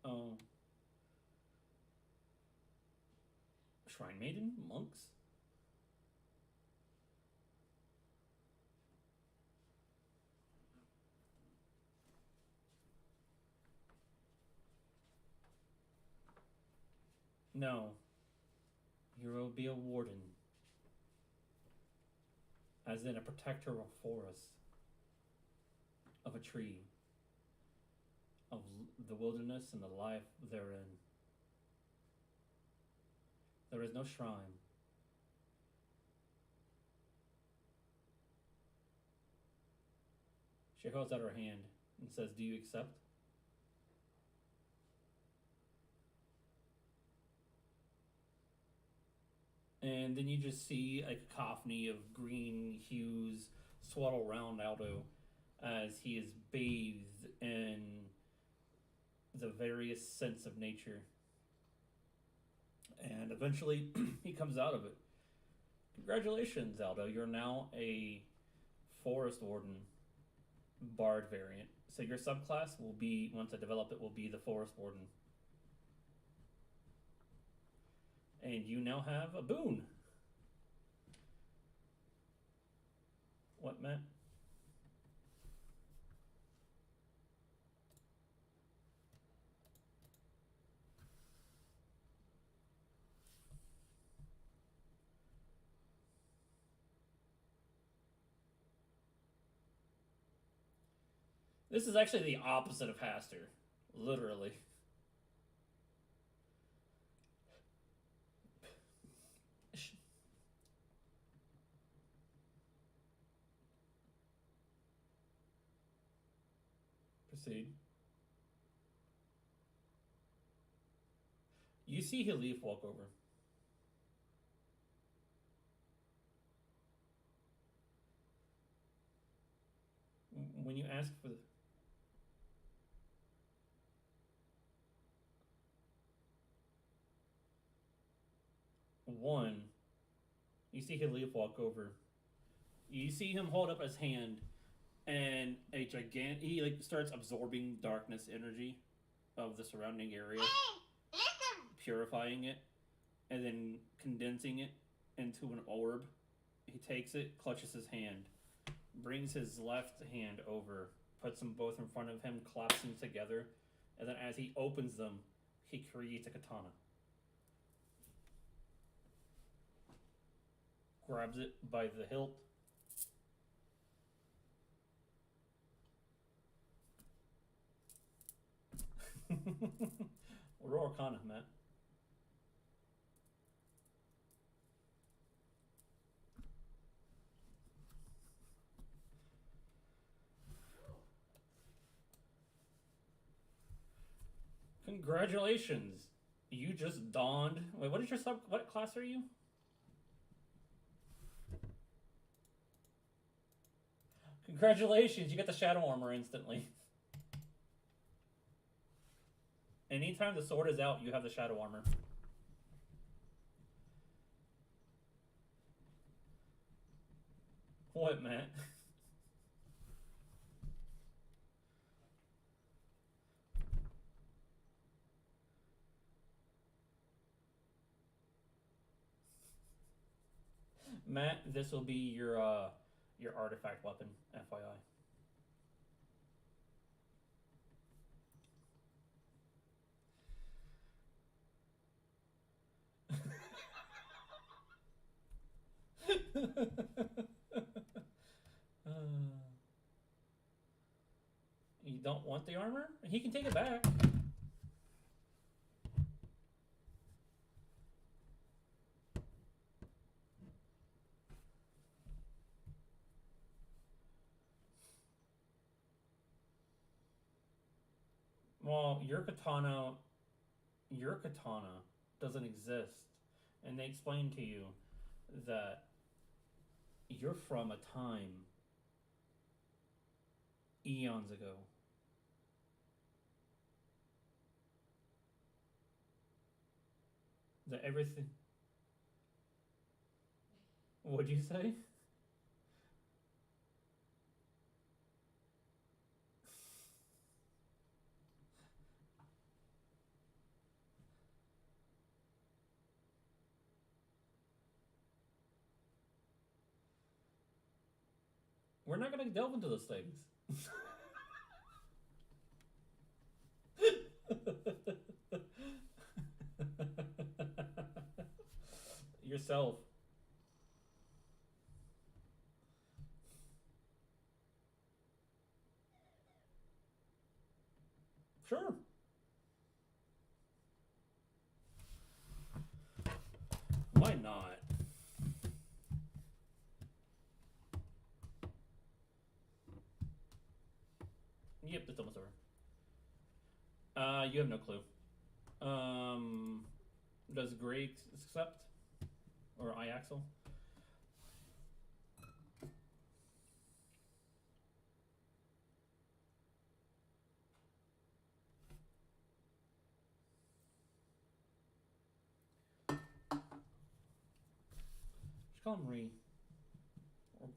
S1: Oh. Shrine Maiden? Monks? No. You will be a warden. As in a protector of a forest. Of a tree. Of the wilderness and the life therein. There is no shrine. She holds out her hand and says, "Do you accept?" And then you just see a cacophony of green hues swaddle around Aldo as he is bathed in the various scents of nature. And eventually, he comes out of it. Congratulations, Aldo. You're now a Forest Warden Bard variant. So your subclass will be, once I develop it, will be the Forest Warden. And you now have a boon. What, Matt? This is actually the opposite of Haster. Literally. Proceed. You see Hilif walk over. When you ask for the... One, you see Hilif walk over. You see him hold up his hand, and a he like starts absorbing darkness energy of the surrounding area,
S2: Hey, listen.
S1: purifying it, and then condensing it into an orb. He takes it, clutches his hand, brings his left hand over, puts them both in front of him, claps them together, and then as he opens them, he creates a katana. Grabs it by the hilt. Roll Arcana, Matt. Congratulations! You just donned. Wait, what is your sub? What class are you? Congratulations! You get the shadow armor instantly. Anytime the sword is out, you have the shadow armor. What, Matt? Matt, this will be your artifact weapon, FYI. You don't want the armor? He can take it back. Well, your katana doesn't exist, and they explain to you that you're from a time eons ago. That everything. What'd you say? We're not gonna delve into those things. Yourself. Sure. why not? Yep, it's almost over. You have no clue. Does Gray accept? Or Iaxel? Just call him Ree.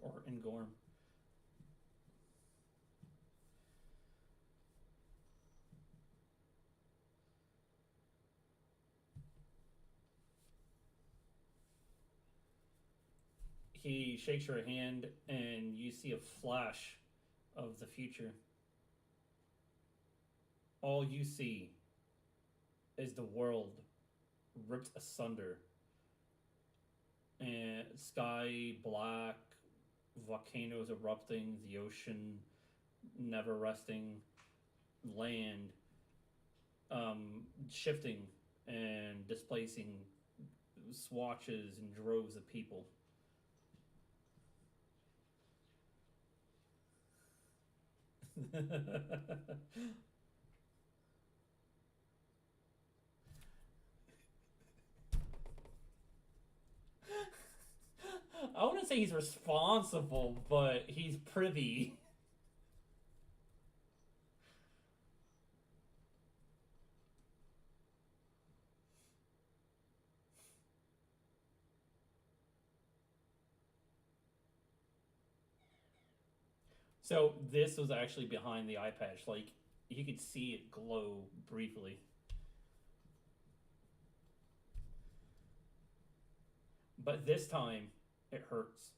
S1: Or Ngorm. He shakes your hand, and you see a flash of the future. All you see is the world ripped asunder, and sky black, volcanoes erupting, the ocean never resting, land shifting and displacing swatches and droves of people. I wouldn't say he's responsible, but he's privy. So this was actually behind the eye patch. Like, you could see it glow briefly. But this time, it hurts.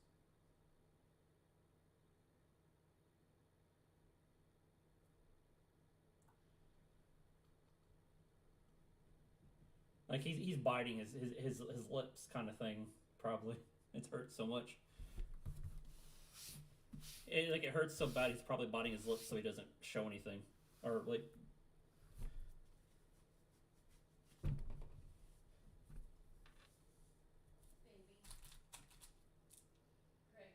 S1: Like, he's biting his lips kind of thing, probably. It hurts so much. It hurts so bad he's probably biting his lips so he doesn't show anything. Or, like...
S3: Baby. Craig.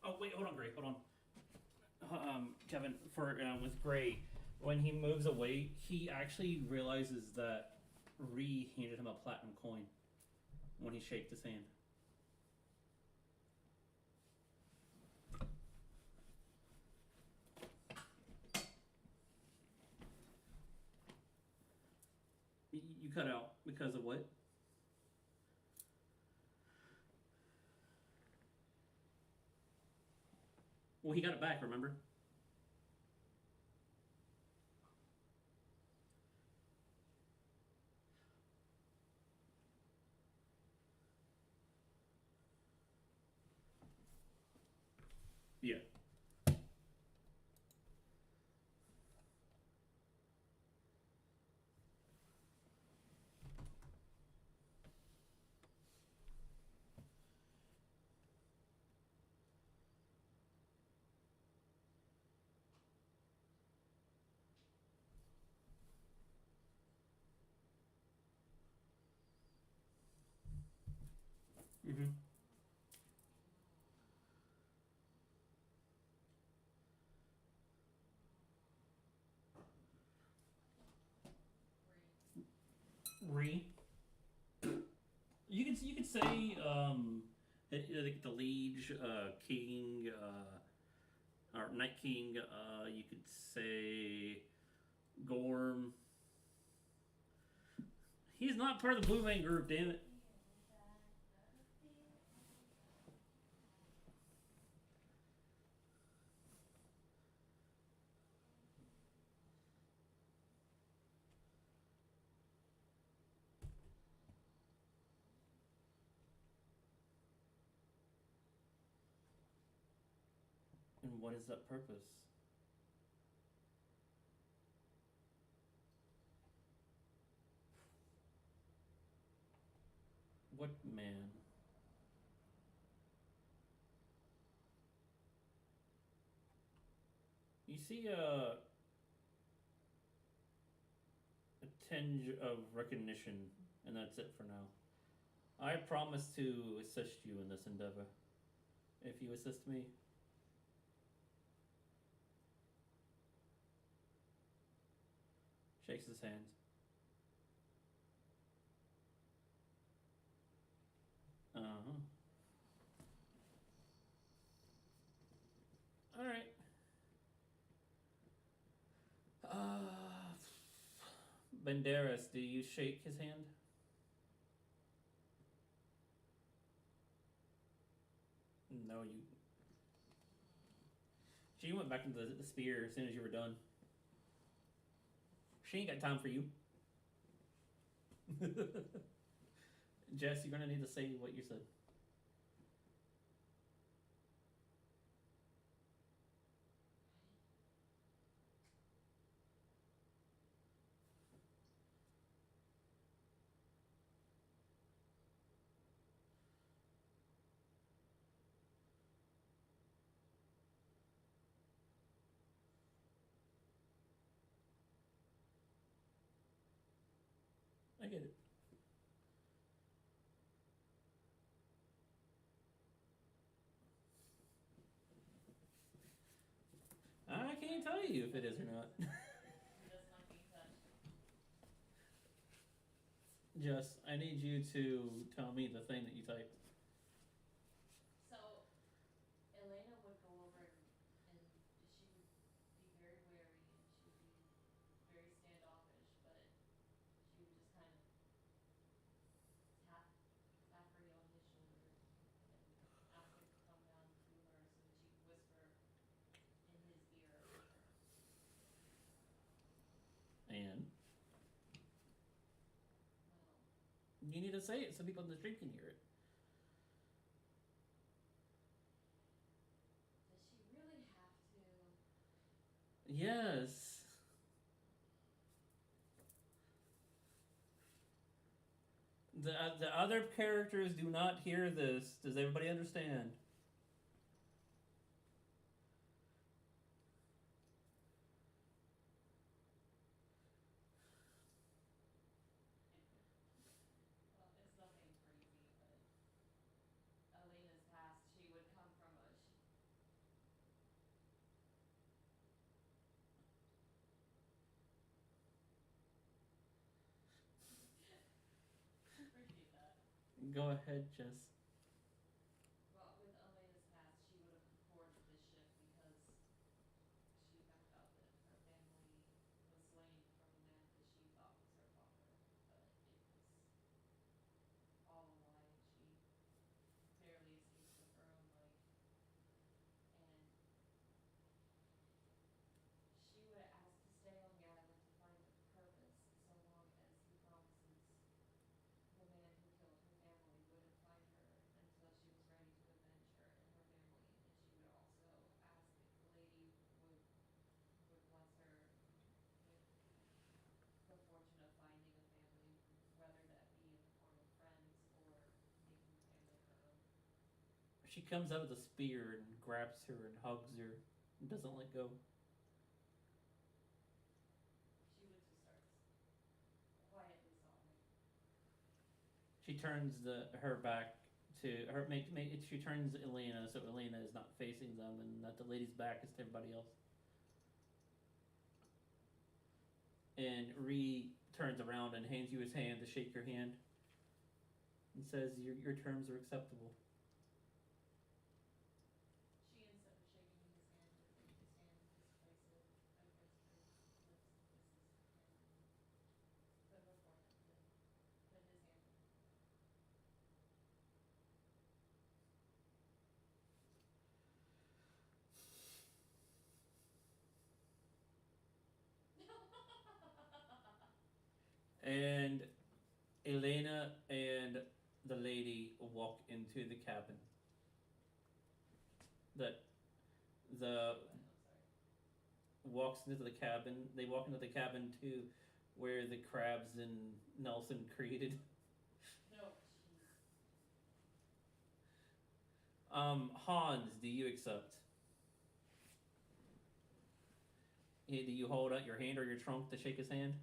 S1: Oh, wait, hold on, Gray, hold on. Kevin, for with Gray, when he moves away, he actually realizes that Ree handed him a platinum coin when he shaked his hand. You cut out because of what? Well, he got it back, remember? Yeah. Mm-hmm. Ree. You could say the liege, king, or night king. You could say Gorm. He's not part of the Blue Vein group, damn it. And what is that purpose?
S4: What man? You see a tinge of recognition, and that's it for now. I promise to assist you in this endeavor. If you assist me, shakes his hands. Uh huh. All right. Banderas, do you shake his hand? No, you. She went back into the spear as soon as you were done. She ain't got time for you. Jess, you're gonna need to say what you said. I get it. I can't tell you if it is or not.
S3: He doesn't like being touched.
S4: Jess, I need you to tell me the thing that you typed.
S3: So, Elena would go over and she would be very wary and she would be very standoffish, but she would just kind of tap Thackeray on his shoulder and ask him to come down to her so that she could whisper in his ear.
S4: And
S3: Well,
S4: you need to say it so people in the street can hear it.
S3: does she really have to?
S4: Yes. The other characters do not hear this. Does everybody understand?
S3: Well, it's nothing crazy, but Elena's past, she would come from a. Appreciate that.
S4: Go ahead, Jess.
S3: Well, with Elena's past, she would have forged this ship because she found out that her family was slain from a man that she thought was her father, but it was all a lie, and she barely escaped with her own life. And she would ask to stay on the island to find a purpose so long as he promises the man who killed her family wouldn't find her until she was ready to avenge her and her family. And she would also ask if the lady would bless her with the fortune of finding a family, whether that be in the form of friends or making the family her own.
S4: She comes out of the spear and grabs her and hugs her and doesn't let go.
S3: She would just start quietly sobbing.
S4: She turns her back to her. She turns Elena so Elena is not facing them and that the lady's back is to everybody else. And Ree turns around and hands you his hand to shake your hand and says, your terms are acceptable.
S3: She, instead of shaking his hand, would take his hand and just place it against her lips and kisses him and put her forehead and put his hand in her.
S4: And Elena and the lady walk into the cabin. That the
S3: I'm sorry.
S4: walks into the cabin. They walk into the cabin to where the crabs and Nelson created.
S3: No, jeez.
S4: Hans, do you accept? Do you hold out your hand or your trunk to shake his hand?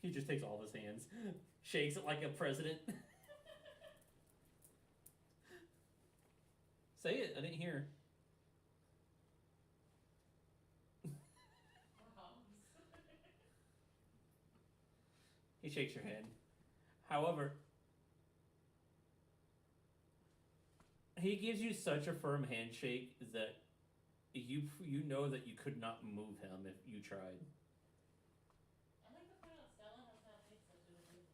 S4: He just takes all of his hands, shakes it like a president. Say it, I didn't hear. He shakes your hand. However, he gives you such a firm handshake that you know that you could not move him if you tried.
S3: I'd like to point out Stella has not made such an opinion.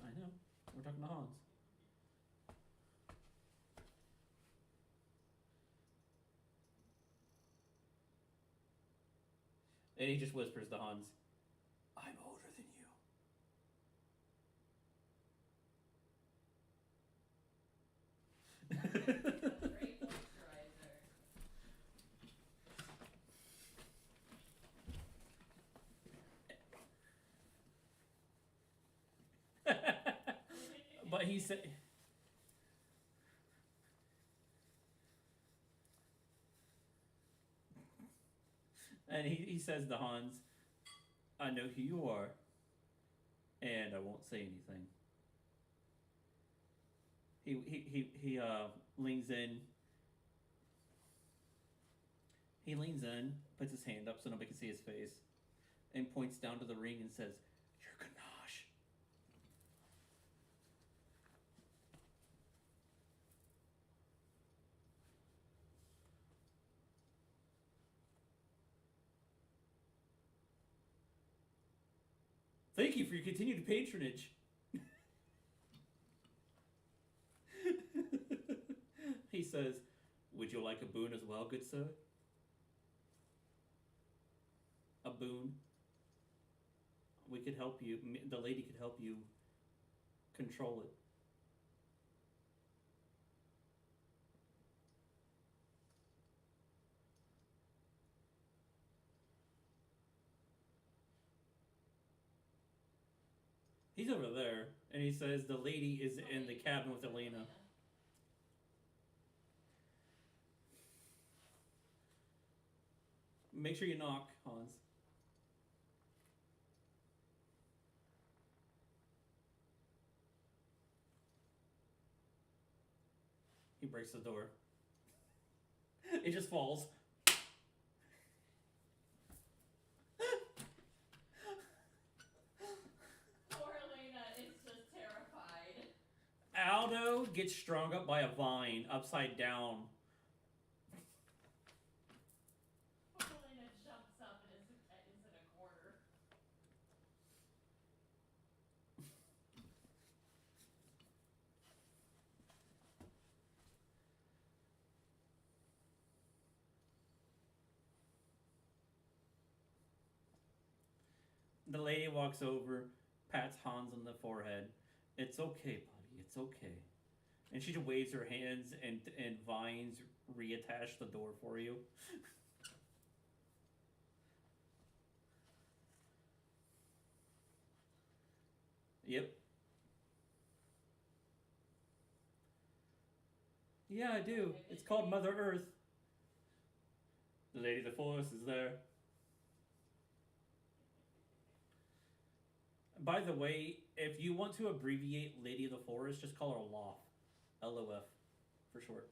S4: I know. We're talking to Hans. And he just whispers to Hans, I'm older than you.
S3: That's a great moisturizer.
S4: But he said, and he says to Hans, I know who you are, and I won't say anything. He leans in. He leans in, puts his hand up so nobody can see his face, and points down to the ring and says, "Your ganache." Thank you for your continued patronage. He says, would you like a boon as well, good sir? A boon. We could help you. The lady could help you control it. He's over there, and he says the lady is in the cabin with Elena. Make sure you knock, Hans. He breaks the door. It just falls.
S3: Poor Elena is just terrified.
S4: Aldo gets strung up by a vine upside down.
S3: Poor Elena jumps up and is in a corner.
S4: The lady walks over, pats Hans on the forehead. It's okay, buddy. It's okay. And she just waves her hands, and vines reattach the door for you. Yep. Yeah, I do. It's called Mother Earth. The Lady of the Forest is there. By the way, if you want to abbreviate Lady of the Forest, just call her Lof. LOF for short.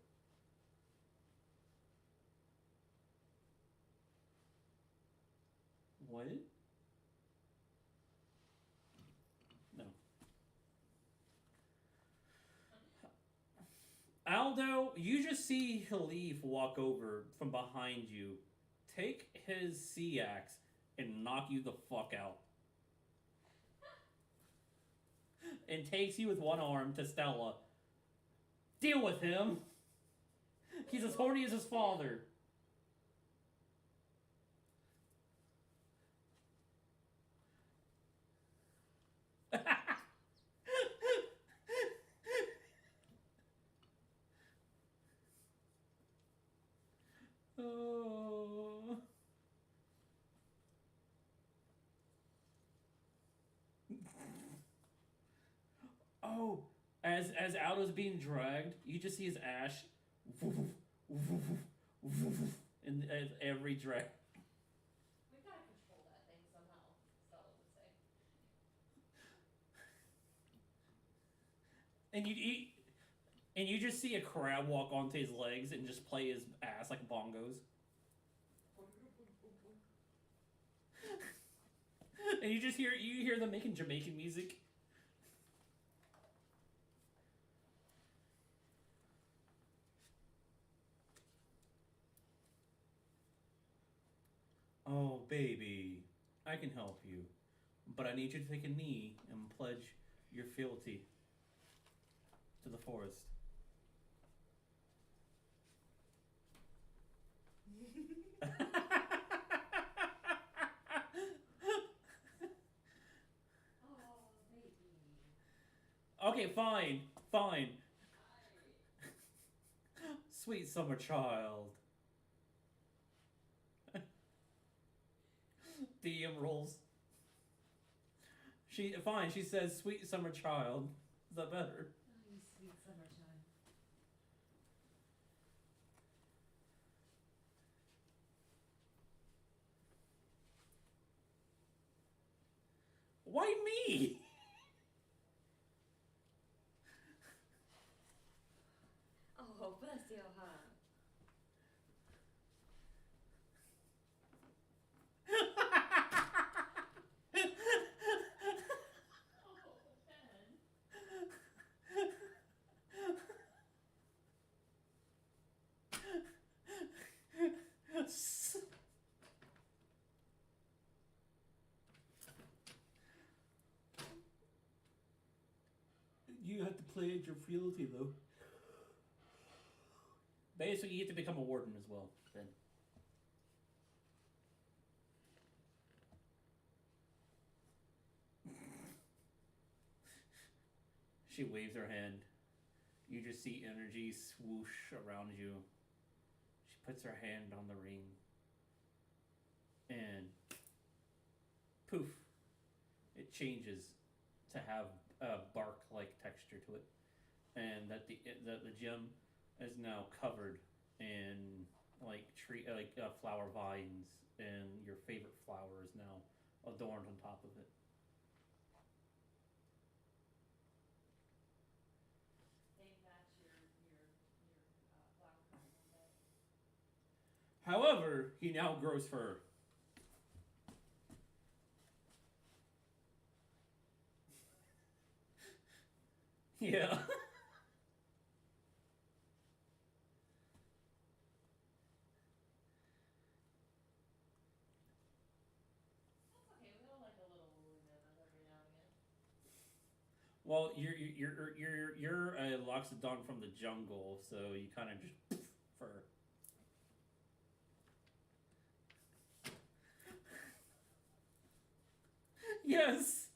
S4: What? No. Aldo, you just see Halif walk over from behind you, take his sea axe, and knock you the fuck out. And takes you with one arm to Stella. Deal with him! He's as horny as his father. Oh. As Aldo's being dragged, you just see his ash in every drag.
S3: We've got to control that thing somehow, Stella would say.
S4: And you just see a crab walk onto his legs and just play his ass like bongos. And you hear them making Jamaican music. Oh, baby, I can help you, but I need you to take a knee and pledge your fealty to the forest.
S3: Oh, baby.
S4: Okay, fine. Sweet summer child. DM rolls. She says sweet summer child. Is that better?
S3: Oh, you sweet summertime.
S4: Why me?
S3: Oh, bless your heart. Oh, Ben.
S4: You have to pledge your fealty, though. Basically, you get to become a warden as well, then. She waves her hand. You just see energy swoosh around you. She puts her hand on the ring. And poof, it changes to have a bark-like texture to it. And that the gem is now covered in flower vines, and your favorite flower is now adorned on top of it.
S3: They match your flower crown a little bit.
S4: However, he now grows fur. Yeah.
S3: That's okay. We all like a little woolly mammoth every now and again.
S4: Well, you're a Loxodon from the jungle, so you kind of just fur. Yes.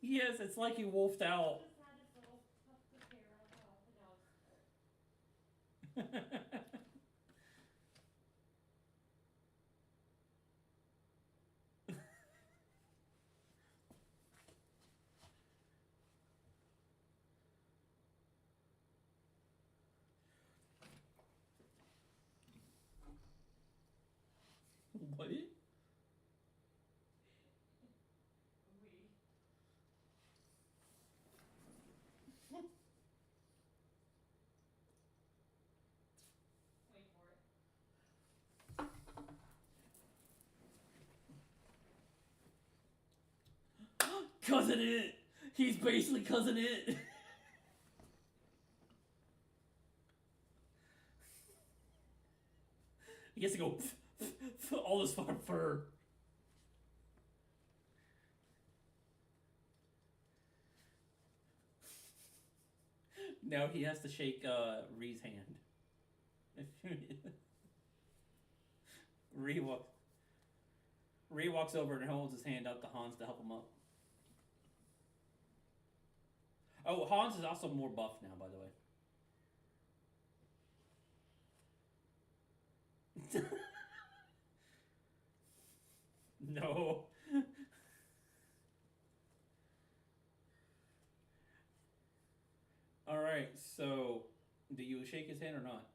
S4: Yes, it's like he wolfed out.
S3: Just had his little tuft of hair on top, and now it's
S4: What?
S3: we. Wait for it.
S4: Cousin It! He's basically Cousin It! He gets to go all this fucking fur. Now he has to shake Ree's hand. Ree walks over and holds his hand up to Hans to help him up. Oh, Hans is also more buff now, by the way. No. All right. So, do you shake his hand or not?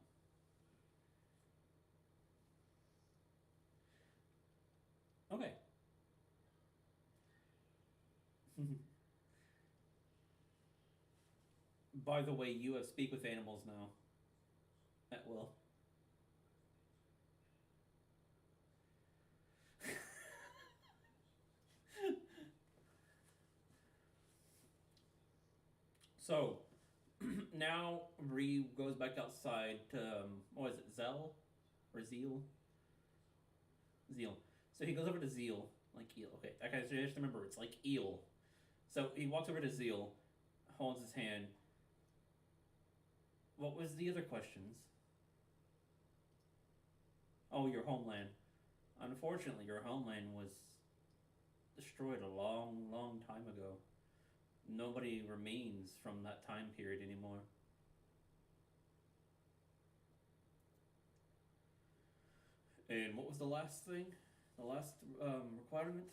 S4: Okay. By the way, you have speak with animals now. At will. So now Ree goes back outside to what is it, Zell or Zeal? Zeal. So he goes over to Zeal, like eel. Okay, okay. So you have to remember it's like eel. So he walks over to Zeal, holds his hand. What was the other questions? Oh, your homeland. Unfortunately, your homeland was destroyed a long, long time ago. Nobody remains from that time period anymore. And what was the last thing? The last requirement?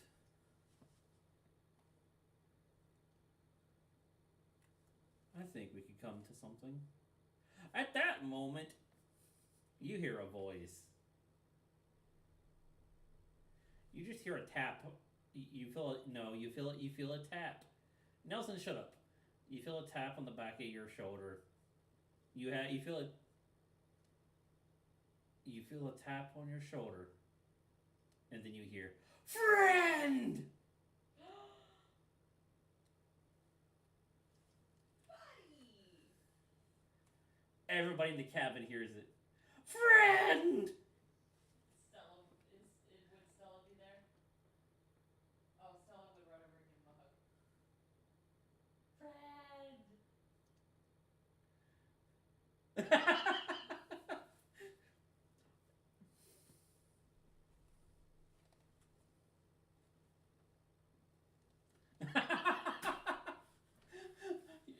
S4: I think we could come to something. At that moment, you hear a voice. You just hear a tap. You feel it. No, you feel it. You feel a tap. Nelson, shut up. You feel a tap on the back of your shoulder. You feel it. You feel a tap on your shoulder, and then you hear, "Friend."
S3: Buddy!
S4: Everybody in the cabin hears it. Friend.
S3: Stella, would Stella be there? Oh, Stella would run over and give him a hug. Fred!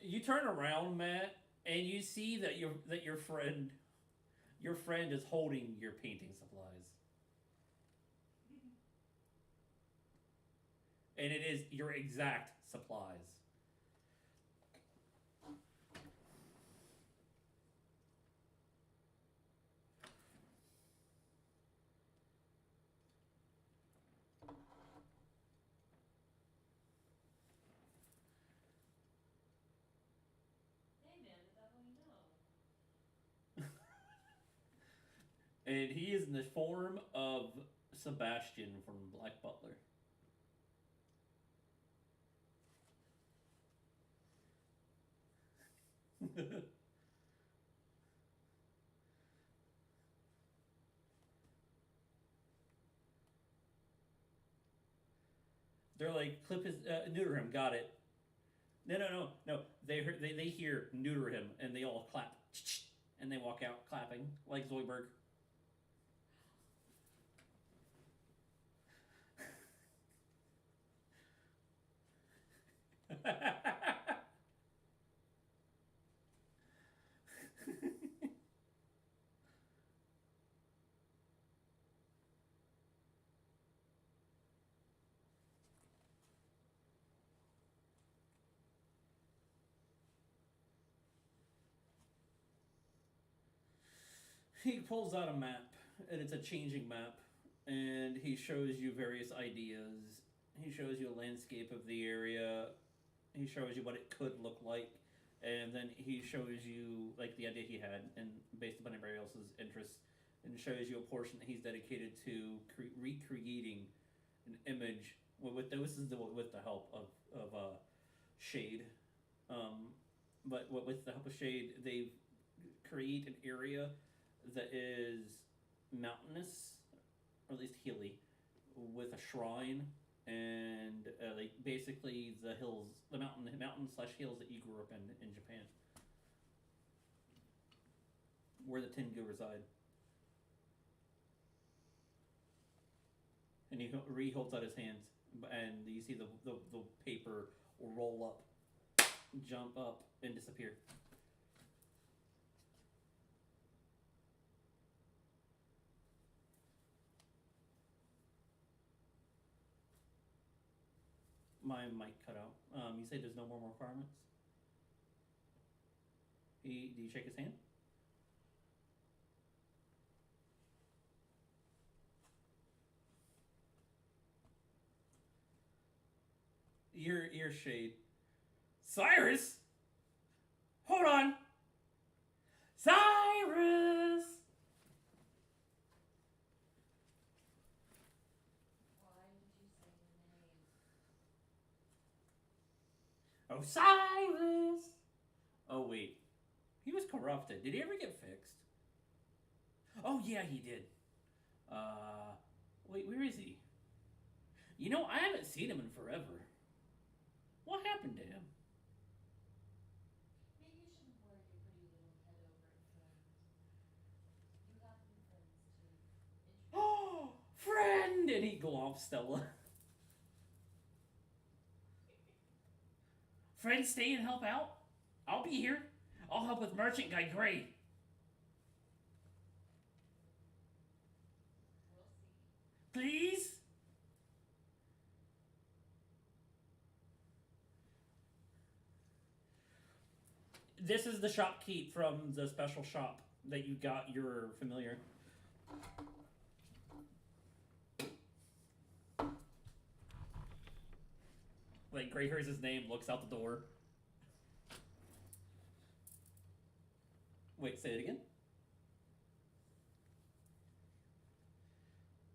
S4: You turn around, Matt, and you see that your friend is holding your painting supplies. And it is your exact supplies.
S3: Hey man, the devil you know.
S4: And he is in the form of Sebastian from Black Butler. They're like, clip his, neuter him, got it. No. They hear neuter him, and they all clap, and they walk out clapping like Zoidberg. He pulls out a map, and it's a changing map, and he shows you various ideas. He shows you a landscape of the area. He shows you what it could look like, and then he shows you like the idea he had, and based upon everybody else's interests, and shows you a portion that he's dedicated to recreating an image with the help of Shade. Um, but with the help of Shade, they create an area that is mountainous, or at least hilly, with a shrine and like basically the hills, the mountain slash hills that you grew up in Japan, where the Tengu reside. And he holds out his hands, and you see the paper roll up, jump up, and disappear. My mic cut out. You say there's no more requirements? Do you shake his hand? Ear shade. Cyrus! Hold on! Cyrus!
S3: Why did you say your name?
S4: Oh, Cyrus! Oh, wait. He was corrupted. Did he ever get fixed? Oh, yeah, he did. Wait, where is he? You know, I haven't seen him in forever. What happened to him?
S3: Maybe you shouldn't worry your pretty little head over it, friend. You have new friends to introduce.
S4: Oh, friend! And he glomps Stella. Friend, stay and help out? I'll be here. I'll help with Merchant Guy Gray.
S3: We'll see.
S4: Please? This is the shopkeep from the special shop that you got your familiar. Like, Gray hears his name, looks out the door. Wait, say it again?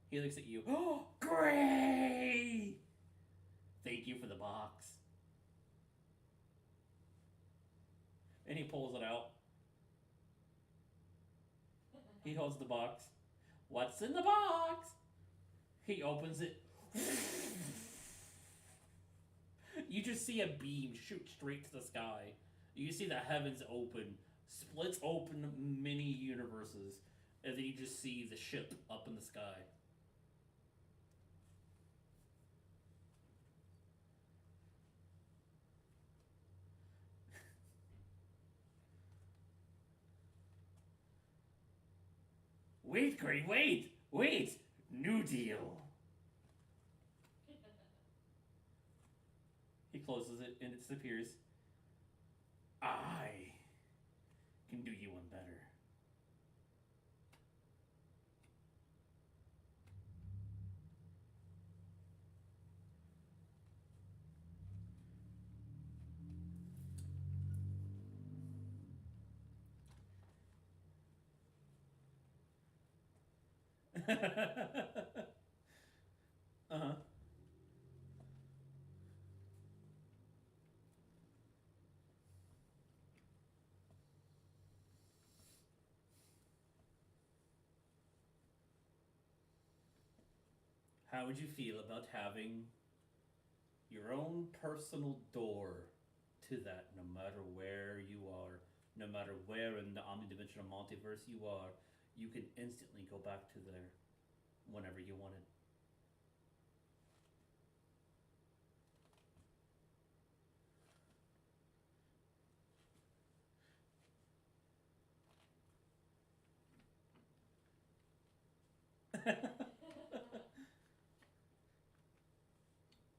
S4: He looks at you. Oh, Gray! Thank you for the box. And he pulls it out. He holds the box. What's in the box? He opens it. You just see a beam shoot straight to the sky. You see the heavens open, splits open many universes, and then you just see the ship up in the sky. Wait, Gray, wait! New deal. He closes it and it disappears. I can do you one better. Uh-huh. How would you feel about having your own personal door to that, no matter where you are, no matter where in the omnidimensional multiverse you are, you can instantly go back to there whenever you wanted.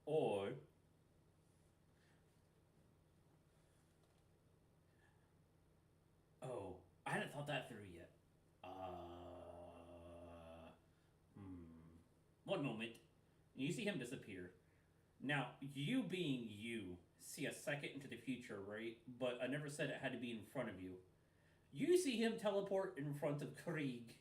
S4: Or oh, I hadn't thought that through yet. One moment. You see him disappear. Now, you being you, see a second into the future, right? But I never said it had to be in front of you. You see him teleport in front of Krieg.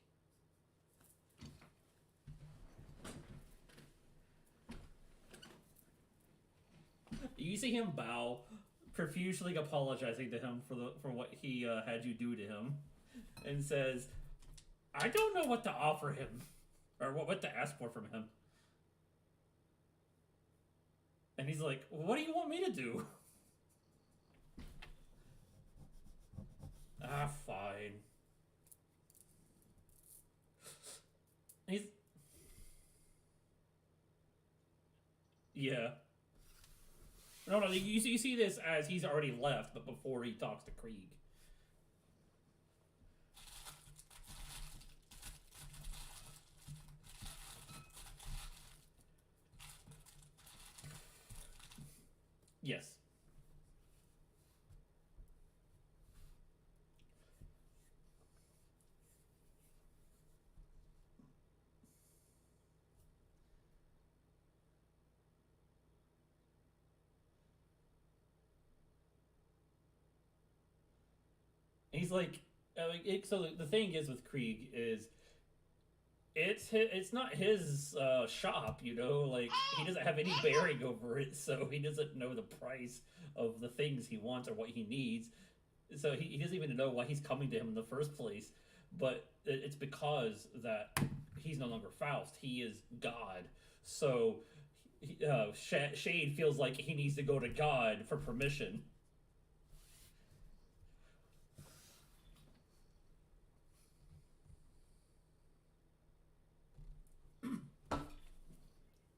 S4: You see him bow, profusely apologizing to him for what he had you do to him, and says, "I don't know what to offer him, or what to ask for from him." And he's like, "What do you want me to do?" Ah, fine. He's... Yeah. No, you see this as he's already left, but before he talks to Krieg.
S1: He's like, so the thing is with Krieg is it's not his shop, you know. Like he doesn't have any bearing over it, so he doesn't know the price of the things he wants or what he needs. So he doesn't even know why he's coming to him in the first place. But it's because that he's no longer Faust; he is God. So Shade feels like he needs to go to God for permission.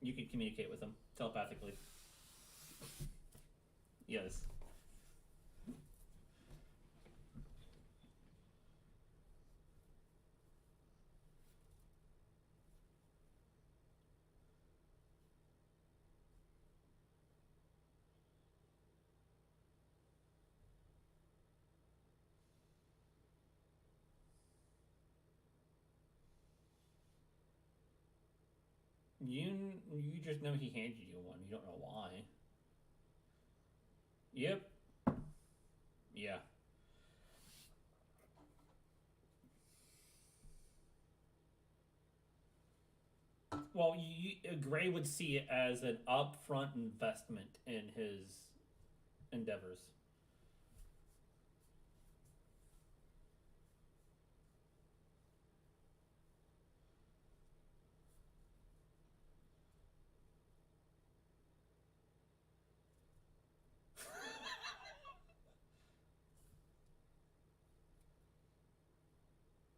S1: You can communicate with him telepathically. Yes. You just know he handed you one. You don't know why. Yep. Yeah. Well, Gray would see it as an upfront investment in his endeavors.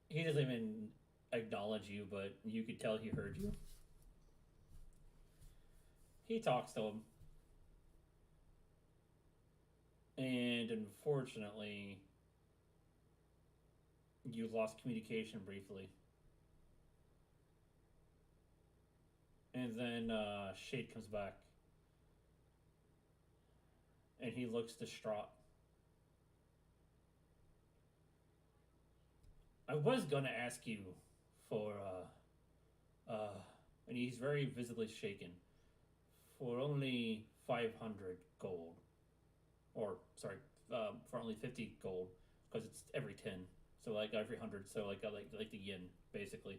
S1: He doesn't even acknowledge you, but you could tell he heard you. He talks to him, and unfortunately, you lost communication briefly. And then Shade comes back, and he looks distraught. I was gonna ask you for and he's very visibly shaken, for only 500 gold, or sorry, for only 50 gold, because it's every 10, so like every 100, so like the yen basically.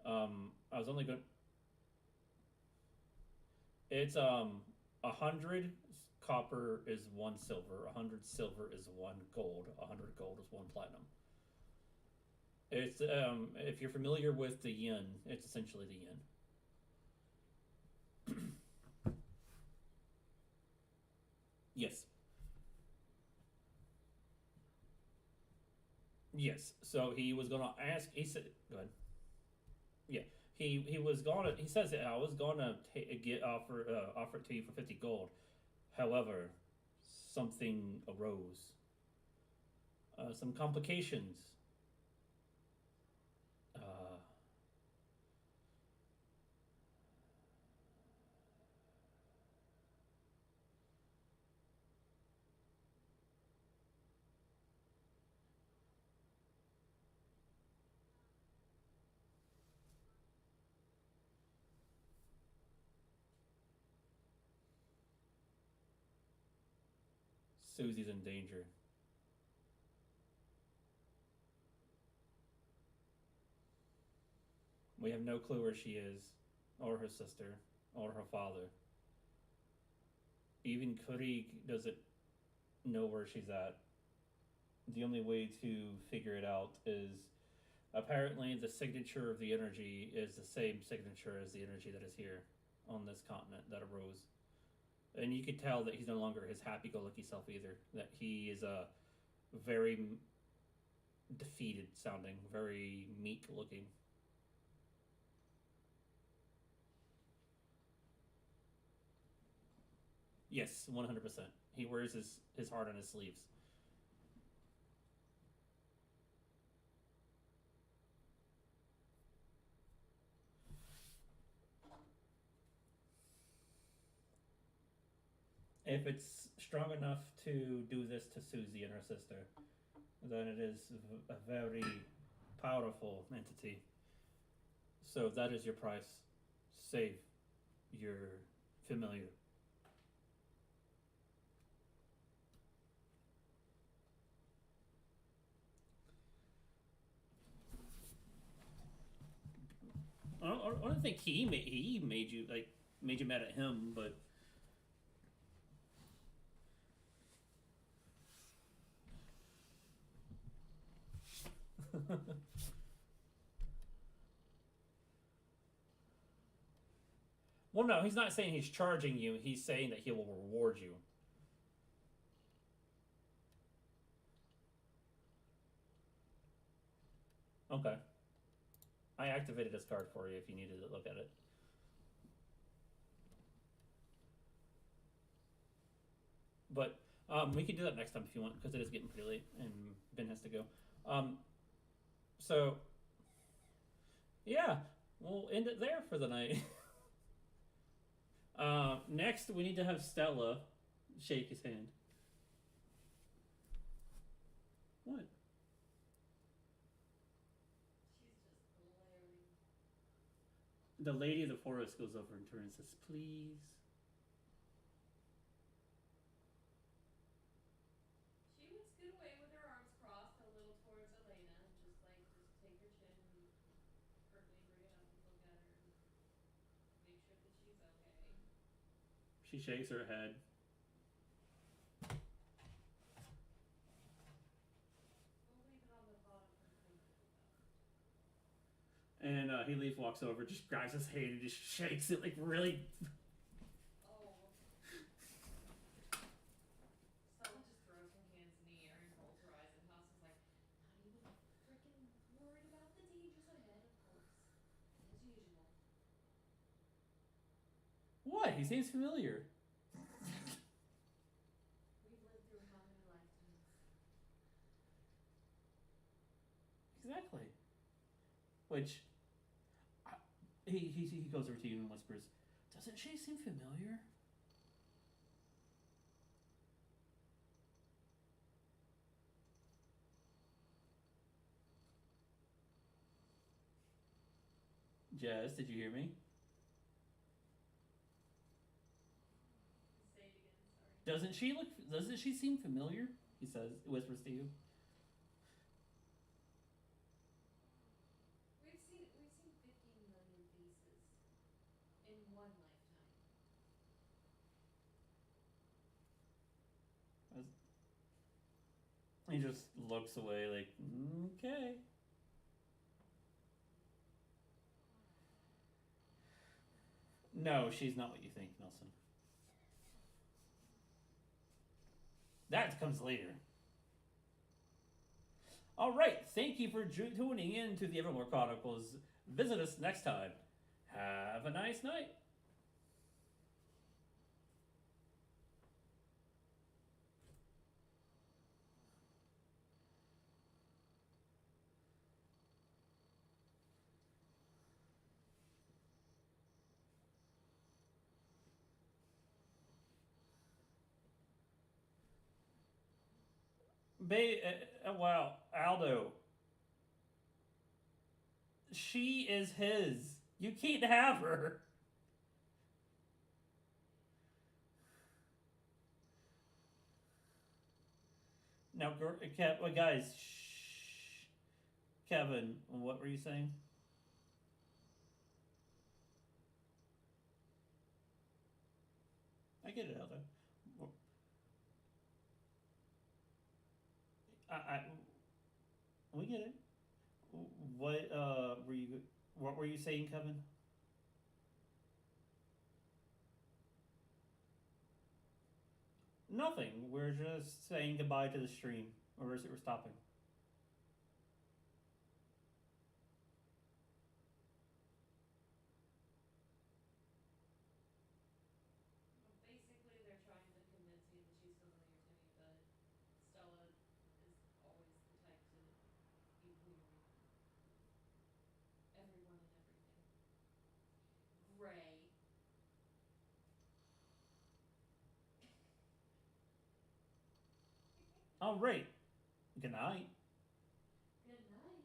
S1: I was only going. It's 100 copper is 1 silver, 100 silver is 1 gold, 100 gold is 1 platinum. It's if you're familiar with the yen, it's essentially the yen. Yes. Yes. So he was gonna ask. He said, "Go ahead." Yeah. He was gonna. He says I was gonna get offer it to you for 50 gold. However, something arose. Some complications. Uh, Susie's in danger. We have no clue where she is, or her sister, or her father. Even Kurik doesn't know where she's at. The only way to figure it out is apparently the signature of the energy is the same signature as the energy that is here on this continent that arose. And you could tell that he's no longer his happy-go-lucky self either. That he is a very defeated sounding, very meek looking. Yes, 100%. He wears his heart on his sleeves. If it's strong enough to do this to Susie and her sister, then it is a very powerful entity. So that is your price. Save your familiar.
S4: don't think he made you mad at him, but well, no, he's not saying he's charging you. He's saying that he will reward you. Okay. I activated this card for you if you needed to look at it. But we can do that next time if you want, because it is getting pretty late and Ben has to go. So, yeah, we'll end it there for the night. Next, we need to have Stella shake his hand. What?
S3: She's just glaring.
S4: The lady of the forest goes over and turns and says, please.
S3: She would scoot away with her arms crossed a little towards Elena and just take her chin and hurriedly bring it up and look at her and make sure that she's okay.
S4: She shakes her head.
S3: We'll leave it on the bottom for Quinn to pick up.
S4: And he walks over, just grabs his hand and just shakes it like really.
S3: Oh. Stella just throws her hands in the air and rolls her eyes at House is like, not even freaking worried about the dangers ahead, of course. As usual.
S4: What? He seems familiar.
S3: We've lived through how many lifetimes?
S4: Exactly. Which, he goes over to you and whispers, doesn't she seem familiar? Jess, did you hear me?
S3: Say it again, sorry.
S4: Doesn't she seem familiar? He whispers to you.
S3: We've seen 15 million faces in one lifetime.
S4: He just looks away like, okay. No, she's not what you think, Nelson. That comes later. All right, thank you for tuning in to the Evermore Chronicles. Visit us next time. Have a nice night. Wow, Aldo. She is his. You can't have her. Now, guys, shh. Kevin, what were you saying? I get it, Aldo. We get it. What were you saying, Kevin? Nothing. We're just saying goodbye to the stream, or is it we're stopping?
S3: Basically, they're trying to convince me that she's familiar to me, but Stella is always the type to be weary. Everyone and everything. Gray.
S4: All right. Good night.
S3: Good night.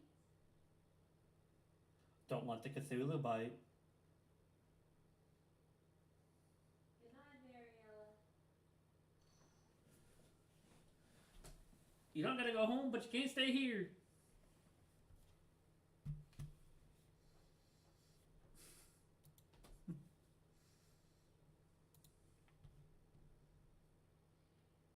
S4: Don't let the Cthulhu bite.
S3: Good night, Mariella.
S4: You don't gotta go home, but you can't stay here.